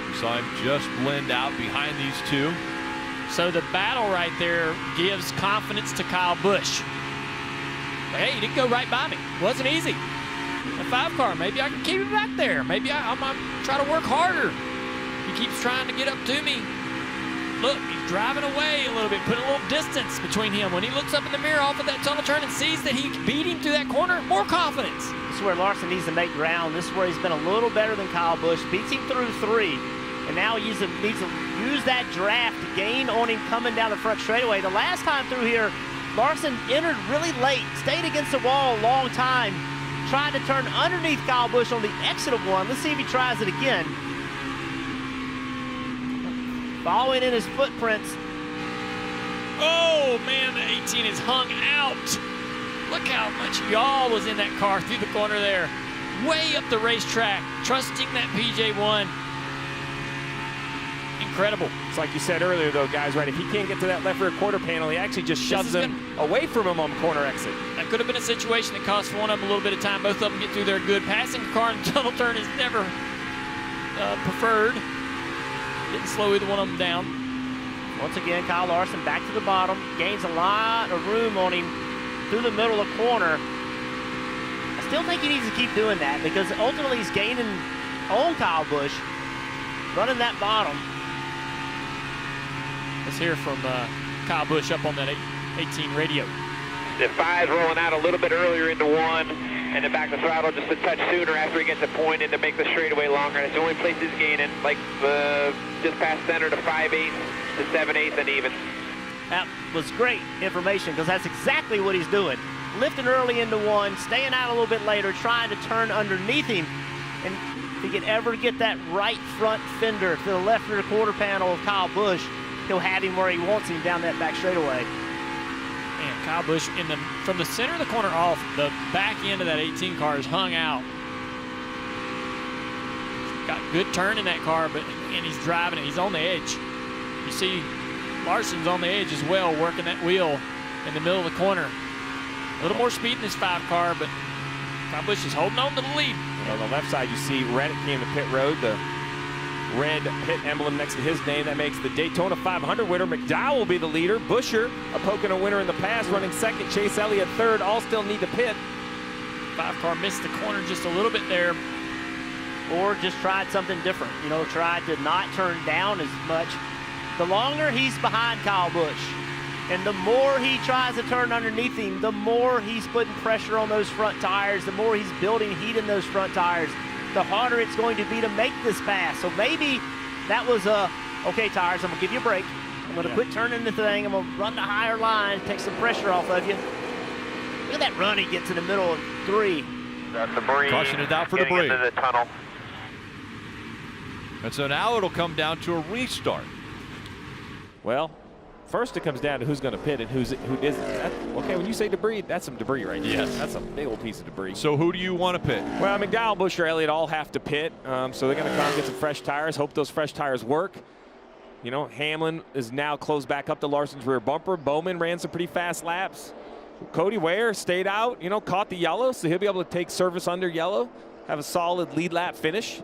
We saw him just blend out behind these 2. So the battle right there gives confidence to Kyle Busch. But hey, he didn't go right by me. Wasn't easy. The 5 car, maybe I can keep him back there. Maybe I'm try to work harder. He keeps trying to get up to me. Look, he's driving away a little bit, putting a little distance between him. When he looks up in the mirror off of that tunnel turn and sees that he beat him through that corner, more confidence. This is where Larson needs to make ground. This is where he's been a little better than Kyle Busch. Beats him through 3, and now he needs to use that draft to gain on him coming down the front straightaway. The last time through here, Larson entered really late, stayed against the wall a long time, tried to turn underneath Kyle Busch on the exit of 1. Let's see if he tries it again. Following in his footprints. Oh, man, the 18 is hung out. Look how much yaw was in that car through the corner there. Way up the racetrack, trusting that PJ1. Incredible. It's like you said earlier, though, guys, right? If he can't get to that left rear quarter panel, he actually just shoves him away from him on the corner exit. That could have been a situation that cost one of them a little bit of time. Both of them get through there good. Passing a car in the tunnel turn is never preferred. Didn't slow either one of them down. Once again, Kyle Larson back to the bottom. Gains a lot of room on him through the middle of the corner. That's Still think he needs to keep doing that because ultimately he's gaining on Kyle Busch, running that bottom. Let's hear from Kyle Busch up on that 18 radio. The 5's rolling out a little bit earlier into 1, and then back the throttle just a touch sooner after he gets a point in to make the straightaway longer. And it's the only place he's gaining, like just past center to 5/8 to 7/8 and even. That was great information because that's exactly what he's doing. Lifting early into 1, staying out a little bit later, trying to turn underneath him. And if he can ever get that right front fender to the left rear quarter panel of Kyle Busch, he'll have him where he wants him down that back straightaway. And Kyle Busch from the center of the corner off, the back end of that 18 car is hung out. Got good turn in that car, and he's driving it. He's on the edge. You see Larson's on the edge as well, working that wheel in the middle of the corner. A little more speed in this 5 car, but Kyle Busch is holding on to the lead. On the left side, you see Reddick came to pit road, the red pit emblem next to his name. That makes the Daytona 500 winner. McDowell will be the leader. Buscher, a Pocono winner in the past, running second. Chase Elliott third. All still need to pit. 5 car missed the corner just a little bit there. Or just tried something different. You know, tried to not turn down as much. The longer he's behind Kyle Busch, and the more he tries to turn underneath him, the more he's putting pressure on those front tires, the more he's building heat in those front tires, the harder it's going to be to make this pass. So maybe that was okay, tires, I'm going to give you a break. I'm going to quit turning the thing. I'm going to run the higher line, take some pressure off of you. Look at that run he gets in the middle of 3. That's debris. Caution it out for debris. Into the tunnel. And so now it'll come down to a restart. Well, first it comes down to who's going to pit and who isn't. Okay, when you say debris, that's some debris right there. Yes. That's a big old piece of debris. So who do you want to pit? Well, McDowell, Busch, or Elliott all have to pit. So they're going to come and get some fresh tires. Hope those fresh tires work. You know, Hamlin is now closed back up to Larson's rear bumper. Bowman ran some pretty fast laps. Cody Ware stayed out, you know, caught the yellow, so he'll be able to take service under yellow, have a solid lead lap finish.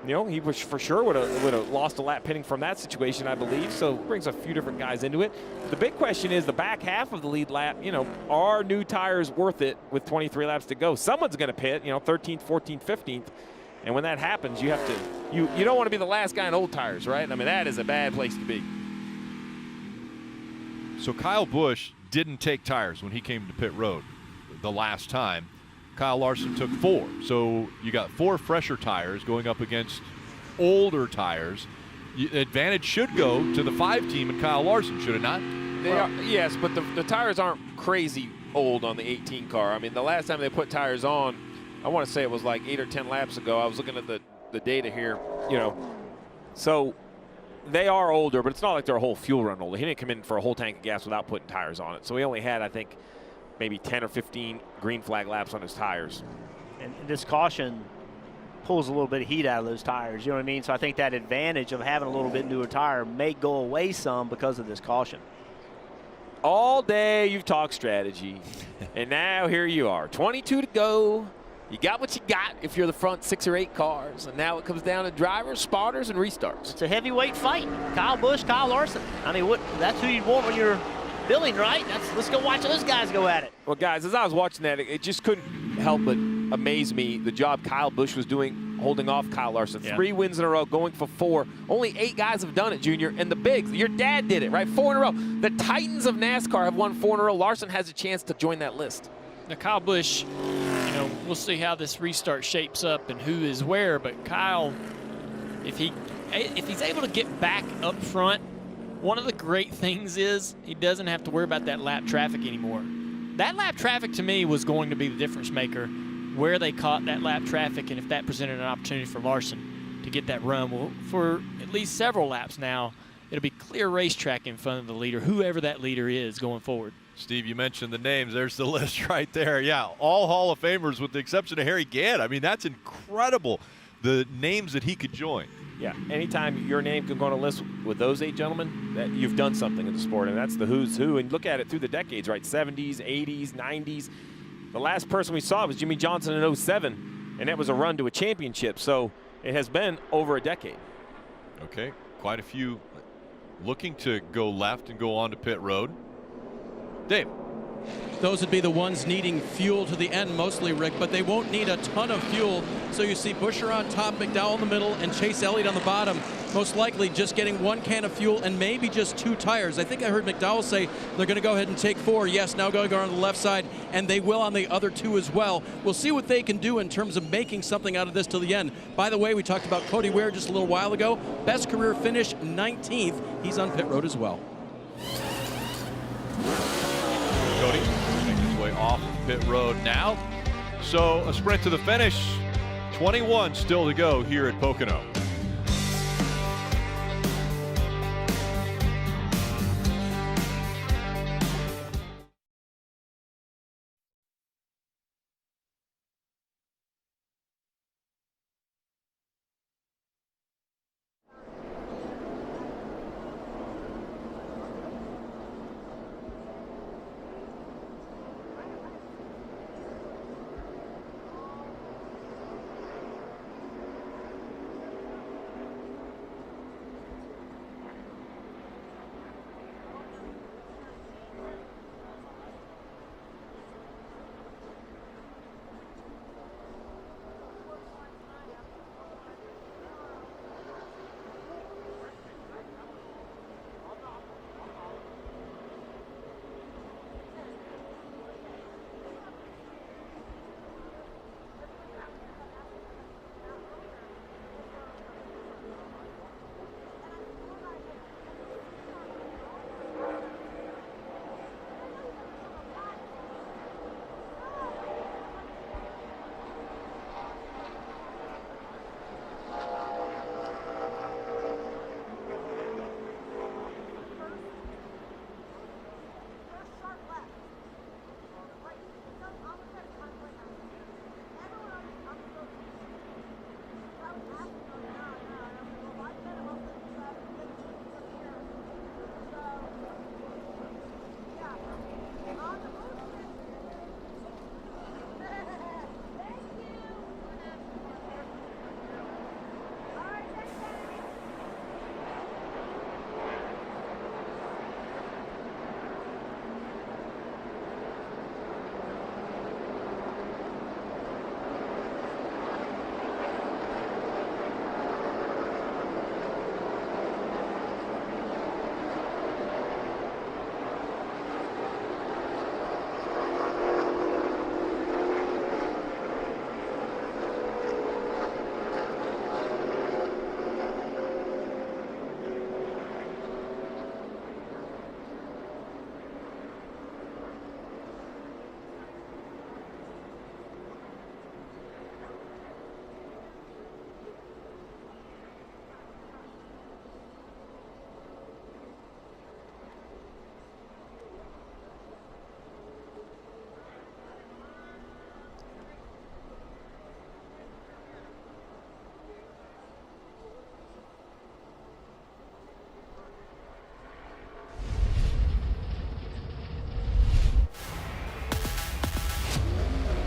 You know, he was for sure would have lost a lap pitting from that situation, I believe. So brings a few different guys into it. The big question is the back half of the lead lap. You know, are new tires worth it with 23 laps to go? Someone's going to pit. You know, 13th, 14th, 15th, and when that happens, you have to. You don't want to be the last guy in old tires, right? I mean, that is a bad place to be. So Kyle Busch didn't take tires when he came to pit road the last time. Kyle Larson took 4. So you got 4 fresher tires going up against older tires. Advantage should go to the 5 team and Kyle Larson, should it not? They are, yes, but the tires aren't crazy old on the 18 car. I mean, the last time they put tires on, I want to say it was like 8 or 10 laps ago. I was looking at the data here, you know. So they are older, but it's not like they're a whole fuel run older. He didn't come in for a whole tank of gas without putting tires on it. So he only had, I think, maybe 10 or 15 green flag laps on his tires. And this caution pulls a little bit of heat out of those tires, you know what I mean? So I think that advantage of having a little bit newer tire may go away some because of this caution. All day you've talked strategy, and now here you are, 22 to go. You got what you got if you're the front 6 or 8 cars, and now it comes down to drivers, spotters, and restarts. It's a heavyweight fight. Kyle Busch, Kyle Larson. I mean, that's who you'd want when you're billing, right? Let's go watch those guys go at it. Well, guys, as I was watching that, it just couldn't help but amaze me the job Kyle Busch was doing holding off Kyle Larson. Yeah. 3 wins in a row, going for 4. Only 8 guys have done it, Junior, and the bigs. Your dad did it, right? 4 in a row. The Titans of NASCAR have won 4 in a row. Larson has a chance to join that list. Now, Kyle Busch, you know, we'll see how this restart shapes up and who is where, but Kyle, if he's able to get back up front, one of the great things is he doesn't have to worry about that lap traffic anymore. That lap traffic to me was going to be the difference maker, where they caught that lap traffic and if that presented an opportunity for Larson to get that run. Well, for at least several laps now, it'll be clear racetrack in front of the leader, whoever that leader is going forward. Steve, you mentioned the names. There's the list right there. Yeah, all Hall of Famers with the exception of Harry Gant. I mean, that's incredible, the names that he could join. Yeah, anytime your name can go on a list with those 8 gentlemen, that you've done something in the sport, and that's the who's who. And look at it through the decades, right? 70s, 80s, 90s. The last person we saw was Jimmy Johnson in 07, and that was a run to a championship. So it has been over a decade. Okay, quite a few looking to go left and go on to pit road. Dave. those would be the ones needing fuel to the end mostly, Rick, but they won't need a ton of fuel. So you see Buescher on top, McDowell in the middle, and Chase Elliott on the bottom, most likely just getting 1 can of fuel and maybe just 2 tires. I think I heard McDowell say they're going to go ahead and take 4. Yes, now going to go on the left side, and they will on the other 2 as well. We'll see what they can do in terms of making something out of this till the end. By the way, we talked about Cody Ware just a little while ago. Best career finish, 19th. He's on pit road as well. Cody making his way off pit road now. So a sprint to the finish. 21 still to go here at Pocono.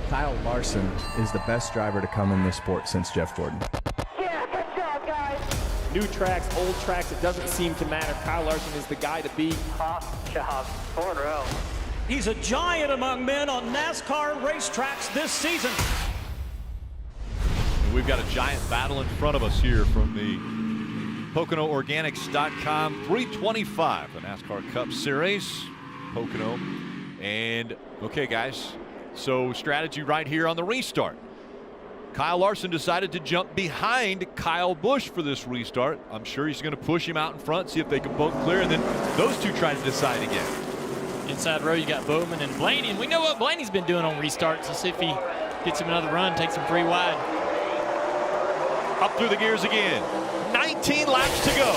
Kyle Larson is the best driver to come in this sport since Jeff Gordon. Yeah, good job, guys. New tracks, old tracks, it doesn't seem to matter. Kyle Larson is the guy to beat. Top job, 4 in a row. He's a giant among men on NASCAR racetracks this season. And we've got a giant battle in front of us here from the PoconoOrganics.com 325, the NASCAR Cup Series, Pocono. And okay, guys, so strategy right here on the restart. Kyle Larson decided to jump behind Kyle Busch for this restart. I'm sure he's going to push him out in front, see if they can both clear, and then those two try to decide again. Inside row, you got Bowman and Blaney, and we know what Blaney's been doing on restarts. Let's see if he gets him another run, takes him 3 wide. Up through the gears again. 19 laps to go.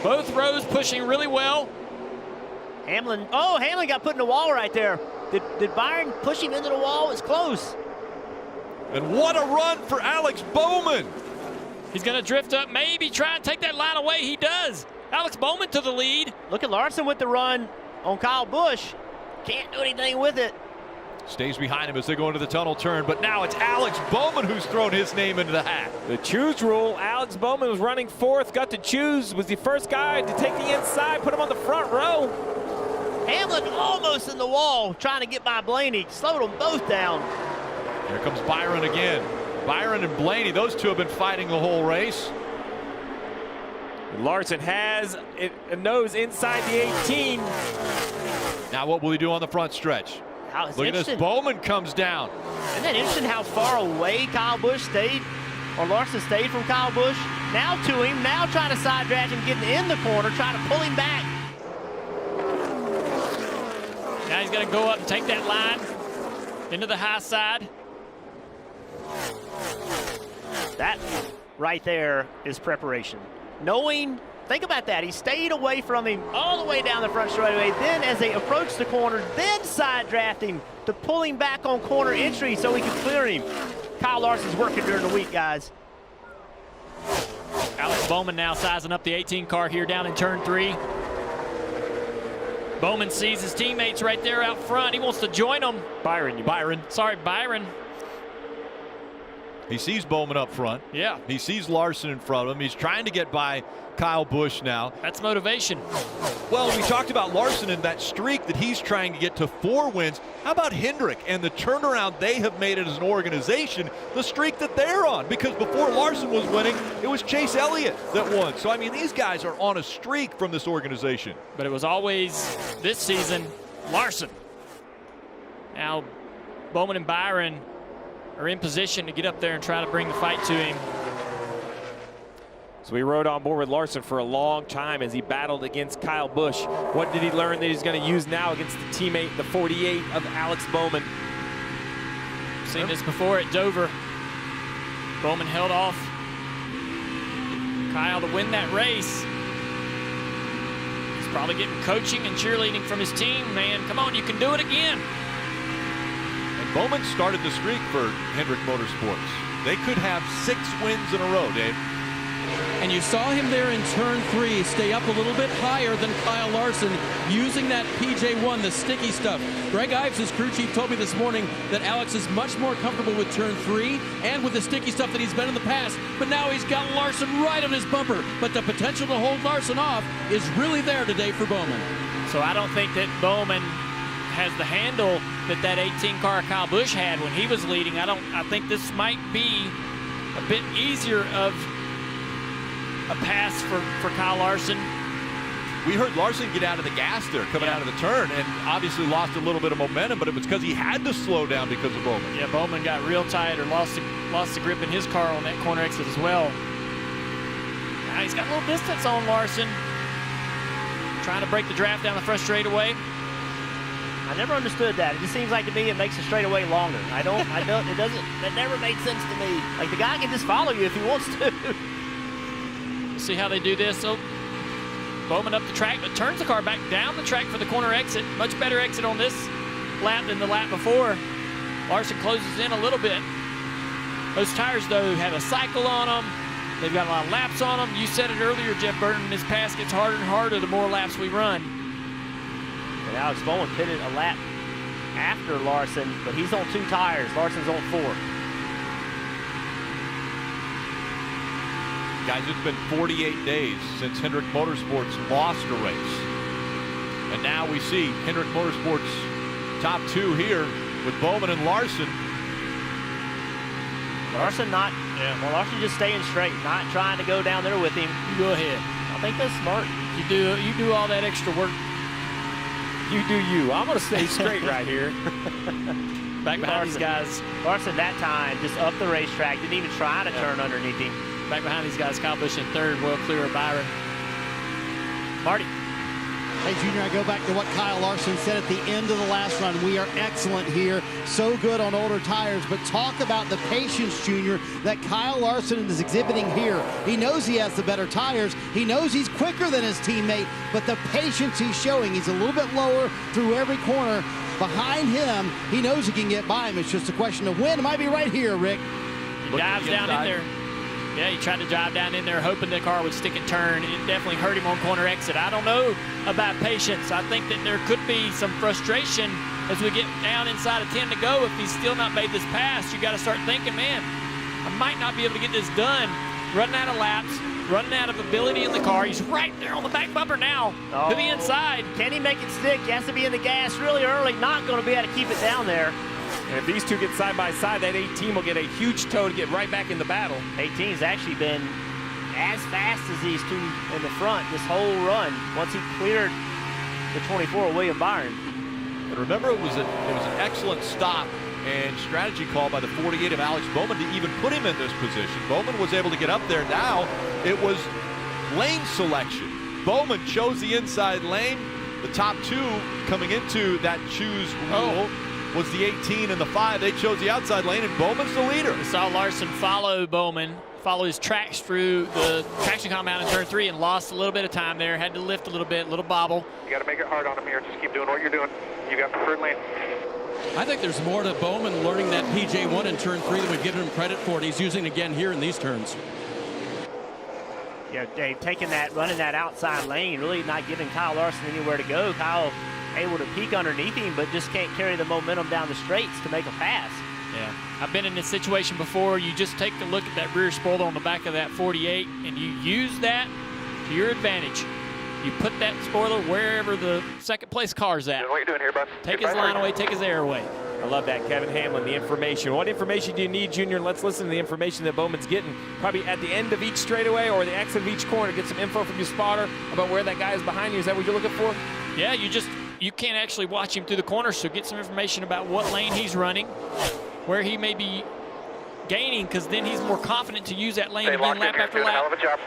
Both rows pushing really well. Hamlin got put in the wall right there. Did Byron push him into the wall? It's close. And what a run for Alex Bowman. He's going to drift up, maybe try and take that line away. He does. Alex Bowman to the lead. Look at Larson with the run on Kyle Busch. Can't do anything with it. Stays behind him as they go into the tunnel turn, but now it's Alex Bowman who's thrown his name into the hat. The choose rule, Alex Bowman was running 4th, got to choose, was the first guy to take the inside, put him on the front row. Hamlin almost in the wall, trying to get by Blaney. Slowed them both down. Here comes Byron again. Byron and Blaney, those two have been fighting the whole race. Larson has a nose inside the 18. Now what will he do on the front stretch? Look at this, Bowman comes down. Isn't that interesting how far away Kyle Busch stayed, or Larson stayed from Kyle Busch? Now to him, now trying to side draft him, getting in the corner, trying to pull him back. Now he's going to go up and take that line into the high side. That right there is preparation. Knowing, think about that, he stayed away from him all the way down the front straightaway. Then as they approach the corner, then side drafting to pull him back on corner entry so he can clear him. Kyle Larson's working during the week, guys. Alex Bowman now sizing up the 18 car here down in turn 3. Bowman sees his teammates right there out front. He wants to join them. Byron. Sorry, Byron. He sees Bowman up front. Yeah. He sees Larson in front of him. He's trying to get by Kyle Busch now. That's motivation. Well, we talked about Larson and that streak that he's trying to get to 4 wins. How about Hendrick and the turnaround they have made it as an organization, the streak that they're on? Because before Larson was winning, it was Chase Elliott that won. So, I mean, these guys are on a streak from this organization. But it was always, this season, Larson. Now, Bowman and Byron are in position to get up there and try to bring the fight to him. So he rode on board with Larson for a long time as he battled against Kyle Busch. What did he learn that he's going to use now against the teammate, the 48 of Alex Bowman? Seen this before at Dover. Bowman held off Kyle to win that race. He's probably getting coaching and cheerleading from his team. Man, come on, you can do it again. And Bowman started the streak for Hendrick Motorsports. They could have 6 wins in a row, Dave. And you saw him there in turn 3 stay up a little bit higher than Kyle Larson using that PJ1, the sticky stuff. Greg Ives, his crew chief, told me this morning that Alex is much more comfortable with turn 3 and with the sticky stuff that he's been in the past. But now he's got Larson right on his bumper. But the potential to hold Larson off is really there today for Bowman. So I don't think that Bowman has the handle that 18 car Kyle Busch had when he was leading. I think this might be a bit easier of a pass for Kyle Larson. We heard Larson get out of the gas there coming out of the turn and obviously lost a little bit of momentum, but it was because he had to slow down because of Bowman. Yeah, Bowman got real tight or lost the grip in his car on that corner exit as well. Now he's got a little distance on Larson. Trying to break the draft down the front straightaway. I never understood that. It just seems like to me it makes the straightaway longer. That never made sense to me. Like the guy can just follow you if he wants to. See how they do this. So Bowman up the track, but turns the car back down the track for the corner exit. Much better exit on this lap than the lap before. Larson closes in a little bit. Those tires, though, have a cycle on them. They've got a lot of laps on them. You said it earlier, Jeff Burton, this pass gets harder and harder the more laps we run. And Alex Bowman pitted a lap after Larson, but he's on 2 tires. Larson's on 4. Guys, it's been 48 days since Hendrick Motorsports lost a race. And now we see Hendrick Motorsports top 2 here with Bowman and Larson. Larson Larson just staying straight, not trying to go down there with him. You go ahead. I think that's smart. You do all that extra work. You do you. I'm going to stay straight right here. Back behind these guys. Larson that time just up the racetrack, didn't even try to turn underneath him. Back behind these guys, Kyle Busch in 3rd, well clear of Byron. Marty. Hey, Junior, I go back to what Kyle Larson said at the end of the last run. We are excellent here, so good on older tires, but talk about the patience, Junior, that Kyle Larson is exhibiting here. He knows he has the better tires. He knows he's quicker than his teammate, but the patience he's showing, he's a little bit lower through every corner. Behind him, he knows he can get by him. It's just a question of when. It might be right here, Rick. He dives down in there. Yeah, he tried to drive down in there hoping the car would stick and turn. It definitely hurt him on corner exit. I don't know about patience. I think that there could be some frustration as we get down inside of 10 to go. If he's still not made this pass, you got to start thinking, man, I might not be able to get this done. Running out of laps, running out of ability in the car. He's right there on the back bumper now to the inside. Can he make it stick? He has to be in the gas really early. Not going to be able to keep it down there. And if these two get side by side, that 18 will get a huge tow to get right back in the battle. 18's actually been as fast as these two in the front this whole run once he cleared the 24 of William Byron. But remember, it was an excellent stop and strategy call by the 48 of Alex Bowman to even put him in this position. Bowman was able to get up there. Now it was lane selection. Bowman chose the inside lane. The top two coming into that choose rule was the 18 and the 5. They chose the outside lane, and Bowman's the leader. We saw Larson follow Bowman, follow his tracks through the traction compound in turn 3 and lost a little bit of time there. Had to lift a little bit, little bobble. You got to make it hard on him here. Just keep doing what you're doing. You got preferred lane. I think there's more to Bowman learning that PJ1 in turn 3 than we've given him credit for, and he's using it again here in these turns. Yeah, Dave, taking that, running that outside lane, really not giving Kyle Larson anywhere to go. Kyle able to peek underneath him, but just can't carry the momentum down the straights to make a pass. Yeah, I've been in this situation before. You just take a look at that rear spoiler on the back of that 48, and you use that to your advantage. You put that spoiler wherever the second place car's at. Doing what you're doing here, bud. Take his line away, take his air away. I love that, Kevin Hamlin, the information. What information do you need, Junior? Let's listen to the information that Bowman's getting. Probably at the end of each straightaway or the exit of each corner. Get some info from your spotter about where that guy is behind you. Is that what you're looking for? Yeah, you can't actually watch him through the corners, so get some information about what lane he's running, where he may be gaining, because then he's more confident to use that lane again lap after lap. Hell of a job.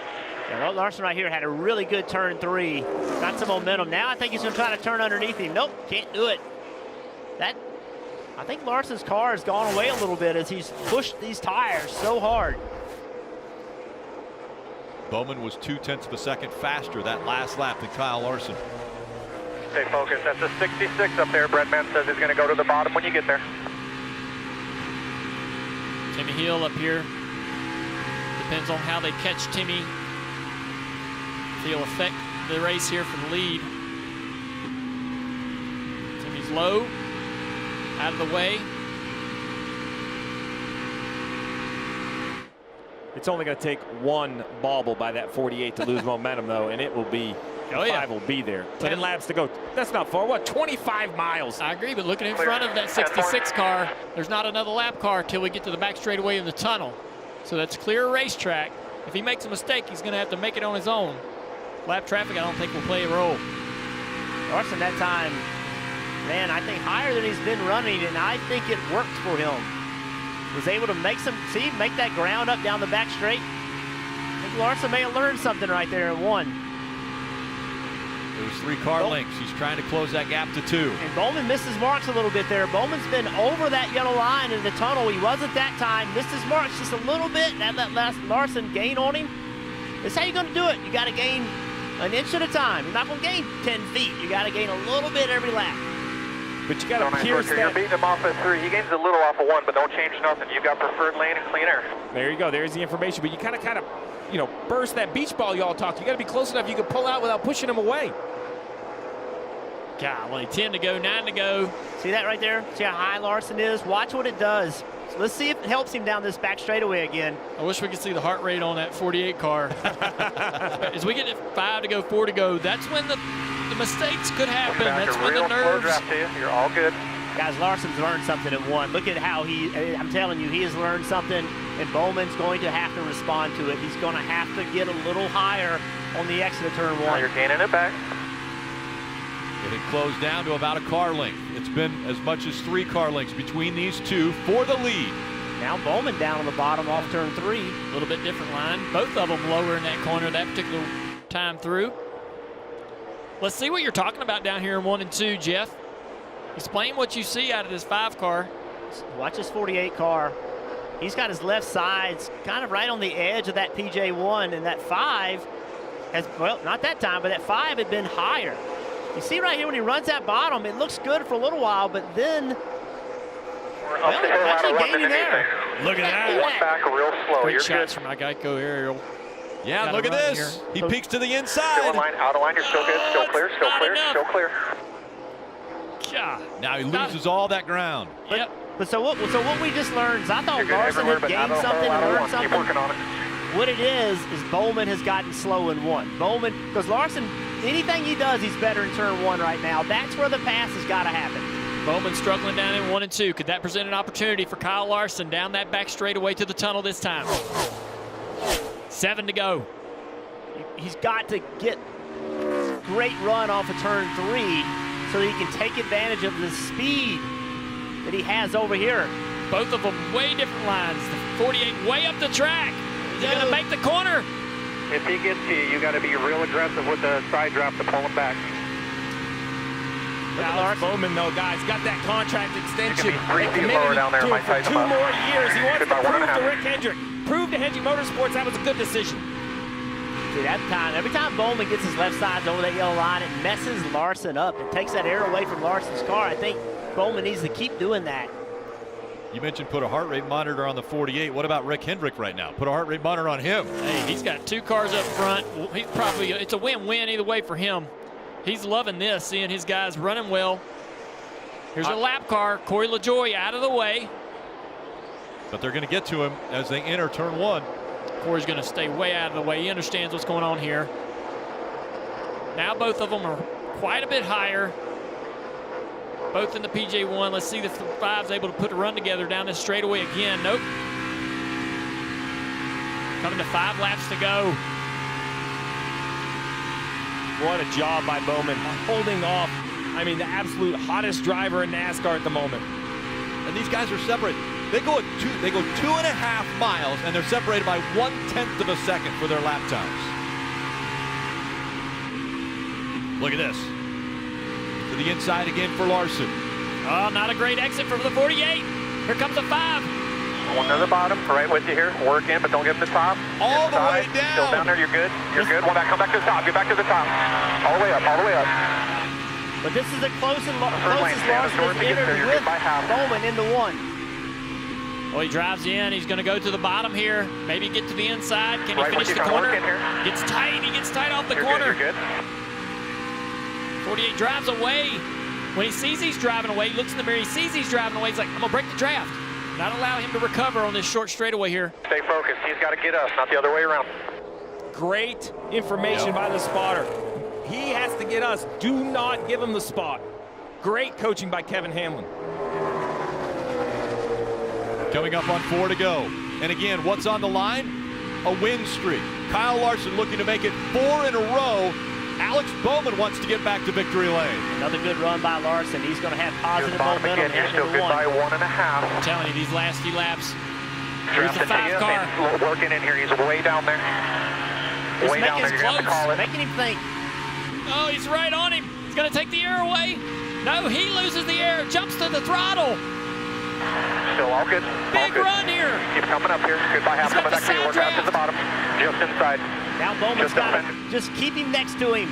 Yeah, Larson right here had a really good turn 3. Got some momentum. Now I think he's going to try to turn underneath him. Nope, can't do it. I think Larson's car has gone away a little bit as he's pushed these tires so hard. Bowman was 0.2 of a second faster that last lap than Kyle Larson. Stay focused. That's a 66 up there. Breadman says he's going to go to the bottom when you get there. Timmy Hill up here. Depends on how they catch Timmy. He'll affect the race here for the lead. Timmy's low, out of the way. It's only going to take one bobble by that 48 to lose momentum, though, and it will be, 5 will be there. 10 laps to go. That's not far. What, 25 miles? I agree, but looking in front of that 66 car, there's not another lap car till we get to the back straightaway in the tunnel. So that's clear racetrack. If he makes a mistake, he's going to have to make it on his own. Lap traffic, I don't think, will play a role. Larson that time, man, I think higher than he's been running, and I think it worked for him. Was able to make make that ground up down the back straight. I think Larson may have learned something right there and won. There was 3 car lengths. He's trying to close that gap to 2. And Bowman missed his marks a little bit there. Bowman's been over that yellow line in the tunnel. He wasn't that time. Missed his marks just a little bit. That last Larson gain on him. That's how you're going to do it. You got to gain an inch at a time. You're not going to gain 10 feet. You got to gain a little bit every lap. But you got to pierce that. You're beating him off at 3. He gains a little off of 1, but don't change nothing. You've got preferred lane and clean air. There you go. There's the information. But you kind of, burst that beach ball y'all talked. You got to be close enough you can pull out without pushing him away. Golly, 10 to go, 9 to go. See that right there? See how high Larson is? Watch what it does. So let's see if it helps him down this back straightaway again. I wish we could see the heart rate on that 48 car. As we get to 5 to go, 4 to go, that's when the mistakes could happen. That's when the nerves. Slow draft to you. You're all good. Guys, Larson's learned something at 1. Look at how I'm telling you, he has learned something, and Bowman's going to have to respond to it. He's going to have to get a little higher on the exit of turn 1. Now you're gaining it back. It closed down to about a car length. It's been as much as 3 car lengths between these two for the lead. Now Bowman down on the bottom off turn 3. A little bit different line. Both of them lower in that corner that particular time through. Let's see what you're talking about down here in 1 and 2, Jeff. Explain what you see out of this 5 car. Watch this 48 car. He's got his left sides kind of right on the edge of that PJ1, and that 5 has, well, not that time, but that 5 had been higher. You see right here when he runs that bottom, it looks good for a little while, but then we're up the hill actually gaining there. Look at that. One back real slow. Great You're shots good. from my Geico aerial. Yeah, look at this. He peeks to the inside. Still in line, out of line. You're still good. Still clear. Still clear. Still clear. God. Now he loses all that ground. But so what we just learned is I thought Larson had gained something and learned something. Keep working on it. what it is Bowman has gotten slow in 1. Bowman, because Larson, anything he does, he's better in turn 1 right now. That's where the pass has got to happen. Bowman struggling down in 1 and 2. Could that present an opportunity for Kyle Larson down that back straightaway to the tunnel this time? 7 to go. He's got to get great run off of turn 3 so that he can take advantage of the speed that he has over here. Both of them way different lines. The 48 way up the track. Is he going to make the corner? If he gets to you, you got to be real aggressive with the side drop to pull him back. Alex Bowman, though, guys, got that contract extension. 3 feet lower down there. Might for 2 more years. He wants to About prove to Rick Hendrick, prove to Hendrick Motorsports that was a good decision. See, that time, every time Bowman gets his left side over that yellow line, it messes Larson up. It takes that air away from Larson's car. I think Bowman needs to keep doing that. You mentioned put a heart rate monitor on the 48. What about Rick Hendrick right now? Put a heart rate monitor on him. Hey, he's got 2 cars up front. He's probably, it's a win-win either way for him. He's loving this, seeing his guys running well. Here's a lap car. Cory LaJoie out of the way. But they're going to get to him as they enter turn 1. Cory's going to stay way out of the way. He understands what's going on here. Now both of them are quite a bit higher. Both in the PJ1. Let's see if the 5's able to put a run together down this straightaway again. Nope. Coming to 5 laps to go. What a job by Bowman, holding off, I mean, the absolute hottest driver in NASCAR at the moment. And these guys are separate. They go 2.5 miles, and they're separated by 1/10 of a second for their lap times. Look at this. To the inside again for Larson. Oh, not a great exit from the 48. Here comes the 5. One to the bottom, right with you here. Work in, but don't get him the top. All the way down. Still down there, you're good. You're good. One back, come back to the top. Get back to the top. All the way up, all the way up. But this is the closest Larson has entered with Bowman into 1. Well, he drives in. He's going to go to the bottom here. Maybe get to the inside. Can he finish the corner? Gets tight. He gets tight off the corner. You're good. 48 drives away. When he sees he's driving away, he looks in the mirror. He sees he's driving away. He's like, I'm going to break the draft. Not allow him to recover on this short straightaway here. Stay focused. He's got to get us, not the other way around. Great information by the spotter. He has to get us. Do not give him the spot. Great coaching by Kevin Hamlin. Coming up on 4 to go. And again, what's on the line? A win streak. Kyle Larson looking to make it 4 in a row. Alex Bowman wants to get back to victory lane. Another good run by Larson. He's going to have positive momentum. You're still good by 1.5. I'm telling you, these last few laps. Here's the 5 car. Working in here. He's way down there. Way down there. You're going to have to call it. Making him think. Oh, he's right on him. He's going to take the air away. No, he loses the air. Jumps to the throttle. Still all good. Big run here. Keep coming up here. Good by half. Coming back to you. Work out to the bottom. Just inside. Now Bowman's got to just keep him next to him.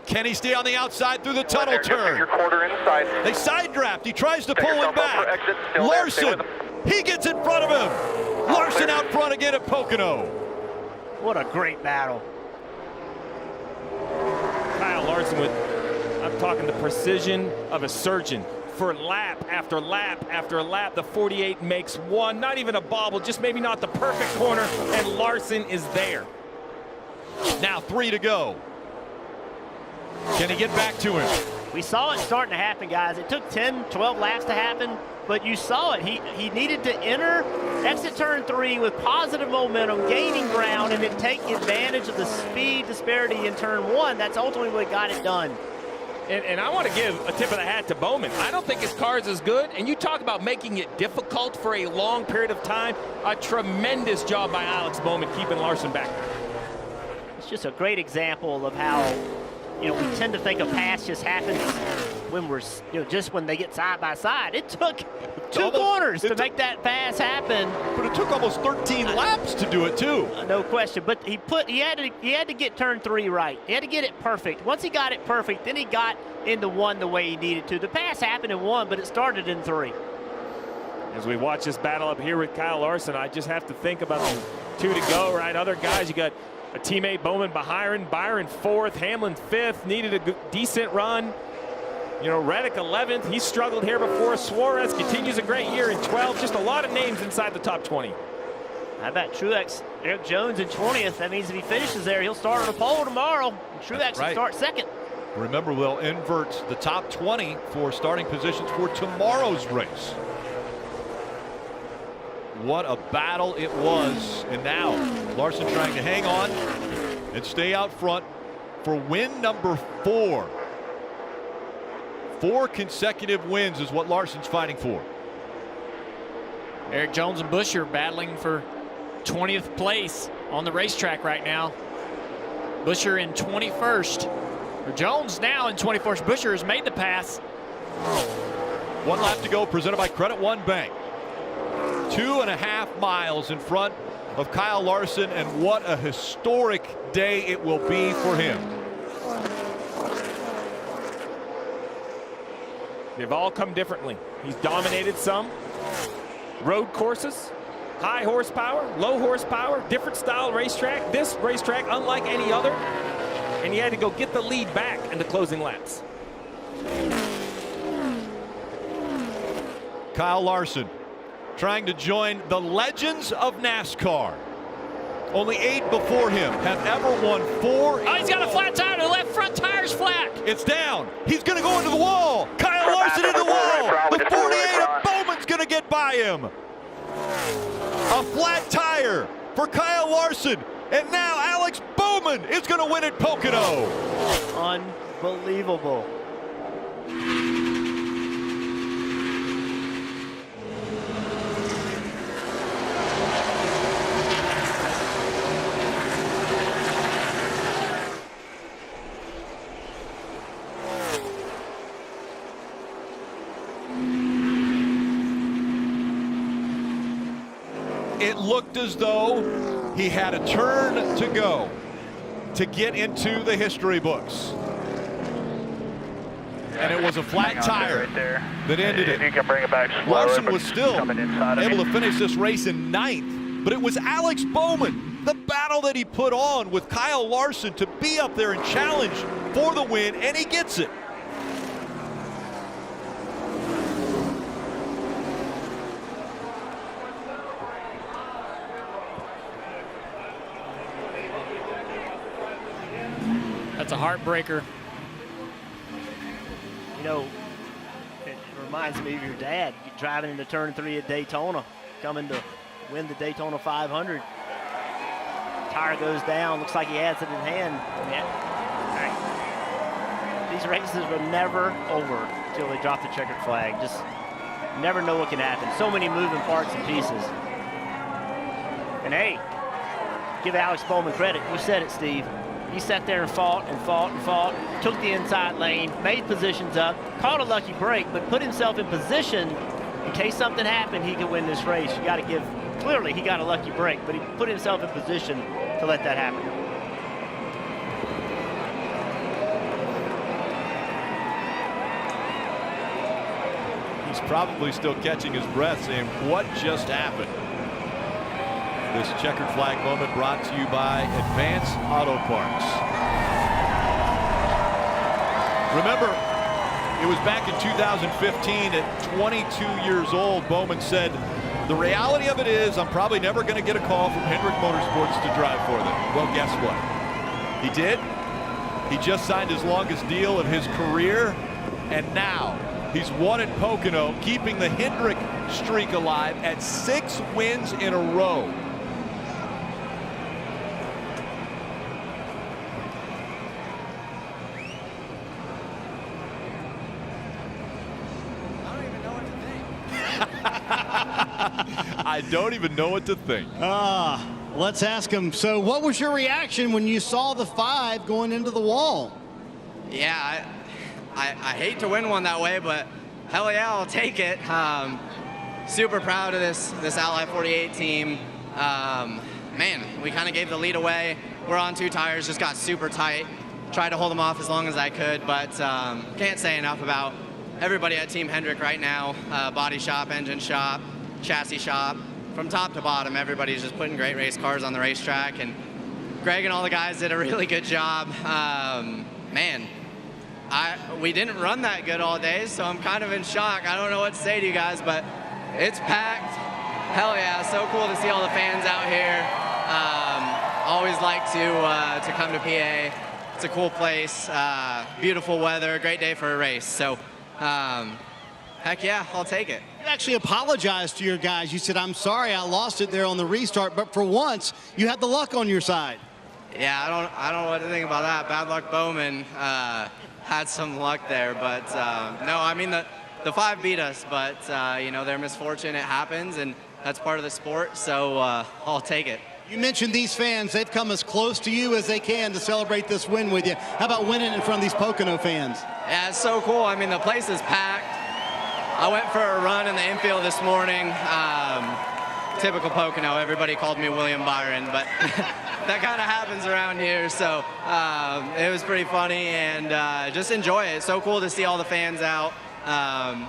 Can he stay on the outside through the tunnel turn? Your quarter inside. They side draft. He tries to pull him back. Larson, he gets in front of him. Larson out front again at Pocono. What a great battle. Kyle Larson with, I'm talking the precision of a surgeon. For lap after lap after lap, the 48 makes one, not even a bobble, just maybe not the perfect corner, and Larson is there. Now 3 to go. Can he get back to him? We saw it starting to happen, guys. It took 10, 12 laps to happen, but you saw it. He needed to exit turn 3 with positive momentum, gaining ground, and then take advantage of the speed disparity in turn 1. That's ultimately what got it done. And I want to give a tip of the hat to Bowman. I don't think his car is as good. And you talk about making it difficult for a long period of time. A tremendous job by Alex Bowman keeping Larson back there. It's just a great example of how, we tend to think a pass just happens when we're, just when they get side by side. It took 2 corners to make that pass happen. But it took almost 13 laps to do it too. No question. But he had to get turn 3 right. He had to get it perfect. Once he got it perfect, then he got into 1 the way he needed to. The pass happened in 1, but it started in 3. As we watch this battle up here with Kyle Larson, I just have to think about the 2 to go, right? Other guys, you got a teammate Bowman behind, Byron 4th, Hamlin 5th, needed a decent run. Reddick 11th. He struggled here before. Suarez continues a great year in 12th. Just a lot of names inside the top 20. How about Truex? Eric Jones in 20th. That means if he finishes there, he'll start on the pole tomorrow. And Truex will start second. Remember, we'll invert the top 20 for starting positions for tomorrow's race. What a battle it was. And now Larson trying to hang on and stay out front for win number 4. 4 consecutive wins is what Larson's fighting for. Eric Jones and Buescher battling for 20th place on the racetrack right now. Buescher in 21st. Or Jones now in 21st. Buescher has made the pass. 1 lap to go, presented by Credit One Bank. 2.5 miles in front of Kyle Larson, and what a historic day it will be for him. They've all come differently. He's dominated some road courses, high horsepower, low horsepower, different style racetrack. This racetrack, unlike any other, and he had to go get the lead back in the closing laps. Kyle Larson trying to join the legends of NASCAR. Only 8 before him have ever won 4. Oh, he's got a flat tire. The left front tire's flat. It's down. He's going to go into the wall. Kyle Larson in the wall. The 48 of Bowman's going to get by him. A flat tire for Kyle Larson. And now Alex Bowman is going to win at Pocono. Unbelievable. It looked as though he had a turn to go to get into the history books. And it was a flat tire that ended it. You can bring it back slower. Larson was still able to finish this race in 9th, but it was Alex Bowman, the battle that he put on with Kyle Larson to be up there and challenge for the win, and he gets it. That's a heartbreaker. You know, it reminds me of your dad driving into turn 3 at Daytona, coming to win the Daytona 500. Tire goes down, looks like he has it in hand. These races are never over until they drop the checkered flag. Just never know what can happen. So many moving parts and pieces. And hey, give Alex Bowman credit. You said it, Steve. He sat there and fought and fought and fought, took the inside lane, made positions up, caught a lucky break, but put himself in position in case something happened, he could win this race. You got to give, clearly he got a lucky break, but he put himself in position to let that happen. He's probably still catching his breath saying, what just happened? This checkered flag moment brought to you by Advance Auto Parts. Remember, it was back in 2015 at 22 years old, Bowman said, the reality of it is I'm probably never going to get a call from Hendrick Motorsports to drive for them. Well, guess what? He did. He just signed his longest deal of his career, and now he's won at Pocono, keeping the Hendrick streak alive at 6 wins in a row. I don't even know what to think. Let's ask him. So what was your reaction when you saw the 5 going into the wall? Yeah, I hate to win one that way, but hell yeah, I'll take it. Super proud of this Ally 48 team. Man, we kind of gave the lead away. We're on 2 tires, just got super tight. Tried to hold them off as long as I could, but can't say enough about everybody at Team Hendrick right now. Body shop, engine shop, chassis shop. From top to bottom, everybody's just putting great race cars on the racetrack, and Greg and all the guys did a really good job. Man, we didn't run that good all day, so I'm kind of in shock. I don't know what to say to you guys, but it's packed. Hell yeah, so cool to see all the fans out here. Always like to come to PA. It's a cool place, beautiful weather, great day for a race. So, heck yeah, I'll take it. You actually apologized to your guys. You said, I'm sorry I lost it there on the restart, but for once, you had the luck on your side. Yeah, I don't know what to think about that. Bad luck Bowman had some luck there, but no, I mean, the 5 beat us, but you know, their misfortune, it happens, and that's part of the sport, so I'll take it. You mentioned these fans. They've come as close to you as they can to celebrate this win with you. How about winning in front of these Pocono fans? Yeah, it's so cool. I mean, the place is packed. I went for a run in the infield this morning. Typical Pocono. Everybody called me William Byron, but that kind of happens around here. So it was pretty funny, and just enjoy it. It's so cool to see all the fans out.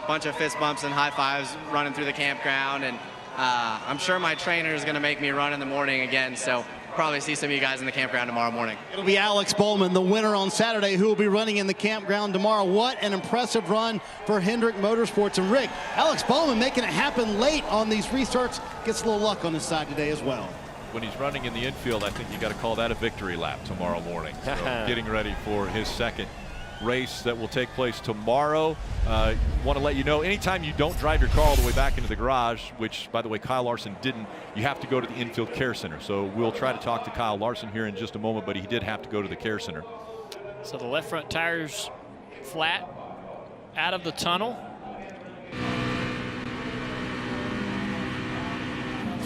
Bunch of fist bumps and high fives running through the campground, and I'm sure my trainer is going to make me run in the morning again, so probably see some of you guys in the campground tomorrow morning. It'll be Alex Bowman, the winner on Saturday, who will be running in the campground tomorrow. What an impressive run for Hendrick Motorsports. And Rick, Alex Bowman making it happen late on these restarts. Gets a little luck on his side today as well. When he's running in the infield, I think you got to call that a victory lap tomorrow morning. So getting ready for his second race that will take place tomorrow. Want to let you know, anytime you don't drive your car all the way back into the garage, which, by the way, Kyle Larson didn't, you have to go to the infield care center. So we'll try to talk to Kyle Larson here in just a moment, but he did have to go to the care center. So the left front tire's flat, out of the tunnel.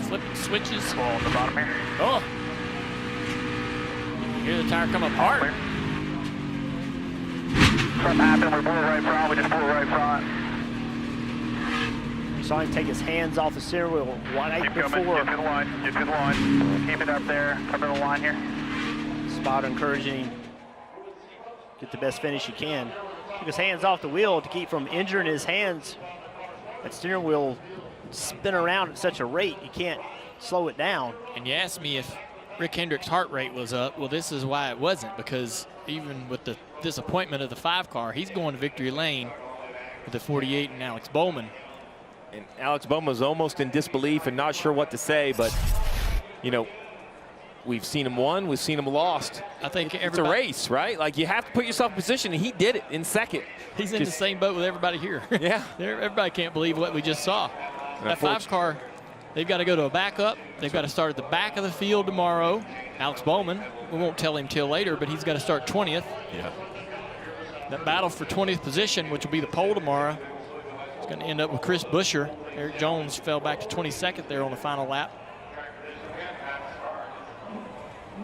Flipping switches. On the bottom here. Oh! Hear the tire come apart. Something happened, we blew right front, we just blew right front. You saw him take his hands off the steering wheel right Keep before. coming, get to the line, get to the line. Keep it up there, come to the line here. Spot encouraging him. Get the best finish you can. Took his hands off the wheel to keep from injuring his hands. That steering wheel spin around at such a rate, you can't slow it down. And you asked me if Rick Hendrick's heart rate was up. Well, this is why it wasn't, because even with the disappointment of the 5 car, he's going to victory lane with the 48 and Alex Bowman. And Alex Bowman was almost in disbelief and not sure what to say, but, you know, we've seen him won, we've seen him lost. I think it's a race, right? Like, you have to put yourself in position, and he did it in second. He's in the same boat with everybody here. Yeah. Everybody can't believe what we just saw. That 5 car, they've got to go to a backup. They've got to start at the back of the field tomorrow. Alex Bowman, we won't tell him till later, but he's got to start 20th. Yeah. That battle for 20th position, which will be the pole tomorrow, is going to end up with Chris Buescher. Eric Jones fell back to 22nd there on the final lap.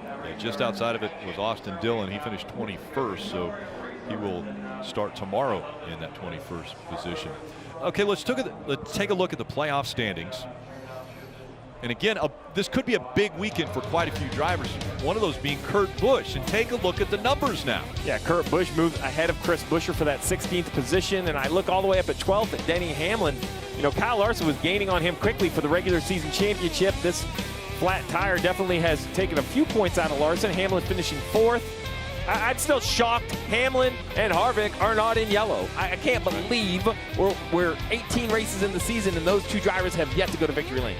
Yeah, just outside of it was Austin Dillon. He finished 21st, so he will start tomorrow in that 21st position. Okay, let's take a look at the playoff standings. And again, this could be a big weekend for quite a few drivers. One of those being Kurt Busch. And take a look at the numbers now. Yeah, Kurt Busch moved ahead of Chris Buescher for that 16th position. And I look all the way up at 12th at Denny Hamlin. You know, Kyle Larson was gaining on him quickly for the regular season championship. This flat tire definitely has taken a few points out of Larson. Hamlin finishing 4th. I'm still shocked Hamlin and Harvick are not in yellow. I can't believe we're 18 races in the season and those 2 drivers have yet to go to victory lane.